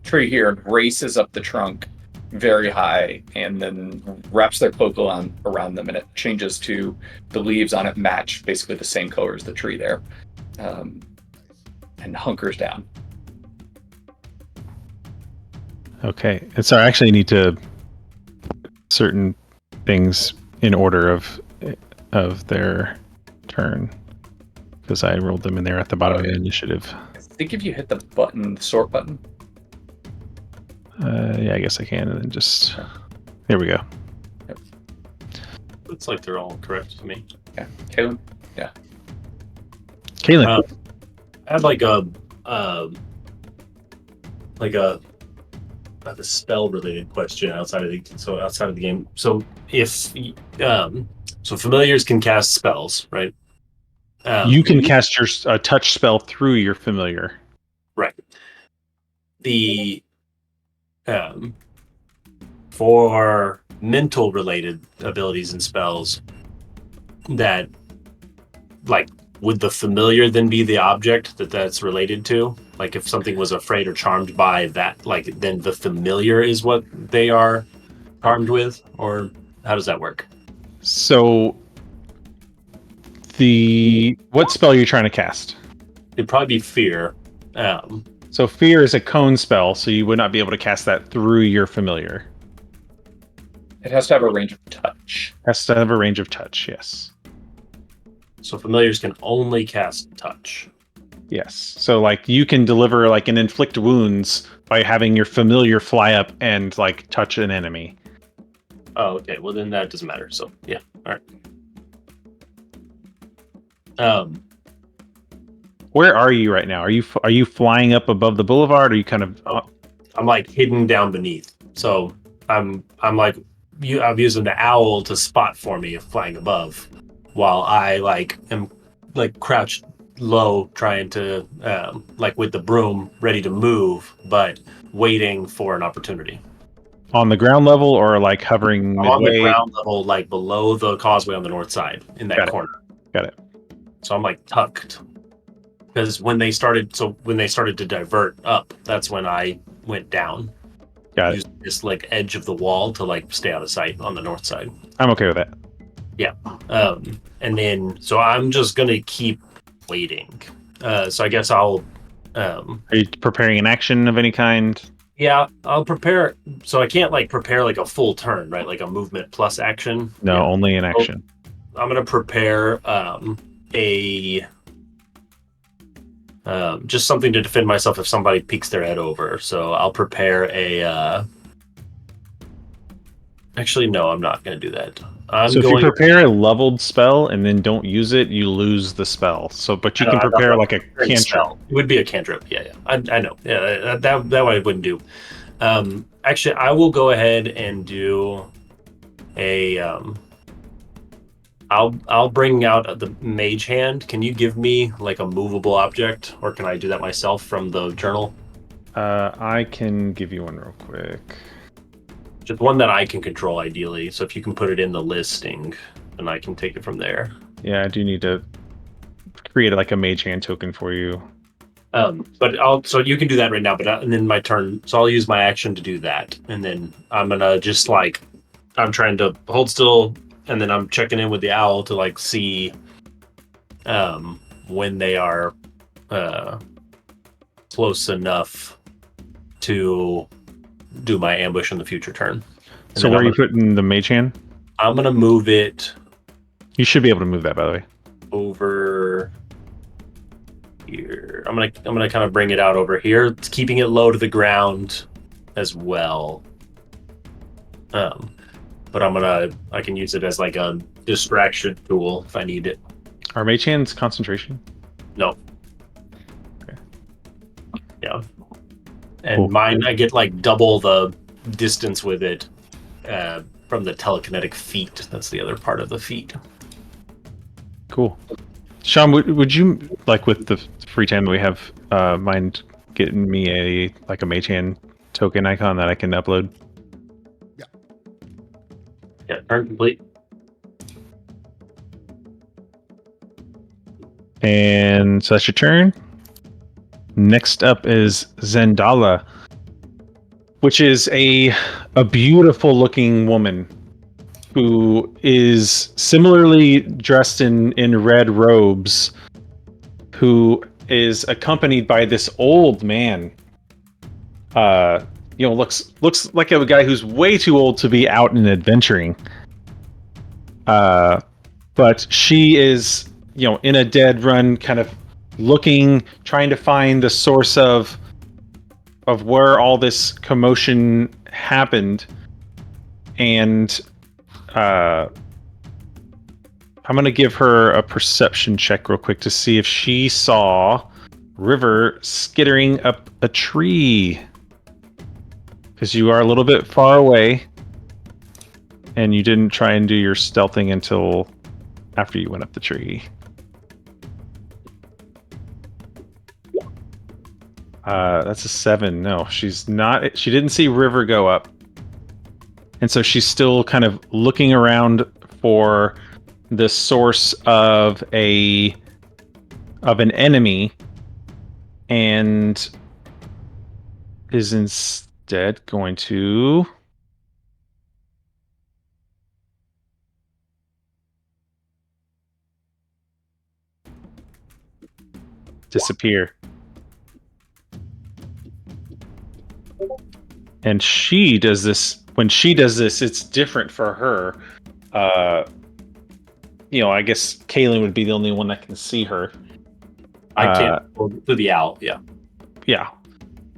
tree here and races up the trunk very high and then wraps their cloak around them, and it changes to the leaves on it match basically the same color as the tree there, and hunkers down.
Okay. And so I actually need to certain things in order of their turn, because I rolled them in there at the bottom of the initiative.
I think if you hit the sort button.
Yeah, I guess I can, and then just there we go.
Looks like they're all correct to me.
Yeah, Caylen.
Caylen.
I had like a spell related question outside of the game. So if so familiars can cast spells, right?
You can cast your touch spell through your familiar.
Right. The for mental related abilities and spells, that like, would the familiar then be the object that's related to? Like, if something was afraid or charmed by that, like, then the familiar is what they are charmed with, or how does that work?
So what spell are you trying to cast?
It'd probably be fear.
So fear is a cone spell, so you would not be able to cast that through your familiar.
It has to have a range of touch.
Has to have a range of touch, yes.
So familiars can only cast touch.
Yes. So like you can deliver like an inflict wounds by having your familiar fly up and like touch an enemy.
Oh, okay. Well, then that doesn't matter. So yeah, all right.
Where are you right now? Are you flying up above the boulevard? Or are you kind of?
I'm like hidden down beneath. So I'm like I'm using the owl to spot for me flying above, while I like am like crouched low, trying to like with the broom ready to move, but waiting for an opportunity.
On the ground level or like hovering
I'm
midway?
on the ground level, like below the causeway on the north side in that corner.
Got it.
So I'm like tucked. Because when they started to divert up, that's when I went down.
Got it.
Used this like edge of the wall to like stay out of sight on the north side.
I'm okay with that.
Yeah. And then so I'm just gonna keep waiting. So I guess I'll
Are you preparing an action of any kind?
yeah, I'll prepare. So I can't like prepare like a full turn, right? Like a movement plus action.
No,
Yeah.
only an action.
I'm gonna prepare just something to defend myself if somebody peeks their head over. So I'll prepare a. Actually, no, I'm not going to do that.
So if you prepare a leveled spell and then don't use it, you lose the spell. So, but you can prepare like a cantrip.
Spell. It would be a cantrip. Yeah. I know. Yeah, that way I wouldn't do. Actually, I will go ahead and do a. I'll bring out the mage hand. Can you give me like a movable object, or can I do that myself from the journal?
I can give you one real quick.
Just one that I can control, ideally. So if you can put it in the listing, then I can take it from there.
Yeah, I do need to create like a mage hand token for you.
So you can do that right now. And then my turn. So I'll use my action to do that, and then I'm gonna just like I'm trying to hold still. And then I'm checking in with the owl to like see when they are close enough to do my ambush in the future turn. And
so where are you putting the mage hand?
I'm gonna move it.
You should be able to move that, by the way.
Over here. I'm gonna kind of bring it out over here. It's keeping it low to the ground as well. But I can use it as like a distraction tool if I need it.
Are mage hands concentration?
No.
Okay.
Yeah. And
Cool.
mine, I get like double the distance with it from the telekinetic feat. That's the other part of the feat.
Cool. Sean, would you like with the free time that we have mind getting me a mage hand token icon that I can upload?
Yeah, turn complete.
And so that's your turn. Next up is Zendala, which is a beautiful looking woman who is similarly dressed in red robes, who is accompanied by this old man. Looks like a guy who's way too old to be out and adventuring. But she is, in a dead run, kind of trying to find the source of where all this commotion happened. And I'm going to give her a perception check real quick to see if she saw River skittering up a tree. Because you are a little bit far away, and you didn't try and do your stealthing until after you went up the tree. That's a 7. No, she's not. She didn't see River go up, and so she's still kind of looking around for the source of an enemy, and is instead going to disappear. And she does this. When she does this, it's different for her. I guess Caylen would be the only one that can see her.
I can't go through the owl. Yeah.
Yeah.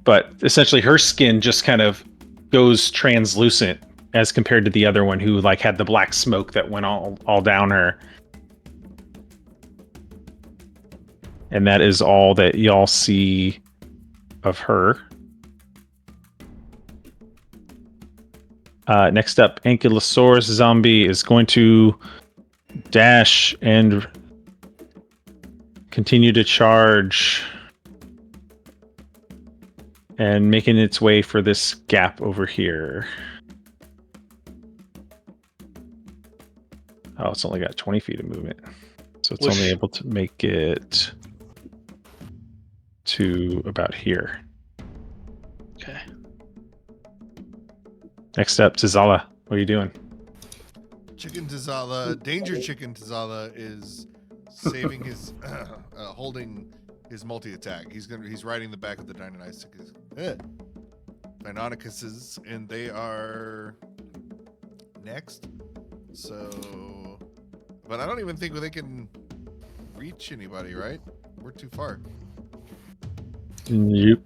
But essentially her skin just kind of goes translucent as compared to the other one who like had the black smoke that went all down her. And that is all that y'all see of her. Next up, Ankylosaurus zombie is going to dash and continue to charge and making its way for this gap over here. Oh, it's only got 20 feet of movement. So it's only able to make it to about here.
Okay.
Next up, Tizala. What are you doing?
Chicken Tizala, Danger Chicken Tizala is saving his, holding his multi-attack. He's riding the back of the Deinonychuses, and they are next. So, but I don't even think they can reach anybody, right? We're too far.
You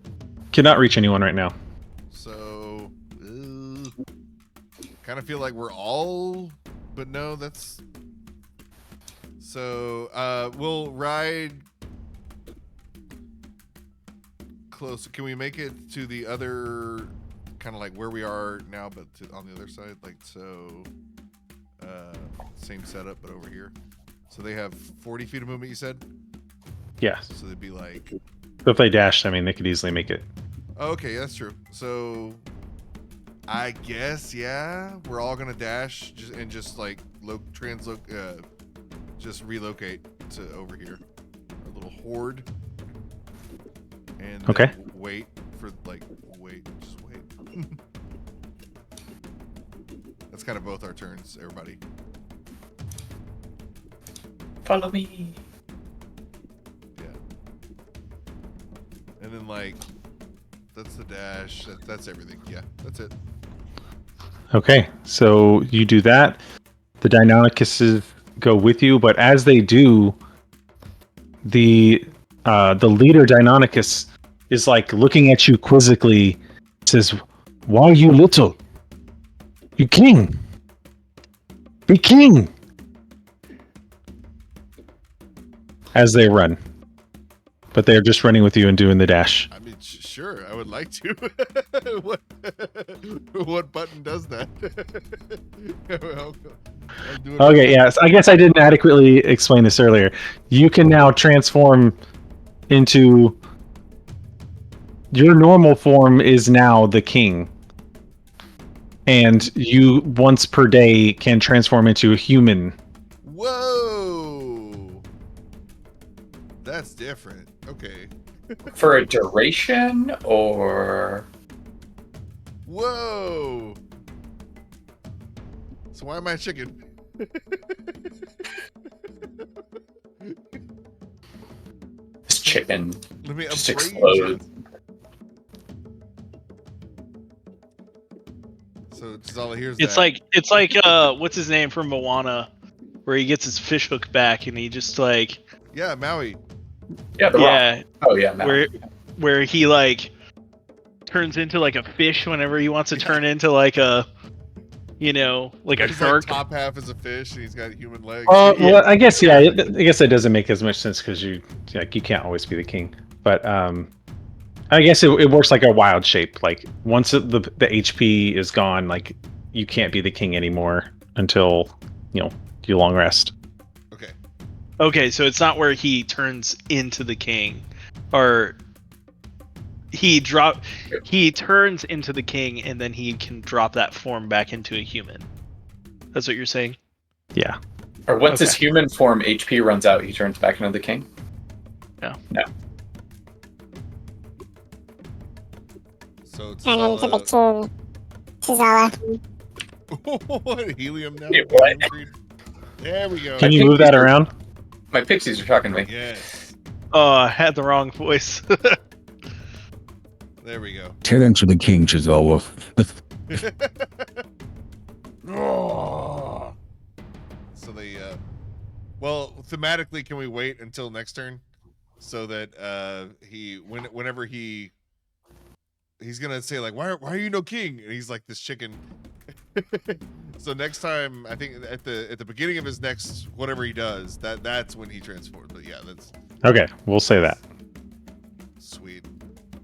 cannot reach anyone right now.
So, kind of feel like we're all, but no, that's. So, we'll ride close. Can we make it to the other, kind of like where we are now, but on the other side? Like, so, same setup, but over here. So they have 40 feet of movement, you said?
Yeah.
So they'd be like.
So if they dashed, I mean, they could easily make it.
Oh, okay, that's true. So, I guess, yeah, we're all gonna dash just like just relocate to over here. A little horde. And
okay.
Just wait. That's kind of both our turns, everybody.
Follow me.
Yeah. And then like, that's the dash. That's everything. Yeah, that's it.
Okay, so you do that. The Deinonychuses go with you, but as they do, the leader Deinonychus is like looking at you quizzically. Says, "Why you little? You king. Be king." As they run, but they're just running with you and doing the dash.
I mean, sure, I would like to. What button does that?
Okay, yes. I guess I didn't adequately explain this earlier. You can now transform into... Your normal form is now the king. And you, once per day, can transform into a human.
Whoa! That's different. Okay.
For a duration, or...
Whoa! So why am I a chicken?
This chicken
Let me
just
upgrade
explodes.
So Tizala, here's
It's like what's his name from Moana, where he gets his fish hook back and he just like
yeah, Maui.
Yeah, the rock. Oh yeah, no.
where he like turns into like a fish whenever he wants to turn into like a like a
His
shark.
like, top half is a fish, and he's got human legs.
Well, I guess I guess that doesn't make as much sense because you can't always be the king. But I guess it works like a wild shape. Like once the HP is gone, like you can't be the king anymore until you long rest.
Okay,
so it's not where he turns into the king, or he turns into the king and then he can drop that form back into a human. That's what you're saying?
Yeah.
Or once his human form HP runs out, he turns back into the king?
No.
so
Turn into the king. Tizala.
what, helium now?
Wait, what?
There we go.
Can you move that around?
My pixies are talking to me.
Yes.
Oh, I had the wrong voice.
There we go.
Tell them to the king, Chizawa.
So they, well, thematically, can we wait until next turn so that whenever he's gonna say like, why are you no king? And he's like this chicken. So next time, I think at the beginning of his next whatever he does, that's when he transforms. But yeah, that's
Okay, we'll say that.
sweet.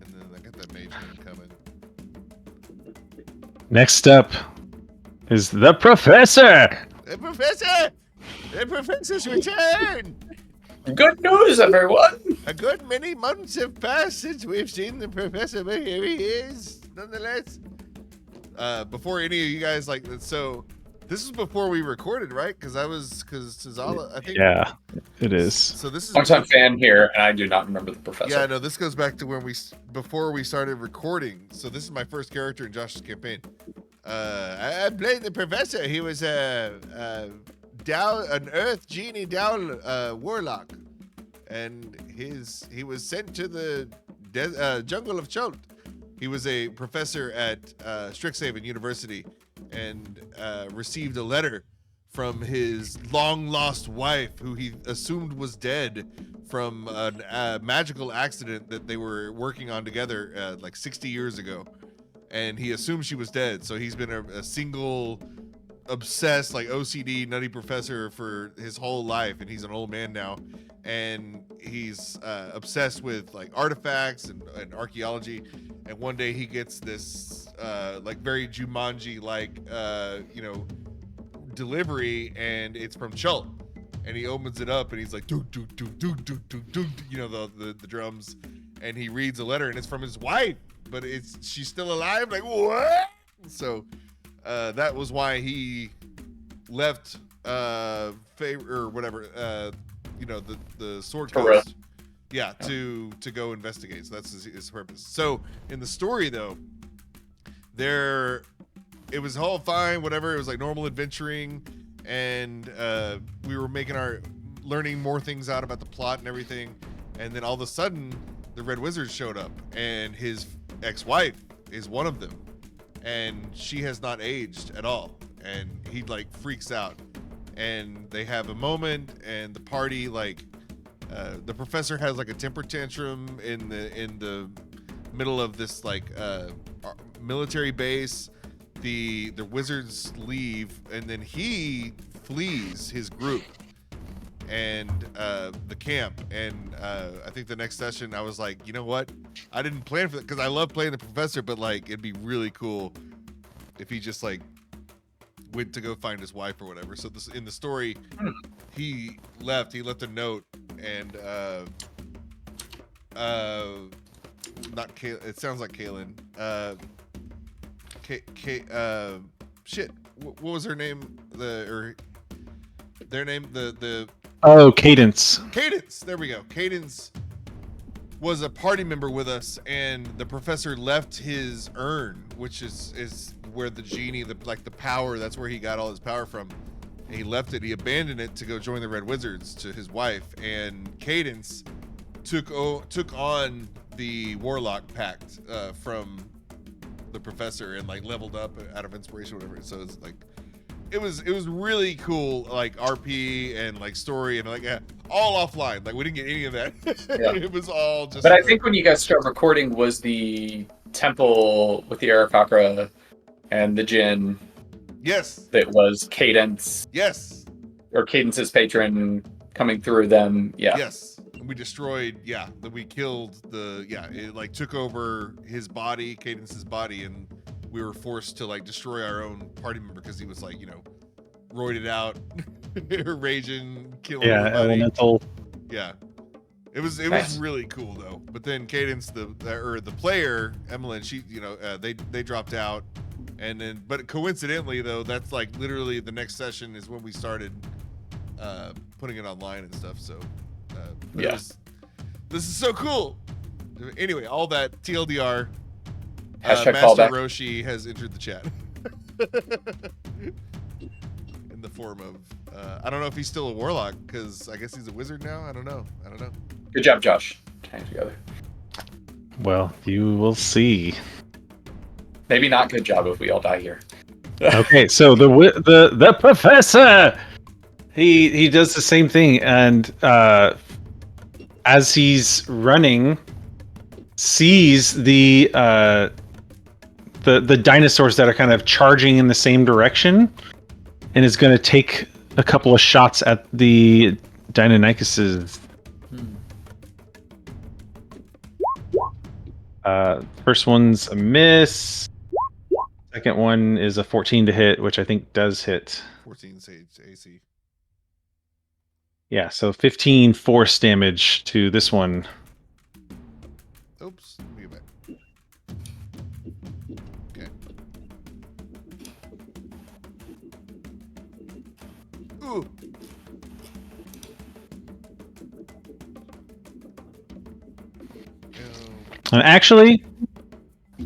And then I got that mage man coming.
Next up is the professor.
The professor! The professor's return!
Good news, everyone!
A good many months have passed since we've seen the professor, but here he is, nonetheless. Before any of you guys so this is before we recorded, right? Because Tazala, I think.
Yeah, it is.
So this is
Long-time fan here, and I do not remember the professor.
Yeah, no, this goes back to when before we started recording. So this is my first character in Josh's campaign. I played the professor. He was an Earth Genie Dowl warlock, and he was sent to the jungle of Chult. He was a professor at Strixhaven University, and received a letter from his long-lost wife, who he assumed was dead from a magical accident that they were working on together like 60 years ago. And he assumed she was dead, so he's been a single, obsessed, like OCD nutty professor for his whole life, and he's an old man now, and he's obsessed with like artifacts and archaeology. And one day he gets this like very Jumanji like delivery, and it's from Chult, and he opens it up and he's like do do do do do do do, the drums, and he reads a letter and it's from his wife, but she's still alive. Like, what? So that was why he left favor or whatever the Sword Coast, yeah, to go investigate. So that's his purpose. So in the story though, it was all fine, whatever. It was like normal adventuring, and we were learning more things out about the plot and everything. And then all of a sudden, the Red Wizards showed up, and his ex-wife is one of them, and she has not aged at all. And he like freaks out, and they have a moment, and the party the professor has like a temper tantrum in the middle of this like military base. The wizards leave, and then he flees his group and the camp. And I think the next session I was like, you know what, I didn't plan for that because I love playing the professor, but like it'd be really cool if he just like went to go find his wife or whatever. So this in the story, he left a note, and not Caylen, it sounds like Caylen. Shit, what was her name? Their name?
Oh, Cadence.
Cadence. There we go. Cadence was a party member with us, and the professor left his urn, which is where the genie, the power, that's where he got all his power from. And he left it. He abandoned it to go join the Red Wizards to his wife. And Cadence took on the Warlock Pact from the professor, and like leveled up out of inspiration, or whatever. So it's like it was really cool, like RP and like story, and like all offline. Like we didn't get any of that. Yeah. It was all just.
But I think when you guys start recording was the temple with the Arryp Otter and the Jinn.
Yes.
That was Cadence.
Yes.
Or Cadence's patron coming through them. Yeah.
Yes. We destroyed, that we killed it like took over his body, Cadence's body, and we were forced to like destroy our own party member because he was like, roided out, raging, killing everybody.
Elemental.
Yeah. It was really cool though. But then Cadence, the player, Emmeline, she, they dropped out. And then, but coincidentally though, that's like literally the next session is when we started putting it online and stuff. So this is so cool. Anyway, all that TLDR. Master
callback.
Roshi has entered the chat in the form of I don't know if he's still a warlock, because I guess he's a wizard now. I don't know.
Good job, Josh. Tying together.
Well, you will see.
Maybe not good job if we all die here.
Okay, so the professor, he does the same thing, and as he's running, sees the dinosaurs that are kind of charging in the same direction, and is going to take a couple of shots at the Deinonychuses. First one's a miss. Second one is a 14 to hit, which I think does hit.
14 Sage AC.
Yeah, so 15 force damage to this one.
Oops. Let me get back. Okay. Ooh.
And actually,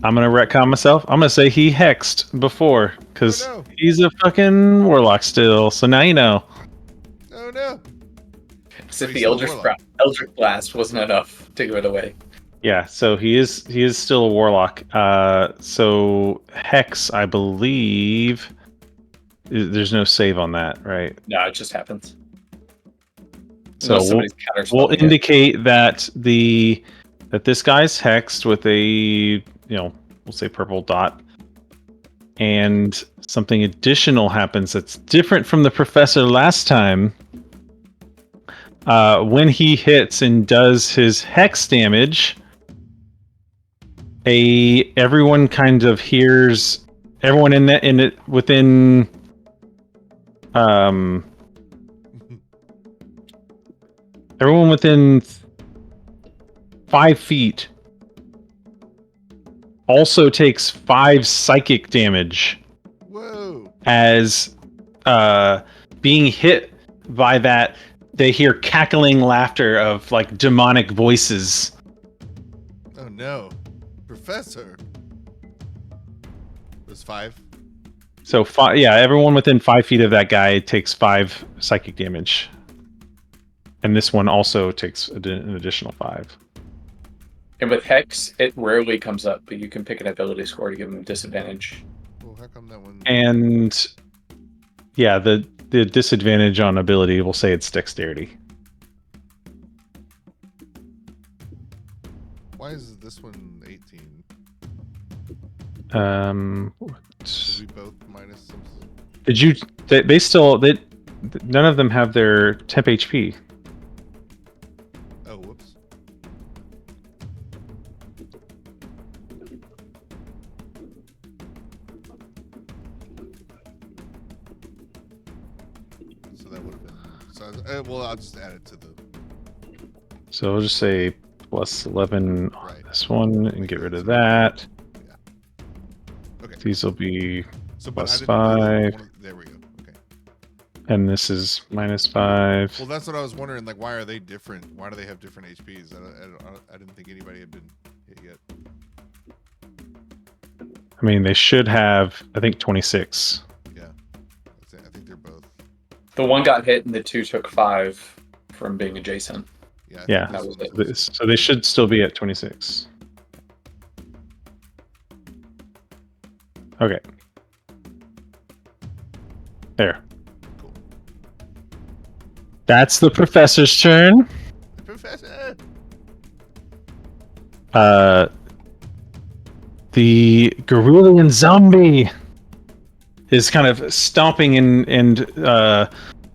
I'm gonna retcon myself. I'm gonna say he hexed before, because
Oh, no.
he's a fucking warlock still. So now you know.
Oh no.
As if
he's
the
still a
Eldritch
warlock.
Blast wasn't enough to give it away.
Yeah, so he is still a warlock. So hex, I believe, there's no save on that, right?
No, it just happens.
So
Unless somebody's counterspelling
we'll
it.
indicate that this guy's hexed with a, we'll say purple dot, and something additional happens that's different from the professor last time. When he hits and does his hex damage, everyone kind of hears everyone within everyone within 5 feet also takes 5 psychic damage.
Whoa.
As being hit by that, they hear cackling laughter of like demonic voices.
Oh no. Professor. There's 5.
So everyone within 5 feet of that guy takes 5 psychic damage. And this one also takes an additional 5.
And with Hex, it rarely comes up, but you can pick an ability score to give him disadvantage.
Well, how come that one?
And yeah, the disadvantage on ability, we'll say it's dexterity.
Why is this one 18? Did we both minus some?
Did you? None of them have their temp HP.
Oh, whoops. So that would have been. So well, I'll just add it to the.
So we'll just say plus 11 on
Right.
this one and
Make
get rid
that
of
so-
that.
Okay.
These will be,
So,
plus
but I didn't do
5.
one of- there we go. Okay.
and this is minus 5.
Well, that's what I was wondering. Like, why are they different? Why do they have different HPs? I didn't think anybody had been hit yet.
I mean, they should have, I think, 26.
Yeah. I think they're both.
The one got hit, and the 2 took 5 from being adjacent.
Yeah. I
Yeah.
think
That
this
was
one's-
it.
So they should still be at 26. Okay. There.
Cool.
That's the professor's turn.
Professor.
The Garulian zombie is kind of stomping and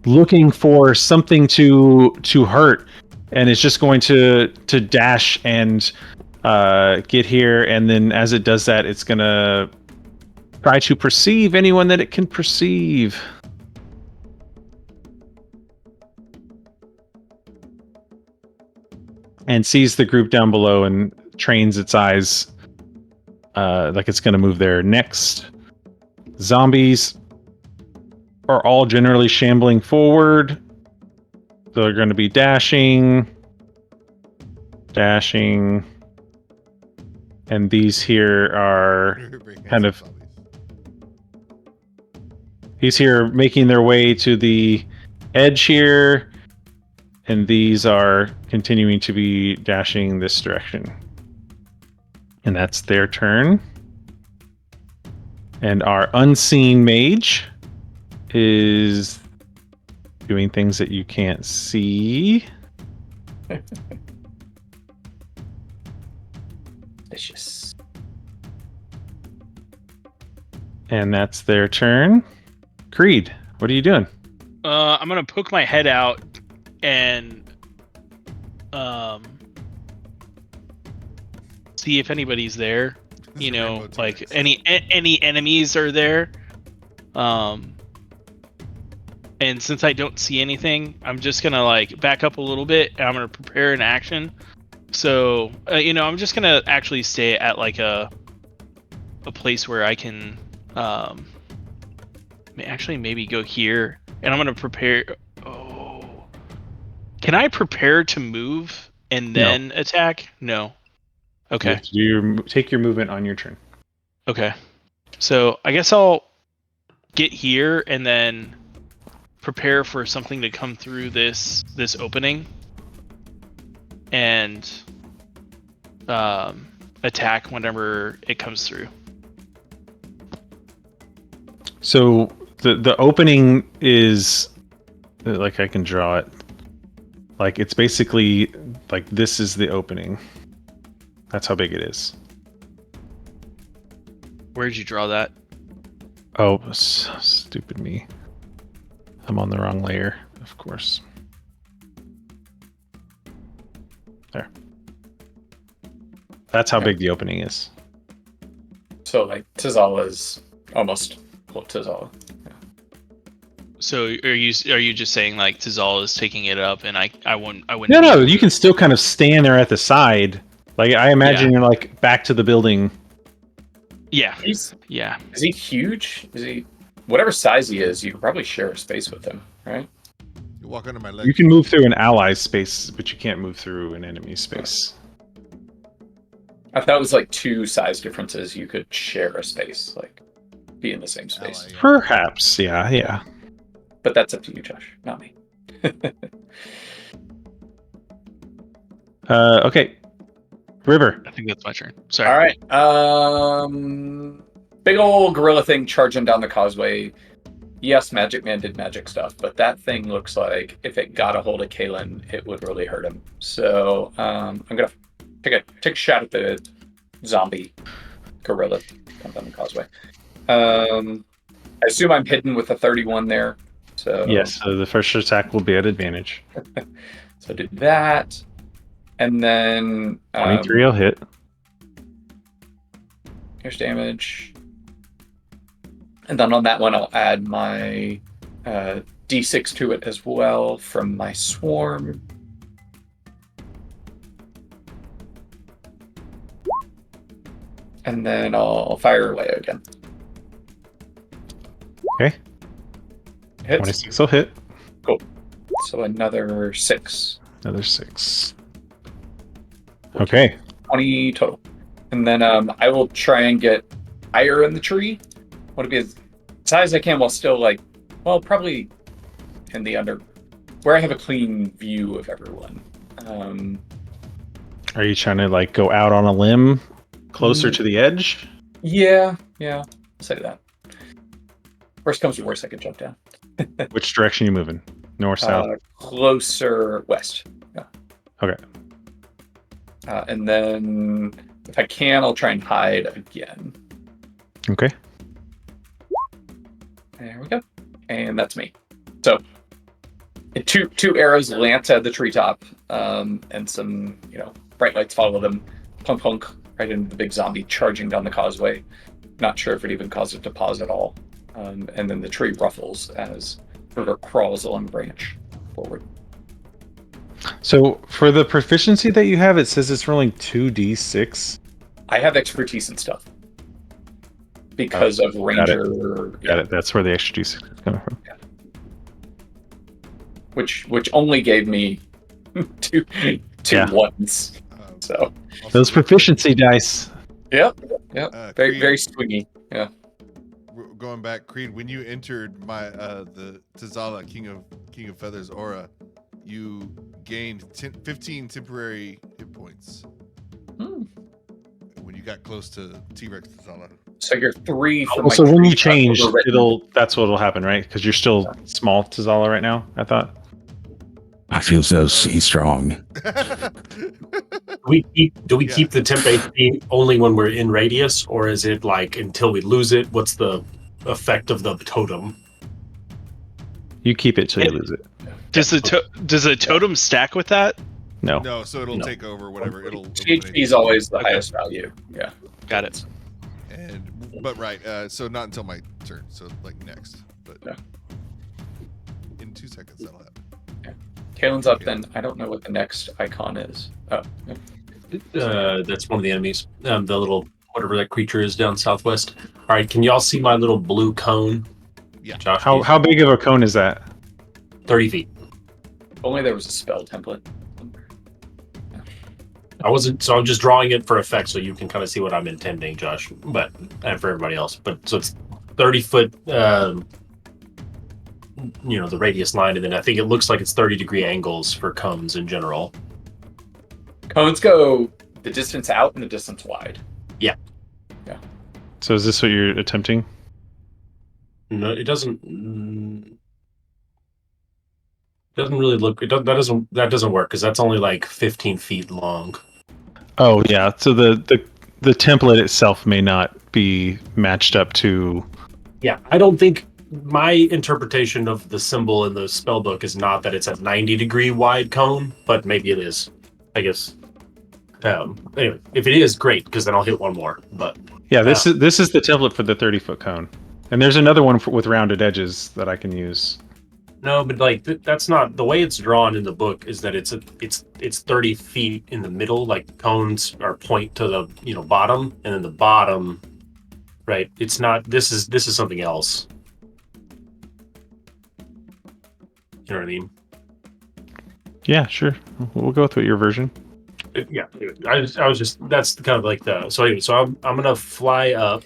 looking for something to hurt, and it's just going to dash and get here, and then as it does that, it's gonna try to perceive anyone that it can perceive. And sees the group down below and trains its eyes like it's going to move there. Next, zombies are all generally shambling forward. They're going to be dashing, and these here are kind of... He's here making their way to the edge here, and these are continuing to be dashing this direction. And that's their turn. And our unseen mage is doing things that you can't see.
Vicious.
And that's their turn. Creed, what are you doing?
I'm gonna poke my head out and see if anybody's there.
This is a Rainbow
Like
T-Rex.
any enemies are there. And since I don't see anything, I'm just gonna like back up a little bit and I'm gonna prepare an action. So I'm just gonna actually stay at like a place where I can actually maybe go here, and I'm gonna prepare. Oh, can I prepare to move and then attack? No.
You
Okay.
have to take your movement on your turn.
Okay. So I guess I'll get here and then prepare for something to come through this opening and attack whenever it comes through.
So the opening is like, I can draw it. Like, it's basically like this is the opening. That's how big it is.
Where'd you draw that?
Oh, stupid me. I'm on the wrong layer, of course. There. That's how big the opening is.
So like Tizala's almost Tizala.
So are you just saying like Tizal is taking it up and I wouldn't
No, you can still kind of stand there at the side. Like, I imagine you're like back to the building.
Yeah.
Is
Yeah.
he huge? Is he whatever size he is? You could probably share a space with him, right?
You walk under my leg.
You can move through an ally's space, but you can't move through an enemy space.
I thought it was like two size differences. You could share a space, like be in the same space.
Ally, yeah.
Perhaps, yeah.
But that's up to you, Josh, not me.
Okay. River.
I think that's my turn. Sorry.
All right. Big old gorilla thing charging down the causeway. Yes, Magic Man did magic stuff, but that thing looks like if it got a hold of Caylen, it would really hurt him. So I'm gonna take a shot at the zombie gorilla down the causeway. I assume I'm hidden with a 31 there. So
Yes, so the first attack will be at advantage.
So do that, and then
23 will hit.
here's damage. And then on that one, I'll add my D6 to it as well from my swarm. And then I'll fire away again.
Okay.
Hits.
26 will hit.
Cool. So another 6.
Another 6. Okay.
20 total. And then I will try and get higher in the tree. I want to be as high as I can while still probably in the under, where I have a clean view of everyone.
Are you trying to go out on a limb closer to the edge?
Yeah. I'll say that. Worst comes to worst, I can jump down.
Which direction are you moving? North, south?
Closer west. Yeah.
Okay.
And then if I can, I'll try and hide again.
Okay.
There we go. And that's me. So two arrows land at the treetop, and some bright lights follow them. Punk punk right into the big zombie charging down the causeway. Not sure if it even caused it to pause at all. And then the tree ruffles as River crawls along the branch forward.
So for the proficiency that you have, it says it's rolling 2d6.
I have expertise and stuff because of ranger.
Got it. That's where the extra d6 is coming from.
Yeah. Which only gave me two ones. So
those proficiency dice.
Yep. Very
Creed,
very swingy. Yeah.
Going back, Creed, when you entered my the Tizala King of Feathers aura, you gained 15 temporary hit points. When you got close to T-Rex Zala.
So you're 3 from
Also,
my
when you
tree
change,
overwritten.
that's what'll happen, right? Because you're still small to Zala right now, I thought.
I feel so strong.
Do we keep the temp HP only when we're in radius, or is it like until we lose it? What's the effect of the totem?
You keep it till you lose it.
Does the totem stack with that?
No.
No, so it'll take over whatever. It'll
HP is always the highest value. Yeah.
Got it.
But right, so not until my turn. So like next, but in 2 seconds that'll happen.
Caylen's up. Then I don't know what the next icon is. Oh,
That's one of the enemies. The little whatever that creature is down southwest. All right, can y'all see my little blue cone?
Yeah.
Josh,
How big of a cone is that?
30 feet.
only there was a spell template.
So I'm just drawing it for effect, so you can kind of see what I'm intending, Josh. But and for everybody else, but so it's 30 foot. The radius line, and then I think it looks like it's 30-degree angles for cones in general.
Cones go the distance out and the distance wide.
Yeah.
So is this what you're attempting?
No, it doesn't. Doesn't really look. That doesn't work because that's only like 15 feet long.
Oh yeah. So the template itself may not be matched up to.
Yeah, I don't think my interpretation of the symbol in the spell book is not that it's a 90-degree wide cone, but maybe it is. I guess. Anyway, if it is, great, because then I'll hit one more. But
Yeah, this is the template for the 30-foot cone, and there's another one with rounded edges that I can use.
no, but like that's not the way it's drawn in the book. Is that it's 30 feet in the middle, like cones are point to the bottom, and then the bottom, right? It's not. This is something else. You know what I mean?
Yeah, sure. We'll go with your version.
Yeah, I was just that's kind of like the so anyway. So I'm gonna fly up,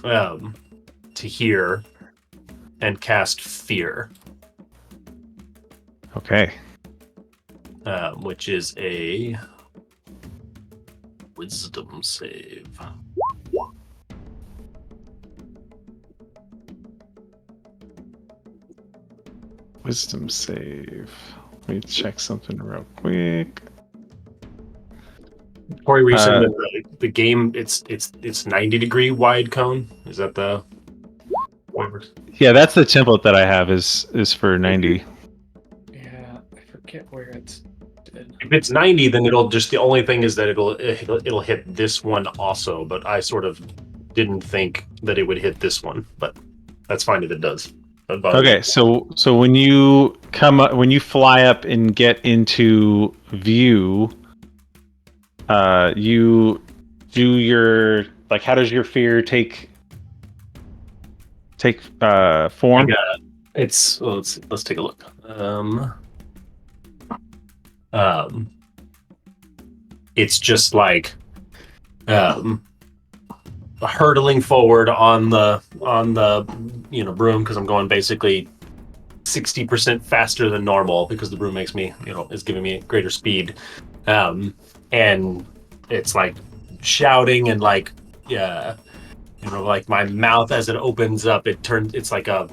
to here, and cast Fear.
Okay.
Which is a Wisdom save.
Wisdom save. Let me check something real quick.
Corey, were you saying that the game it's 90-degree wide cone? Is that the
Yeah, that's the template that I have is for 90.
Yeah, I forget where it's.
If it's 90, then it'll just the only thing is that it'll hit this one also. But I sort of didn't think that it would hit this one, but that's fine if it does.
Okay, so when you when you fly up and get into view, you do your how does your fear take form?
Let's take a look. It's just like hurtling forward on the broom because I'm going basically 60% faster than normal because the broom makes me is giving me greater speed, and it's like shouting and like my mouth as it opens up it's like a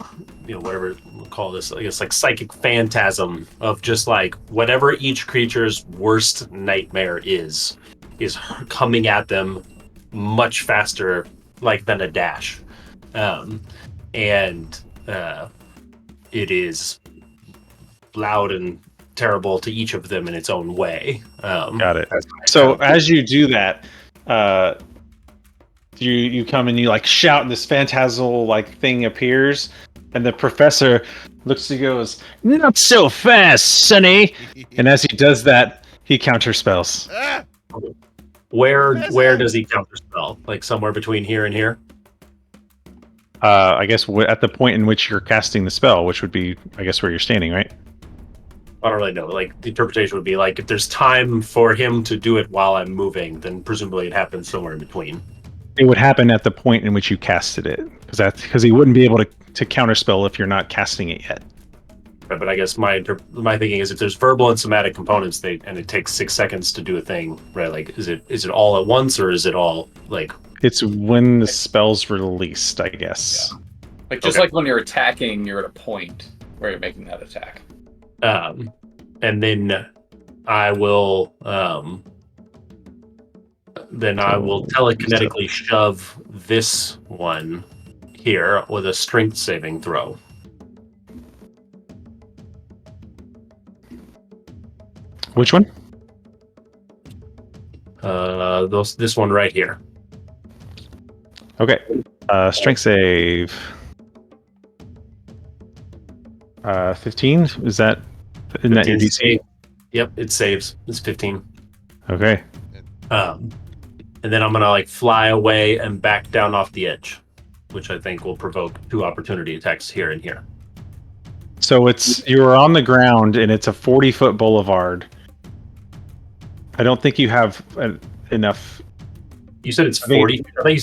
whatever we'll call this, I guess, like psychic phantasm of just like whatever each creature's worst nightmare is coming at them much faster than a dash, and it is loud and terrible to each of them in its own way.
Got it. So as you do that, you come and you shout, and this phantasmal thing appears, and the professor looks and goes, "Not so fast, Sonny!" And as he does that, he counterspells.
Where does he counterspell? Like somewhere between here and here?
I guess at the point in which you're casting the spell, which would be, I guess, where you're standing, right?
I don't really know. The interpretation would be if there's time for him to do it while I'm moving, then presumably it happens somewhere in between.
It would happen at the point in which you casted it, because he wouldn't be able to counterspell if you're not casting it yet.
Right, but I guess my thinking is if there's verbal and somatic components, and it takes 6 seconds to do a thing, right? Like, is it all at once, or is it all like?
It's when the spell's released, I guess.
Like just like when you're attacking, you're at a point where you're making that attack.
And then I will telekinetically shove this one here with a strength saving throw.
Which one?
This one right here.
Okay. Strength save. 15? Isn't that your DC?
Yep, it saves. It's 15.
Okay.
And then I'm gonna fly away and back down off the edge, which I think will provoke 2 opportunity attacks here and here.
So you're on the ground and it's a 40-foot boulevard. I don't think you have enough.
You said it's 40. I think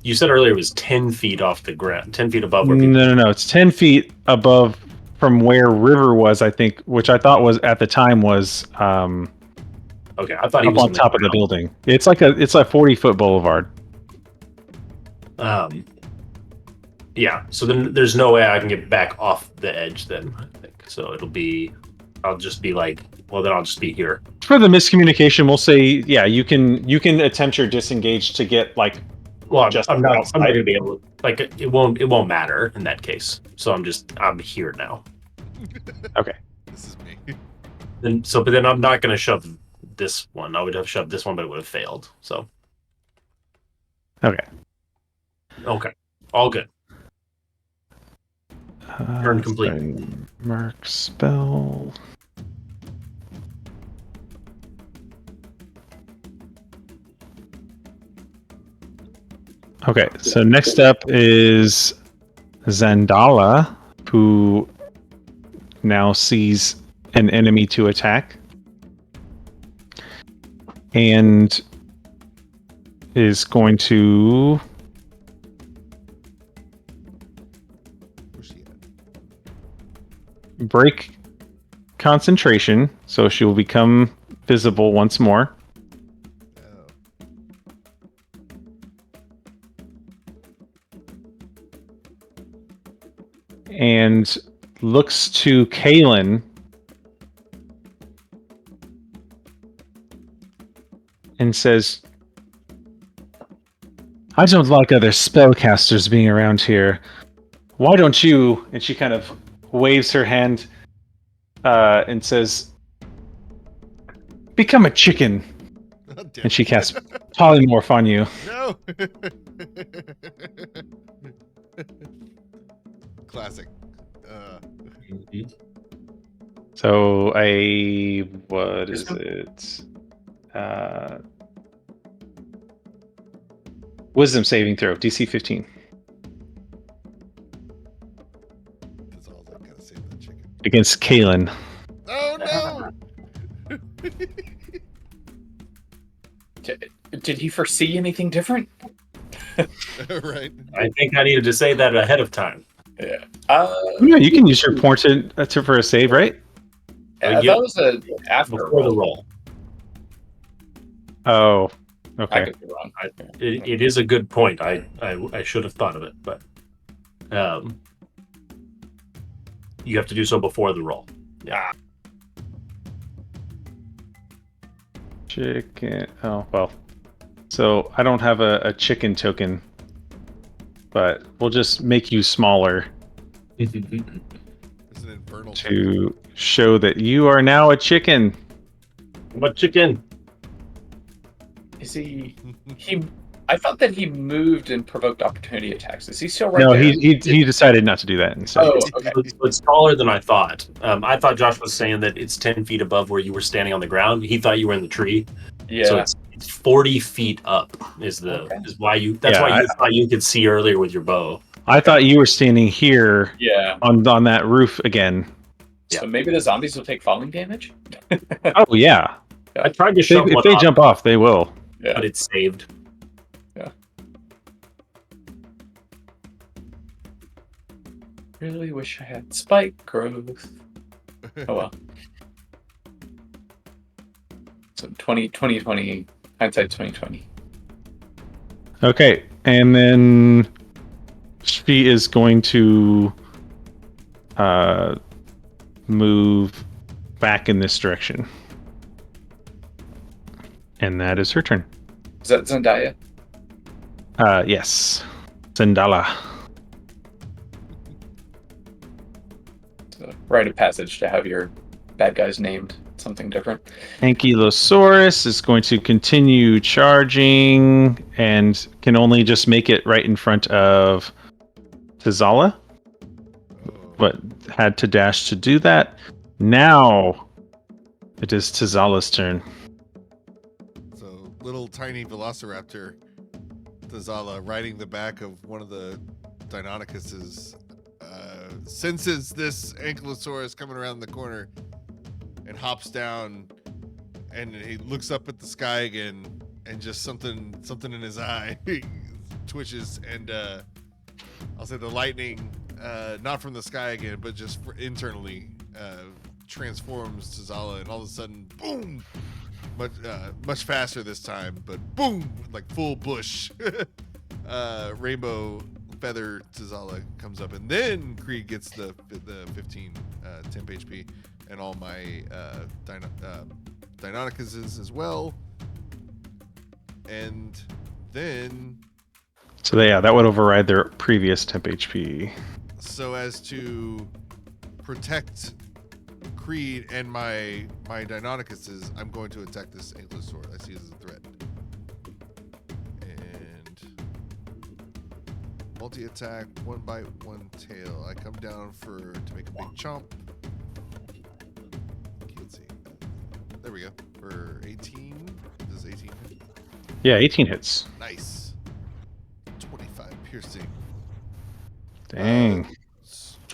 you said earlier it was 10 feet off the ground, 10 feet above where people.
No. It's 10 feet above from where River was, I think, which I thought was at the time was
okay, I thought he was
on top of the building. It's like a 40-foot boulevard.
Yeah. So then there's no way I can get back off the edge. Then I think so. I'll just be I'll just be here.
For the miscommunication, we'll say, yeah, you can attempt your disengage to get
I'm not gonna be able to, it won't matter in that case. So I'm here now.
Okay.
This is me.
But then I'm not gonna shove this one. I would have shoved this one, but it would have failed. So.
Okay.
All good. Turn complete.
Mark spell. Okay, so next up is Zandala, who now sees an enemy to attack and is going to break concentration, so she will become visible once more. And looks to Caylen and says, I don't like other spellcasters being around here. Why don't you? And she kind of waves her hand and says, become a chicken.
Oh,
and she casts polymorph on you.
No. Classic.
So what is it? Wisdom saving throw, DC 15.
That's all I gotta say to the chicken.
Against Caylen.
Oh no!
Did he foresee anything different?
Right.
I think I needed to say that ahead of time.
Yeah.
Yeah, you can use your point for a save, right?
That was after
before the roll.
Oh,
I
okay.
could be wrong.
It is a good point. I should have thought of it, but you have to do so before the roll. Yeah.
Chicken. Oh, well. So I don't have a chicken token, but we'll just make you smaller
It's an infernal
to show that you are now a chicken.
What chicken?
Is he? I thought that he moved and provoked opportunity attacks. Is he still right
No,
there?
he decided not to do that. And so
Oh, okay.
It's taller than I thought. I thought Josh was saying that it's 10 feet above where you were standing on the ground. He thought you were in the tree.
Yeah.
So it's 40 feet up is why you thought you could see earlier with your bow.
I thought you were standing here
Yeah.
on that roof again.
So maybe the zombies will take falling damage?
Oh, yeah.
I tried to shove
If
one
they
off,
jump off, they will.
Yeah.
but it's saved.
Yeah. Really wish I had spike growth. Oh well. So 2020, hindsight 2020.
Okay, and then she is going to move back in this direction. And that is her turn.
Is that Zendaya?
Yes. Zendala.
It's a rite of passage to have your bad guys named something different.
Ankylosaurus is going to continue charging and can only just make it right in front of Tizala, but had to dash to do that. Now it is Tizala's turn.
So little tiny velociraptor Tizala riding the back of one of the Deinonychuses senses this Ankylosaurus coming around the corner and hops down, and he looks up at the sky again, and just something in his eye twitches, and I'll say the lightning, not from the sky again, but just internally transforms Tizala, and all of a sudden, boom! Much faster this time, but boom! Like full bush. Rainbow feather Tizala comes up, and then Creed gets the 15 temp HP, and all my Deinonychuses as well. And then...
So yeah, that would override their previous temp HP.
So as to protect Creed and my Deinonychuses, I'm going to attack this Ankylosaur. I see it as a threat. And multi-attack, 1 bite, 1 tail. I come down to make a big chomp. Let's see. There we go. For 18. Does 18 hit?
Yeah, 18 hits.
Nice. 25 piercing.
Dang.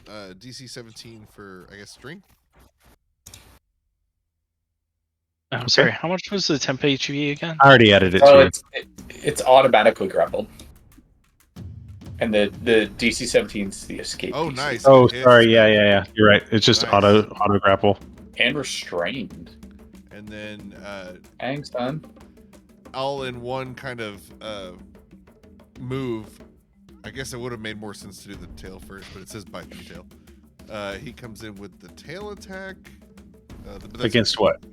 DC 17 for, I guess, strength.
I'm sorry, how much was the temp HP again?
I already added it to you.
It's automatically grappled. And the DC 17 is the escape.
Oh,
DC.
nice.
Oh, sorry. Yeah. You're right. It's just
Nice.
auto grapple.
And restrained.
And then
Dang, son.
all in one kind of move. I guess it would have made more sense to do the tail first, but it says bite the tail. He comes in with the tail attack.
Against what?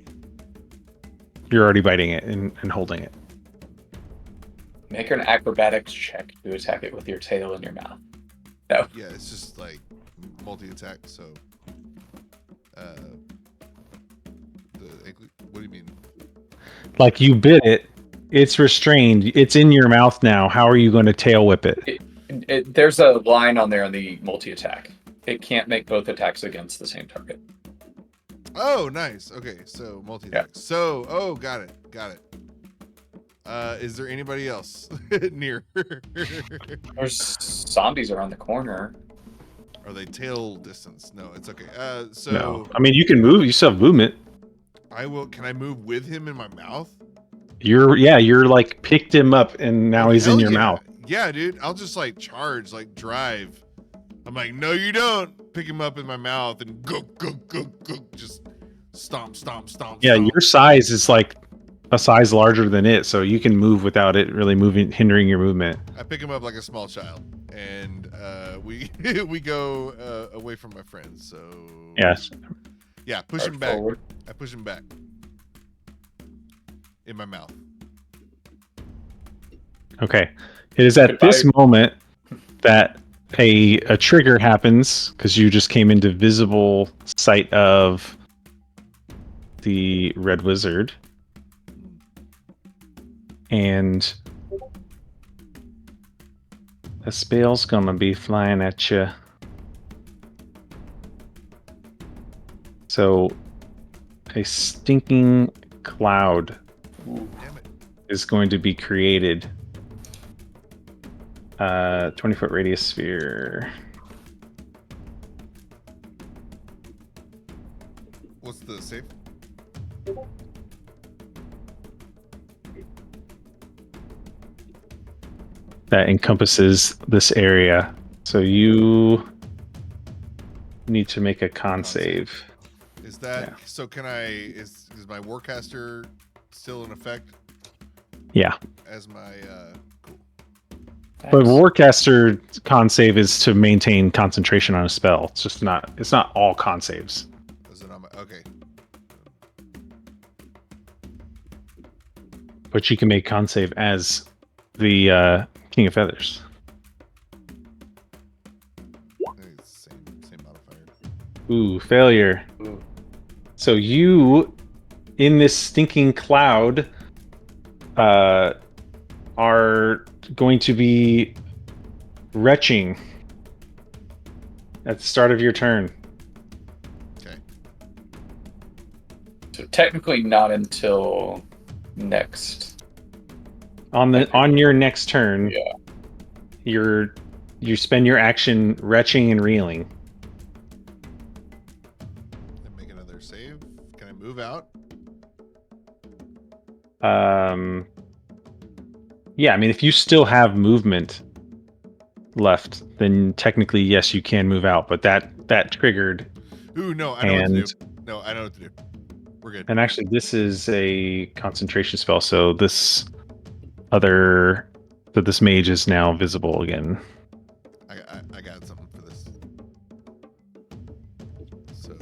You're already biting it and holding it.
Make an acrobatics check to attack it with your tail in your mouth. No.
Yeah, it's just like multi-attack. So, what do you mean?
Like you bit it, it's restrained, it's in your mouth now. How are you going to tail whip it?
There's a line on there on the multi-attack. It can't make both attacks against the same target.
Oh, nice. Okay, so multi-attack.
Yeah.
So, got it. Is there anybody else near?
There's zombies around the corner.
Are they tail distance? No, it's okay. So
No. I mean, you can move. You still have movement.
I will. Can I move with him in my mouth?
You're like picked him up and now he's in
Hell
your
yeah.
mouth.
Yeah, dude. I'll just like charge, like drive. I'm like, no, you don't. Pick him up in my mouth and go, just stomp.
Yeah,
stomp.
your size is like a size larger than it, so you can move without it really hindering your movement.
I pick him up like a small child, and we go away from my friends. So
Yes.
yeah, push him back. I push him back in my mouth.
Okay. It is at this moment that a trigger happens because you just came into visible sight of the red wizard. And a spell's gonna be flying at you. So a stinking cloud
Damn it.
is going to be created. 20-foot radius sphere.
What's the save?
That encompasses this area. So you need to make a con save.
Is that so? Can I? Is my Warcaster still in effect?
Yeah.
As my cool.
But Warcaster con save is to maintain concentration on a spell. It's just not. It's not all con saves.
Is it on my? Okay.
But you can make con save as the King of Feathers.
Same modifier.
Ooh, failure.
Ooh.
So you, in this stinking cloud, are going to be retching at the start of your turn.
Okay.
So technically not until next.
On your next turn,
Yeah.
you spend your action retching and reeling.
And make another save. Can I move out?
Yeah, I mean, if you still have movement left, then technically yes, you can move out. But that triggered.
Ooh, no, I know what to do. No, I know what to do. We're good.
And actually, this is a concentration spell, so this mage is now visible again.
I got something for this. So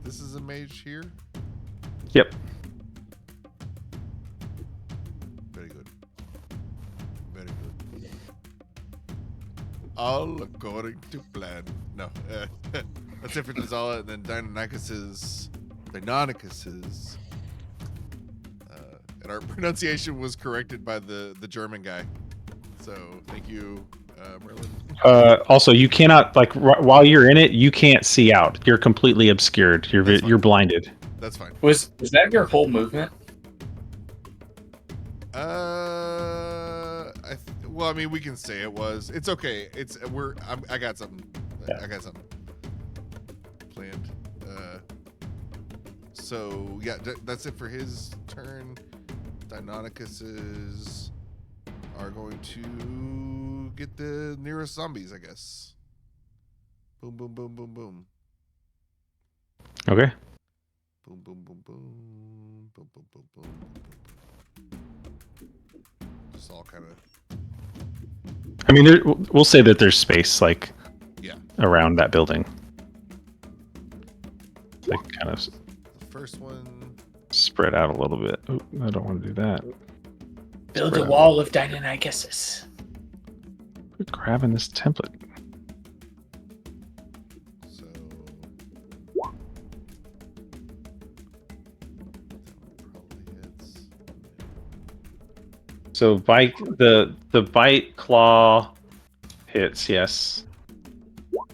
this is a mage here.
Yep.
Very good. Very good. All according to plan. No, that's it for Tazala, and then Deinonychus's. And our pronunciation was corrected by the German guy. So thank you, Merlin.
Also, you cannot while you're in it, you can't see out. You're completely obscured. You're blinded.
That's fine.
Was that your whole movement?
Well, I mean, we can say it was. It's okay. I got something.
Yeah.
I got something planned. So yeah, that's it for his turn. Deinonychus's are going to get the nearest zombies, I guess. Boom, boom, boom, boom, boom.
Okay.
Boom, boom, boom, boom, boom, boom, boom, boom, boom. Just all kind of.
I mean, we'll say that there's space around that building. Like kind of
The first one.
Spread out a little bit. Ooh, I don't want to do that.
Build a wall of Deinonychus.
Quit grabbing this template.
So. Probably hits.
So bite the bite claw hits, yes.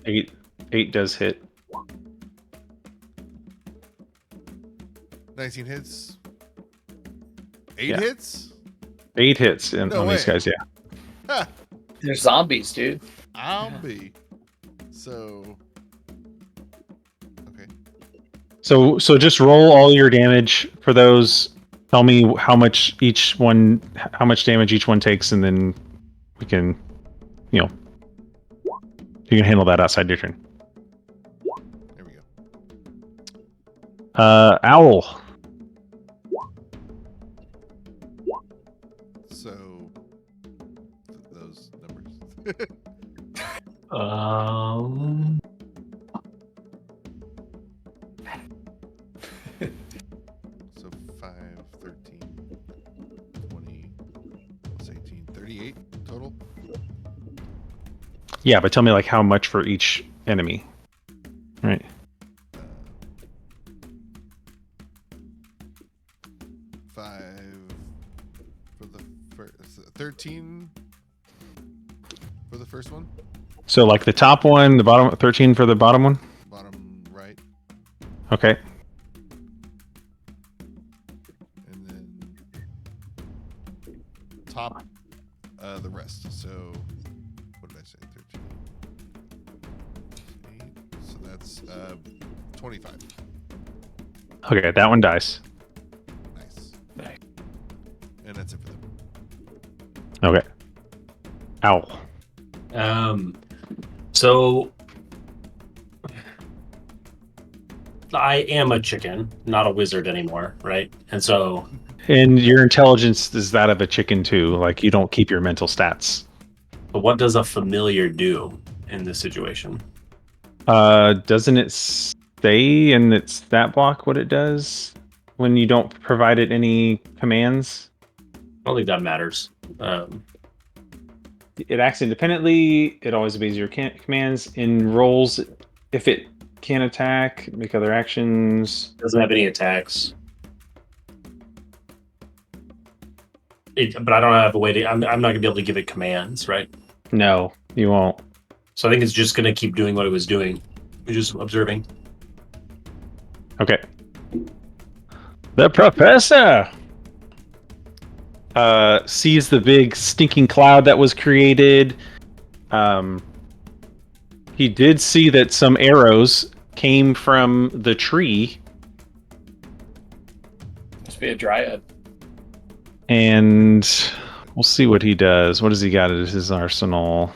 8 does hit.
19 hits. 8 hits?
8 hits on these guys, yeah.
Ha!
They're zombies, dude.
I'll be. So. Okay.
So just roll all your damage for those. Tell me how much damage each one takes, and then we can, you can handle that outside your turn.
There we go.
Owl.
So. Those numbers. So 5, 13, 20, plus 18, 38 total.
Yeah, but tell me how much for each enemy. Right.
5 for the first, 13 for the first one.
So the top one, the bottom 13 for the bottom one?
Bottom right.
Okay.
And then top the rest. So what did I say? 13. 8. So that's 25.
Okay, that one dies.
Nice.
Nice.
And that's it for them.
Okay. Ow.
So I am a chicken, not a wizard anymore, right? And so
And your intelligence is that of a chicken too. Like you don't keep your mental stats.
but what does a familiar do in this situation?
Doesn't it say in its stat block what it does when you don't provide it any commands?
I don't think that matters.
It acts independently. It always obeys your commands. In rolls, if it can attack, make other actions.
Doesn't have any attacks. But I don't have a way to. I'm not gonna be able to give it commands, right?
No, you won't.
So I think it's just gonna keep doing what it was doing, just observing.
Okay. The professor sees the big stinking cloud that was created. He did see that some arrows came from the tree,
Must be a dryad.
and we'll see what he does. What does he got at his arsenal?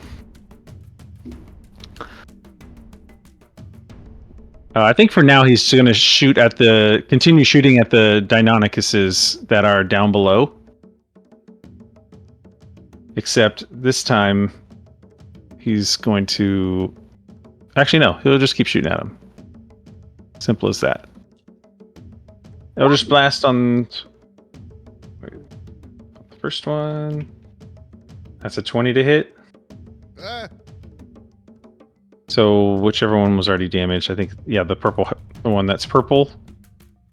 I think for now he's going to continue shooting at the Deinonychuses that are down below. Except this time, he's going to... Actually, no. He'll just keep shooting at them. Simple as that. It'll just blast on... The first one. That's a 20 to hit.
Ah,
So whichever one was already damaged, I think, yeah, the one that's purple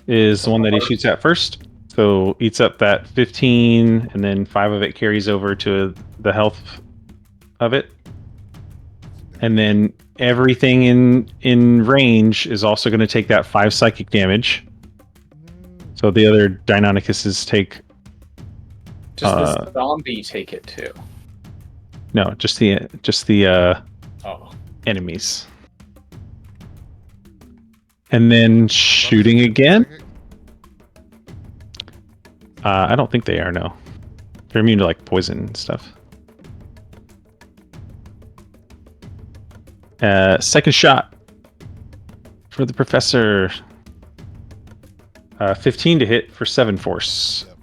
is the one that he shoots at first. So eats up that 15, and then 5 of it carries over to the health of it. And then everything in range is also going to take that 5 psychic damage. So the other Deinonychuses take...
Does the zombie take it too?
No, just the
Oh.
enemies. And then shooting again. I don't think they are, no. They're immune to like poison and stuff. Second shot for the professor. 15 to hit for 7 force.
Yep.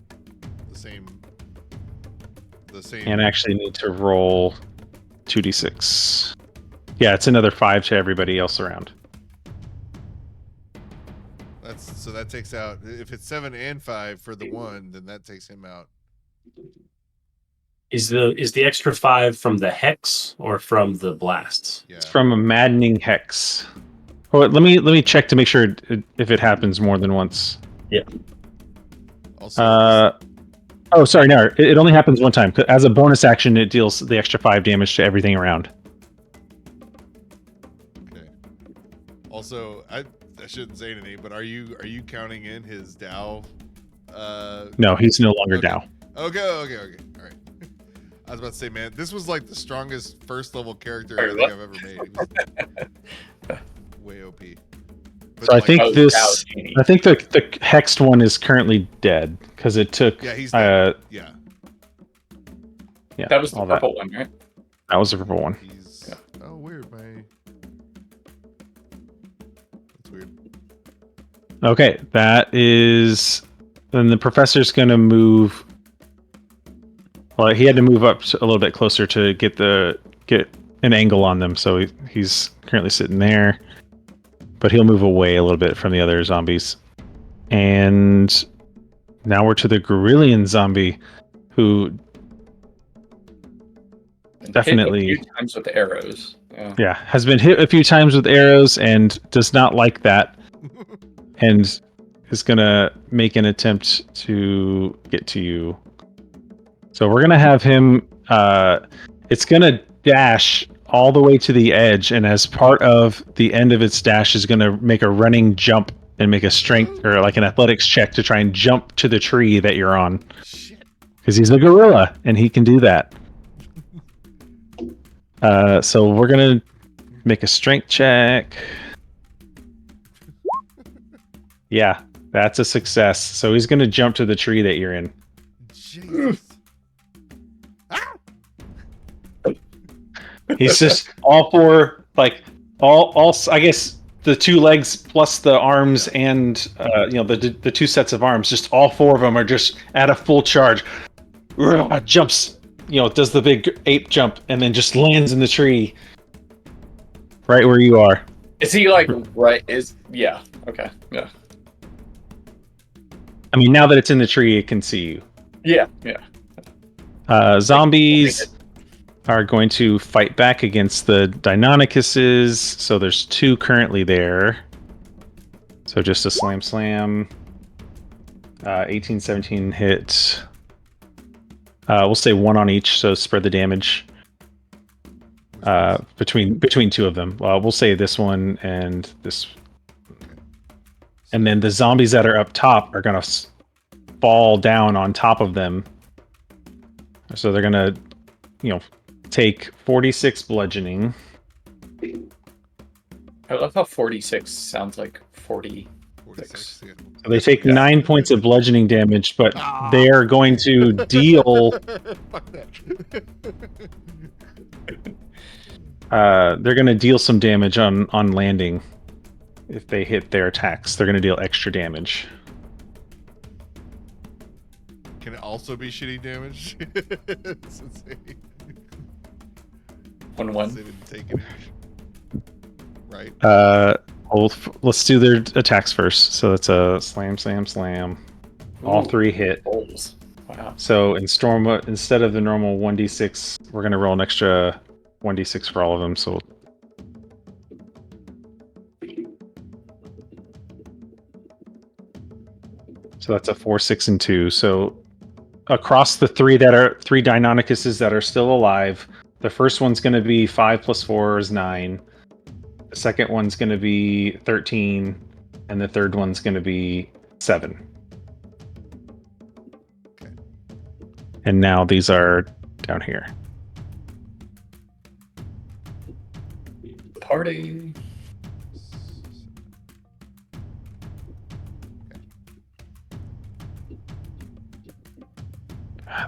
The same.
And I actually need to roll 2d6. Yeah, it's another 5 to everybody else around.
So that takes out, if it's 7 and 5 for the one, then that takes him out.
Is the extra 5 from the hex or from the blasts?
Yeah.
It's from a maddening hex. Oh, let me check to make sure if it happens more than once.
Yeah.
Also,
Oh, sorry, no. It only happens one time. As a bonus action, it deals the extra 5 damage to everything around.
okay. Also, I shouldn't say anything, but are you counting in his Dow?
No, he's no longer
okay.
Dow.
Okay. All right. I was about to say, man, this was like the strongest first level character I
Sorry,
think
what?
I've ever made. He was way OP. But
So I think
Oh,
this.
Dow Genie.
I think the hexed one is currently dead because it took.
Yeah, he's dead. Yeah.
Yeah,
That was the
all
purple one, right?
That was the purple one.
He's
Yeah.
oh weird, that's weird.
Okay, that is. Then the professor's gonna move. Well, he had to move up a little bit closer to get an angle on them, so he's currently sitting there. But he'll move away a little bit from the other zombies. And now we're to the Gorillian zombie, who
And
definitely,
hit a few times with the arrows. Yeah.
has been hit a few times with arrows and does not like that, and is gonna make an attempt to get to you. So we're gonna have him. It's gonna dash all the way to the edge, and as part of the end of its dash, is gonna make a running jump and make a strength or like an athletics check to try and jump to the tree that you're on,
Shit.
because he's a gorilla and he can do that. So we're gonna make a strength check. Yeah, that's a success. So he's gonna jump to the tree that you're in.
Jesus. Ah!
He's just all four, like all. I guess the two legs plus the arms and the two sets of arms. Just all four of them are just at a full charge. Jumps, does the big ape jump and then just lands in the tree, right where you are.
Is he like right? Yeah. Okay. Yeah.
I mean, now that it's in the tree, it can see you.
Yeah.
Zombies are going to fight back against the Deinonychuses. So there's two currently there. So just a slam. 18, 17 hit. We'll say one on each, so spread the damage between two of them. We'll say this one and this. And then the zombies that are up top are going to fall down on top of them. So they're going to, take 46 bludgeoning.
I love how 46 sounds like 40.
46. Yeah.
So they take 9 points of bludgeoning damage, but they are going to deal. They're going to deal some damage on landing. If they hit their attacks, they're going to deal extra damage.
Can it also be shitty damage? It's insane.
1-1.
They didn't take it. Right.
Let's do their attacks first. So it's a slam. All three hit.
Rolls. Wow.
So instead of the normal 1d6, we're going to roll an extra 1d6 for all of them. So that's a 4, 6, and 2. So across the three Deinonychuses that are still alive, the first one's going to be 5 plus 4 is 9. The second one's going to be 13, and the third one's going to be 7.
Okay.
And now these are down here.
Party.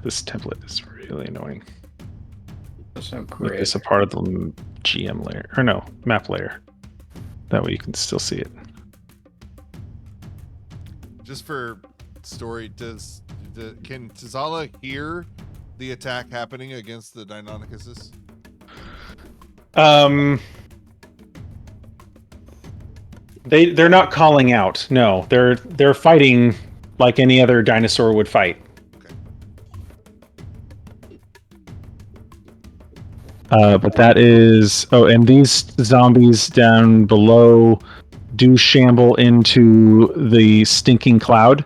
This template is really annoying.
That's not
Make
great.
this a part of the GM layer, or no, map layer. That way you can still see it.
Just for story, can Tazala hear the attack happening against the Deinonychuses?
They're not calling out. No, they're fighting like any other dinosaur would fight. But that is... Oh, and these zombies down below do shamble into the stinking cloud.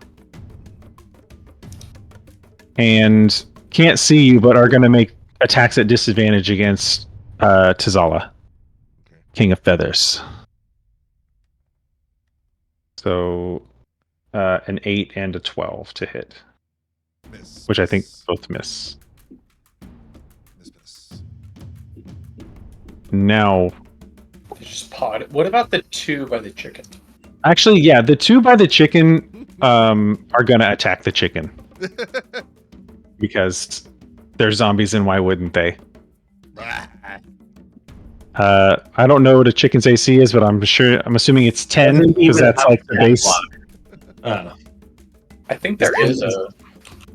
And can't see you, but are going to make attacks at disadvantage against Tazala, King of Feathers. So an 8 and a 12 to hit.
Miss.
Which I think both miss.
Miss.
Now,
Just pod. What about the 2 by the chicken?
actually, yeah, the 2 by the chicken are gonna attack the chicken because they're zombies, and why wouldn't they? I don't know what a chicken's AC is, but I'm assuming it's 10 because that's like the base.
I think there is a.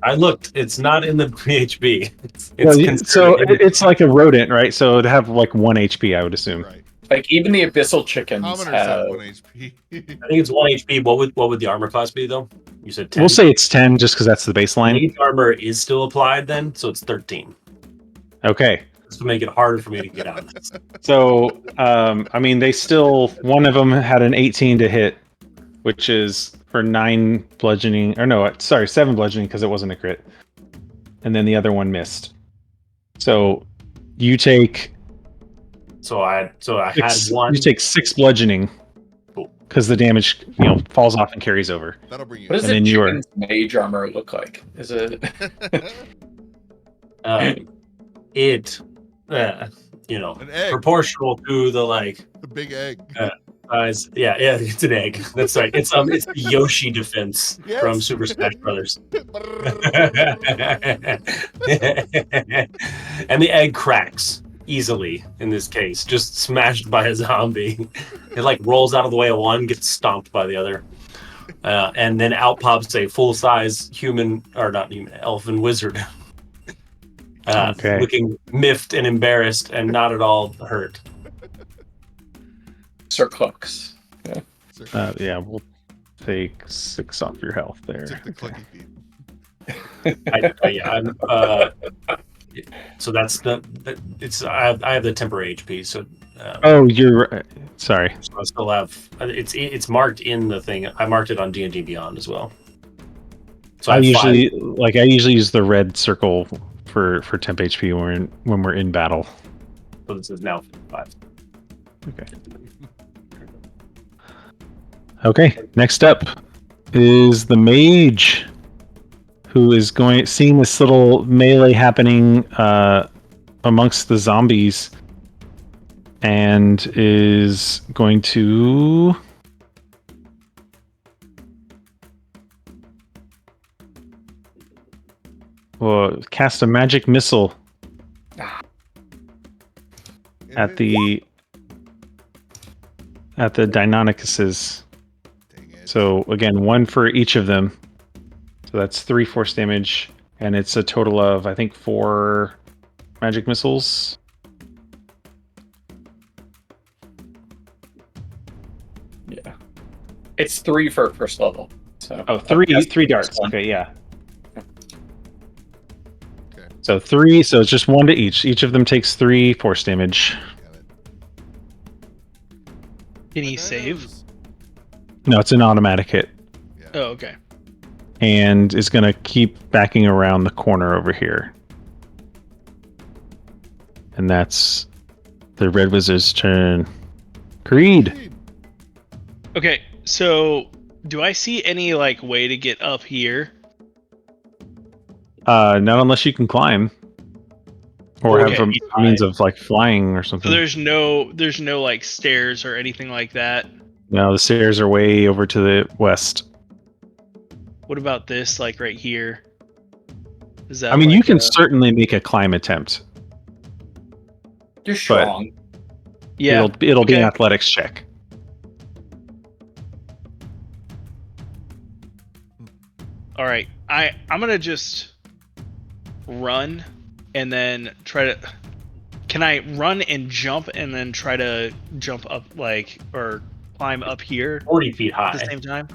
I looked. It's not in the PHB.
It's like a rodent, right? So it'd have like 1 HP, I would assume.
Right.
Like even the abyssal chickens
Commoners
have.
have 1 HP.
I think it's 1 HP. What would the armor class be though? You said 10.
We'll say it's 10 just because that's the baseline.
Each armor is still applied then, so it's 13.
Okay.
Just to make it harder for me to get out of this.
So, I mean, they still... One of them had an 18 to hit, which is for 9 bludgeoning... Or no, sorry, 7 bludgeoning because it wasn't a crit. And then the other one missed. So, you take...
So I had one.
You take 6 bludgeoning because the damage, falls off and carries over.
That'll bring you.
What does
And
a
then you are-
chicken's mage armor look like? Is it?
It,
An egg.
proportional to the
The big egg.
size. Yeah, it's an egg. That's right. It's the Yoshi defense
Yes.
from Super Smash Brothers. And the egg cracks. easily in this case, just smashed by a zombie. It like rolls out of the way of one, gets stomped by the other. And then out pops a full-size human, or not human, elfin wizard.
Okay.
Looking miffed and embarrassed and not at all hurt.
Sir Cooks.
Yeah, we'll take 6 off your health there.
Took the clicky feet.
So that's I have the temporary HP. So
Oh, you're sorry.
so I still have it's marked in the thing. I marked it on D&D Beyond as well. So
I
have
usually
5.
I usually use the red circle for temp HP when we're in battle.
So this is now 5.
Okay. Okay. Next up is the mage, who is seeing this little melee happening amongst the zombies, and is going to cast a magic missile at the Deinonychuses.
Dang it.
So again, 1 for each of them. So that's 3 force damage, and it's a total of, I think, 4 magic missiles.
Yeah. It's 3 for first level. So
Oh, three
Yes,
darts.
one.
Okay, yeah.
Okay.
So 3. So it's just 1 to each. Each of them takes 3 force damage.
Got it.
Can he save?
No, it's an automatic hit,
Yeah.
Oh, okay.
and is going to keep backing around the corner over here. And that's the Red Wizard's turn. Creed.
Okay, so do I see any like way to get up here?
Not unless you can climb, or
Okay.
have a means of like flying or
So
something.
there's no like stairs or anything like that.
No, the stairs are way over to the west.
What about this, like right here? Is that?
I mean,
like
you can certainly make a climb attempt.
You're strong.
Yeah.
It'll be an
okay.
athletics check.
All right. I'm gonna just run and then try to. Can I run and jump and then try to jump up or climb up here
40 feet
at
high.
the same time?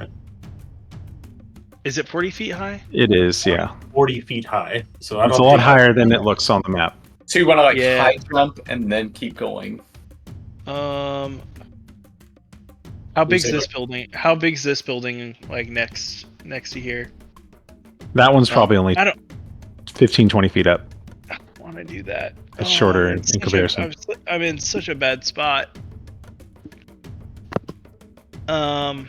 Is it 40 feet high?
It is, yeah.
40 feet high. So I
It's a
don't
lot
think
higher than it looks on the map.
So you want to
Yeah.
high jump and then keep going.
How big's this building? How big's this building like next to here?
That one's probably only
I don't
15, 20 feet up.
want to do that.
It's shorter
I'm
in
such a-
comparison.
I'm in such a bad spot. All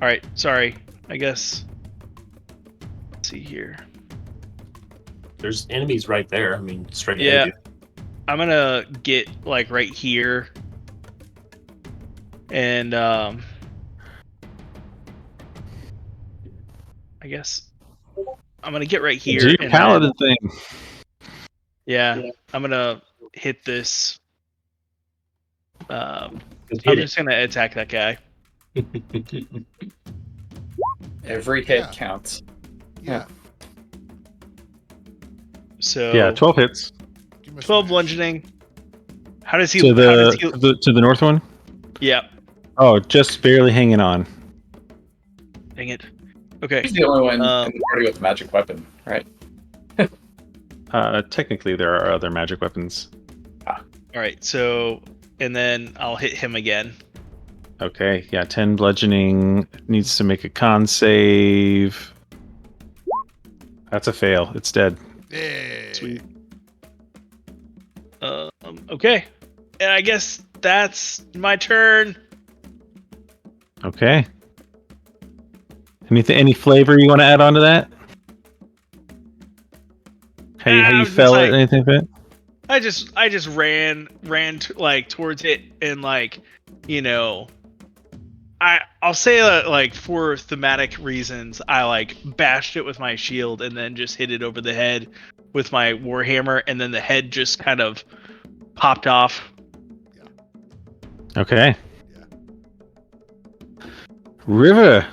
right, sorry. I guess. Let's see here.
there's enemies right there. I mean, straight
Yeah.
ahead.
I'm gonna get like right here, and I guess I'm gonna get right here.
Do your
and
paladin thing.
yeah, I'm gonna hit this. I'm
Hit
just gonna attack that guy.
it.
Every hit
Yeah.
counts.
Yeah.
So
Yeah, 12 hits.
Give me a
12
smash.
bludgeoning. How does he?
To
how does he?
to the north one?
Yeah.
Oh, just barely hanging on.
Dang it. Okay.
He's the only one
Um,
in the party with a magic weapon, right?
Technically, there are other magic weapons.
All right. So, and then I'll hit him again.
Okay, yeah, 10 bludgeoning. Needs to make a con save. That's a fail. It's dead.
Yay.
Sweet. Okay. And I guess that's my turn.
Okay. Any flavor you want to add on to that? How
I'm
you
just
felt
like-
it? Anything of it?
I just ran like towards it and like, you know, I'll say that like for thematic reasons, I like bashed it with my shield and then just hit it over the head with my warhammer, and then the head just kind of popped off.
Okay.
Yeah.
River,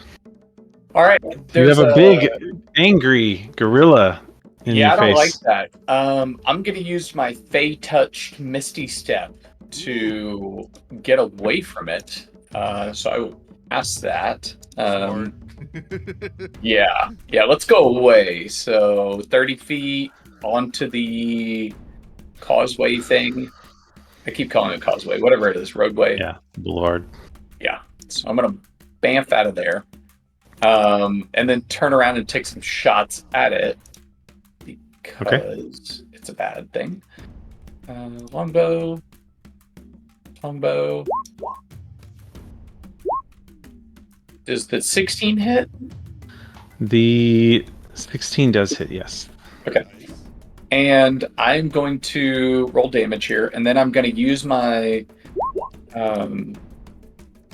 All right.
you
There's
have a big, angry gorilla in your
I don't like
face.
that. I'm gonna use my Fey Touch Misty Step to get away from it. So I will ask that.
Smart.
Yeah. Let's go away. So 30 feet onto the causeway thing. I keep calling it causeway, whatever it is, roadway.
Yeah, Lord.
Yeah. So I'm gonna bamf out of there, and then turn around and take some shots at it because it's a bad thing. Longbow. Does the 16 hit?
The 16 does hit, yes.
Okay. And I'm going to roll damage here, and then I'm going to use my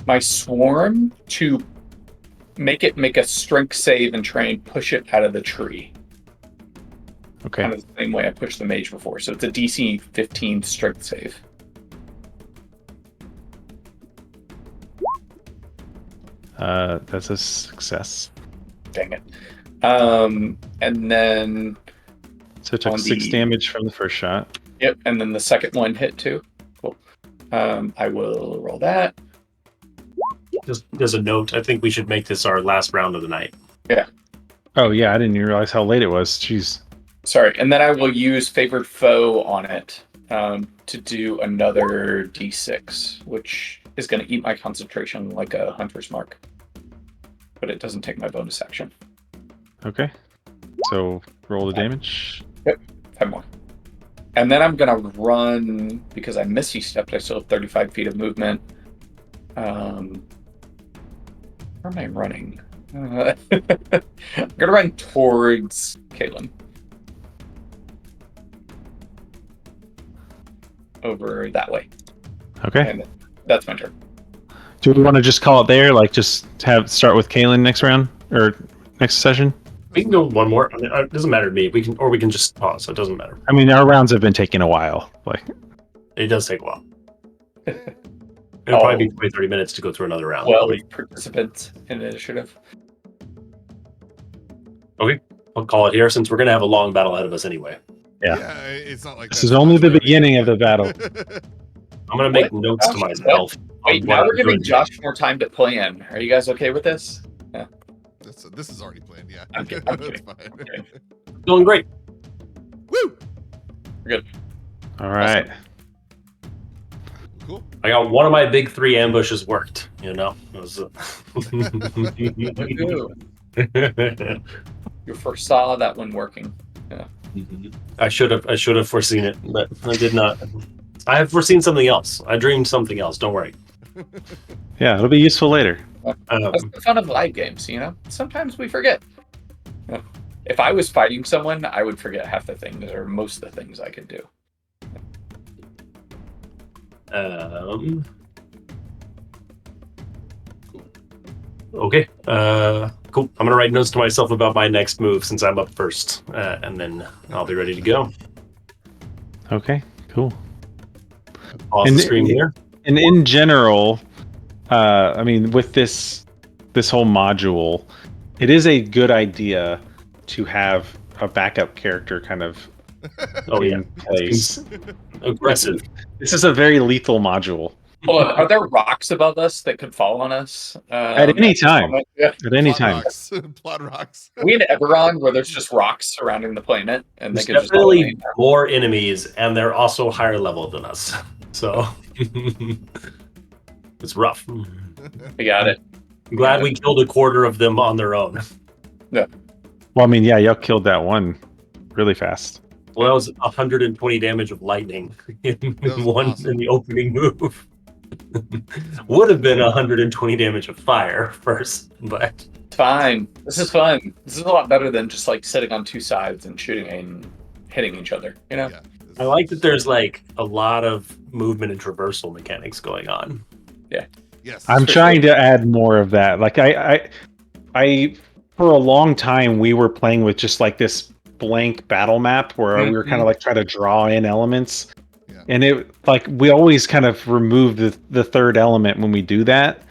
my swarm to make a strength save and try and push it out of the tree.
Okay.
Kind of the same way I pushed the mage before. So it's a DC 15 strength save.
That's a success.
Dang it. And then
So it took
On
6
the-
damage from the first shot.
yep, and then the second one hit too. Cool. I will roll that.
Just as a note, I think we should make this our last round of the night.
Oh yeah, I didn't even realize how late it was. Jeez.
Sorry, and then I will use favored foe on it to do another D6, which is going to eat my concentration like a hunter's mark. But it doesn't take my bonus action.
Okay. So roll the damage.
5 more. And then I'm going to run, because I misty stepped, I still have 35 feet of movement. Where am I running? I'm going to run towards Caylen. Over that way.
Okay.
And that's my turn.
Do we want to just call it there? Like just start with Caylen next round or next session?
We can go one more. I mean, it doesn't matter to me. We can just pause. It doesn't matter.
I mean, our rounds have been taking a while. Like,
It does take a while. It'll probably be 20, 30 minutes to go through another round.
12 participants in initiative.
I'll call it here since we're going to have a long battle ahead of us anyway.
Yeah.
It's not like
this
that's
is only the
every
beginning
game.
of the battle.
I'm going to make
What?
notes to myself.
Wait,
on
now
what
we're
I'm
giving
doing.
Josh more time to plan. Are you guys okay with this?
This is already planned. Yeah,
I'm kidding.
that's fine.
Okay.
Doing great.
Woo!
All right.
Cool.
I got one of my big 3 ambushes worked. You know, it was,
Woohoo. You foresaw that one working.
I should have foreseen it, but I did not. I have foreseen something else. I dreamed something else. Don't worry.
Yeah, it'll be useful later.
That's the fun of live games, you know? Sometimes we forget. If I was fighting someone, I would forget half the things or most of the things I could do.
Okay. Cool. I'm gonna write notes to myself about my next move since I'm up first, and then I'll be ready to go.
Okay, cool.
Pause
And
the stream here.
And in general, I mean, with this whole module, it is a good idea to have a backup character kind of
Oh yeah,
in place.
aggressive.
This is a very lethal module.
Hold on, are there rocks above us that could fall on us?
At any time.
Yeah.
At any
Plot
time.
rocks. Plot rocks.
We in Eberron where there's just rocks surrounding the planet and they
There's
could just fall
definitely
in.
more enemies, and they're also higher level than us. So it's rough.
We got it.
I'm glad we killed a quarter of them on their own.
Well, I mean, yeah, y'all killed that one really fast.
Well, that was 120 damage of lightning in
That was
one
awesome.
in the opening move. Would have been 120 damage of fire first, but
It's fine. This is fun. This is a lot better than just like sitting on two sides and shooting and hitting each other, you know?
Yeah.
I like that there's like a lot of movement and traversal mechanics going on.
Yes.
I'm trying to add more of that. Like I for a long time we were playing with just like this blank battle map where we were kind of like trying to draw in elements.
Yeah.
And it like we always kind of remove the third element when we do that.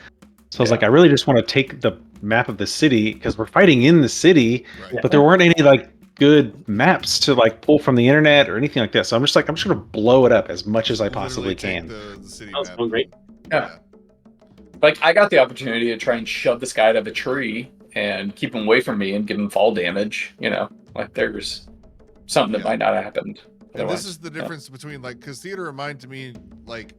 So I was like, I really just want to take the map of the city because we're fighting in the city,
Right.
but there weren't any like good maps to like pull from the internet or anything like that. So I'm just gonna blow it up as much as I possibly
Literally
can.
take the city
Sounds
map.
great.
Yeah. Like I got the opportunity to try and shove this guy out of a tree and keep him away from me and give him fall damage. You know, like there's something that might not have happened.
And
otherwise.
this is the difference between like, because theater of mind to me, like,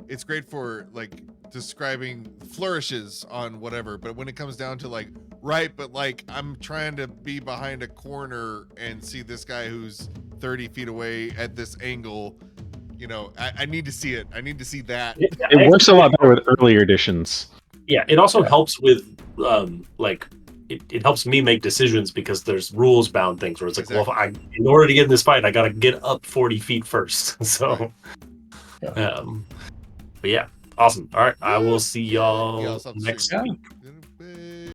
it's great for like describing flourishes on whatever, but when it comes down to like, right, but like I'm trying to be behind a corner and see this guy who's 30 feet away at this angle, you know, I need to see it. I need to see that.
It works a lot better with earlier editions.
Yeah, it also helps with like it helps me make decisions because there's rules bound things where it's like, well, in order to get in this fight, I gotta get up 40 feet first. So, but yeah, awesome. All right, I will see y'all next week.